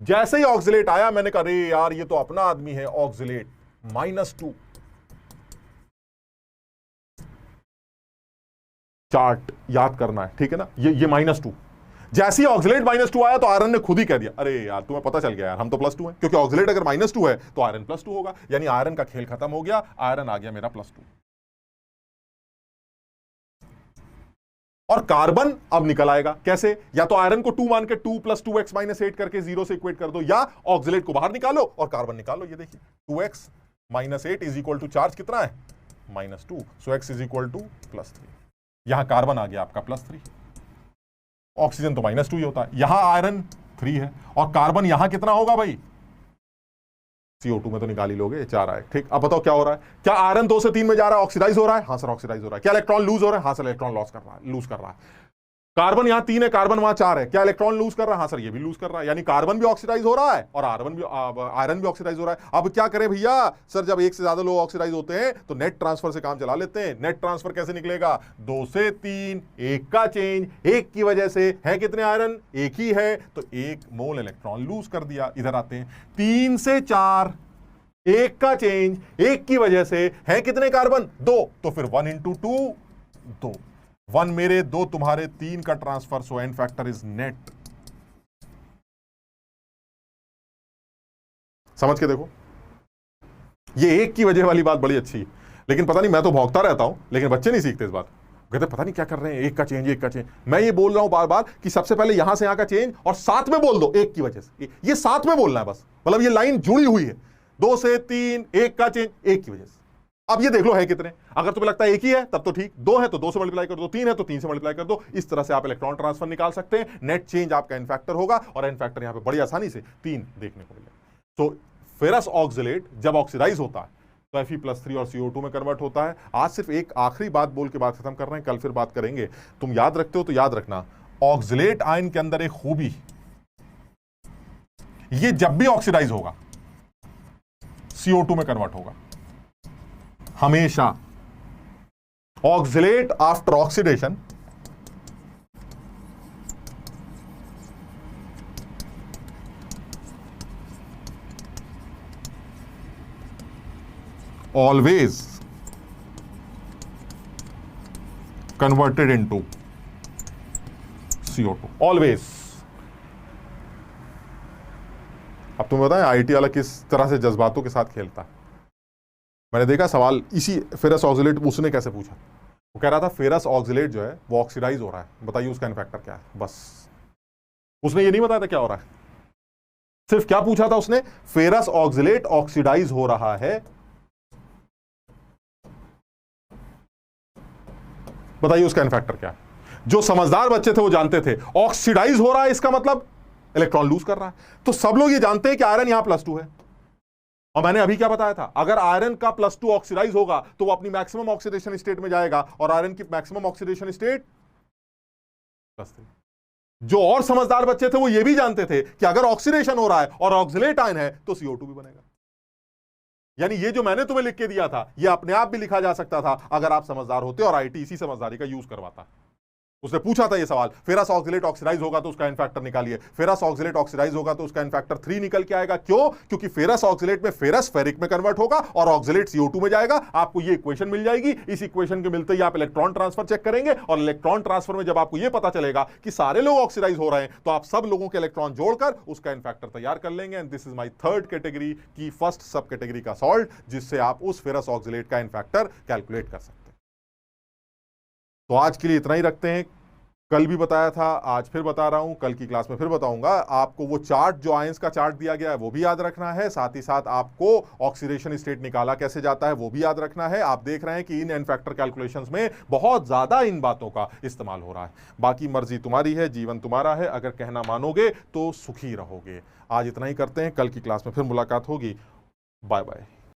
जैसे ही ऑक्सलेट आया मैंने कहा अरे यार ये तो अपना आदमी है, ऑक्सलेट -2। चार्ट याद करना है, ठीक है ना, ये -2। जैसे ही ऑक्सलेट -2 आया तो आयरन ने खुद ही कह दिया अरे यार तुम्हें पता चल गया यार, हम तो +2 हैं, क्योंकि ऑक्सलेट अगर -2 है तो आयरन +2 होगा, यानी आयरन का खेल खत्म हो गया, आयरन आ गया मेरा +2। और कार्बन अब निकल आएगा कैसे, या तो आयरन को 2 मान के 2 + 2x - 8 करके 0 से इक्वेट कर दो, या ऑक्सलेट को बाहर निकालो और कार्बन निकालो। ये देखिए 2x - 8 is equal to charge कितना है -2, सो x इज इक्वल टू +3। यहां कार्बन आ गया आपका +3, ऑक्सीजन तो -2 ही होता है, यहां आयरन 3 है और कार्बन यहां कितना होगा भाई, CO2 में तो निकाल ही लोगे, 4 आए, ठीक। अब बताओ क्या हो रहा है, क्या आयरन 2 से 3 में जा रहा है, ऑक्सीडाइज हो रहा है, हाँ सर ऑक्सीडाइज हो रहा है। क्या इलेक्ट्रॉन लूज हो रहा है, हाँ सर इलेक्ट्रॉन लूज कर रहा है। कार्बन यहां 3 है, कार्बन वहां 4 है, क्या इलेक्ट्रॉन लूज कर रहा है, हाँ सर ये भी लूज कर रहा है, यानी कार्बन भी ऑक्सीडाइज हो रहा है और आयरन भी ऑक्सीडाइज हो रहा है। अब क्या करें भैया, सर जब एक से ज्यादा लोग ऑक्सीडाइज होते हैं तो नेट ट्रांसफर से काम चला लेते हैं। नेट ट्रांसफर कैसे निकलेगा, 2 से 3, 1 का चेंज, 1 की वजह से है कितने आयरन, 1 ही है, तो 1 मोल इलेक्ट्रॉन लूज कर दिया। इधर आते हैं 3 से 4, 1 का चेंज, 1 की वजह से है कितने कार्बन, 2, तो फिर 1 × 2 2, 1 मेरे 2 तुम्हारे 3 का transfer, so n factor is net. समझ के देखो, ये 1 की वजह वाली बात बड़ी अच्छी है, लेकिन पता नहीं मैं तो भौंकता रहता हूं, लेकिन बच्चे नहीं सीखते इस बात, कहते पता नहीं क्या कर रहे हैं, 1 का चेंज 1 का चेंज। मैं ये बोल रहा हूं बार बार कि सबसे पहले यहां से यहां का चेंज और साथ में बोल दो 1 की वजह से, ये साथ में बोलना है बस, मतलब ये लाइन जुड़ी हुई है, 2 से 3, 1 का चेंज 1 की वजह से। अब ये देख लो है कितने, अगर तुम्हें लगता है 1 ही है तब तो ठीक, 2 है तो 2 से मल्टीप्लाई कर दो, 3 है तो 3 से मल्टीप्लाई कर दो। इस तरह से आप इलेक्ट्रॉन ट्रांसफर निकाल सकते हैं। नेट चेंज आपका एन फैक्टर होगा और एन फैक्टर यहां पे बड़ी आसानी से 3 देखने को मिलेगा। तो फेरस ऑक्सलेट जब ऑक्सीडाइज होता है तो Fe+3 और CO2 में कन्वर्ट होता है। आज सिर्फ एक आखिरी बात बोल के बात खत्म कर रहे हैं, कल फिर बात करेंगे। तुम याद रखते हो तो याद रखना, ऑक्सलेट आयन के अंदर एक खूबी, ये जब भी ऑक्सीडाइज होगा CO2 में कन्वर्ट होगा हमेशा। Oxalate after oxidation always converted into CO2, always। अब तुम्हें बताएं आईटी वाला किस तरह से जज्बातों के साथ खेलता है। मैंने देखा सवाल इसी फेरस ऑक्सलेट उसने कैसे पूछा, वो कह रहा था फेरस ऑक्सलेट जो है वो ऑक्सीडाइज हो रहा है, बताइए उसका एन फैक्टर क्या है। बस उसने ये नहीं बताया था क्या हो रहा है, सिर्फ क्या पूछा था उसने, फेरस ऑक्सलेट ऑक्सीडाइज हो रहा है, बताइए उसका एन फैक्टर क्या है। जो समझदार बच्चे थे वो जानते थे ऑक्सीडाइज हो रहा है इसका मतलब इलेक्ट्रॉन लूज कर रहा है। तो सब लोग ये जानते हैं कि आयरन यहां +2 है, और मैंने अभी क्या बताया था, अगर आयरन का +2 ऑक्सीडाइज होगा तो वो अपनी मैक्सिमम ऑक्सीडेशन स्टेट में जाएगा, और आयरन की मैक्सिमम ऑक्सीडेशन स्टेट +3। जो और समझदार बच्चे थे वो ये भी जानते थे कि अगर ऑक्सीडेशन हो रहा है और ऑक्सलेट आयन है तो CO2 भी बनेगा। यानी ये जो मैंने तुम्हें लिख के दिया था ये अपने आप भी लिखा जा सकता था अगर आप समझदार होते और आईटी इसी समझदारी का यूज करवाता। उसने पूछा था ये सवाल, फेरस ऑक्सलेट ऑक्सीडाइज होगा तो उसका एन फैक्टर निकालिए, फेरस ऑक्सलेट ऑक्सीडाइज होगा तो उसका एन फैक्टर 3 निकल के आएगा। क्यों? क्योंकि फेरस ऑक्सलेट में फेरस फेरिक में कन्वर्ट होगा और ऑक्सलेट CO2 में जाएगा। आपको ये इक्वेशन मिल जाएगी, इस इक्वेशन के मिलते ही आप इलेक्ट्रॉन ट्रांसफर चेक करेंगे, और इलेक्ट्रॉन ट्रांसफर में जब आपको ये पता चलेगा कि सारे लोग ऑक्सीडाइज हो रहे हैं तो आप सब लोगों के इलेक्ट्रॉन जोड़कर उसका एन फैक्टर तैयार कर लेंगे। And this is my third category की फर्स्ट सब कैटेगरी का सॉल्ट, जिससे आप उस फेरस ऑक्सलेट का एन फैक्टर कैलकुलेट कर सकते हैं। तो आज के लिए इतना ही रखते हैं, कल भी बताया था, आज फिर बता रहा हूं, कल की क्लास में फिर बताऊंगा। आपको वो चार्ट, जो आयंस का चार्ट दिया गया है, वो भी याद रखना है। साथ ही साथ आपको ऑक्सीडेशन स्टेट निकाला कैसे जाता है वो भी याद रखना है। आप देख रहे हैं कि इन एन फैक्टर कैलकुलेशंस में बहुत ज्यादा इन बातों का इस्तेमाल हो रहा है। बाकी मर्जी तुम्हारी है, जीवन तुम्हारा है, अगर कहना मानोगे तो सुखी रहोगे। आज इतना ही करते हैं, कल की क्लास में फिर मुलाकात होगी। Bye bye.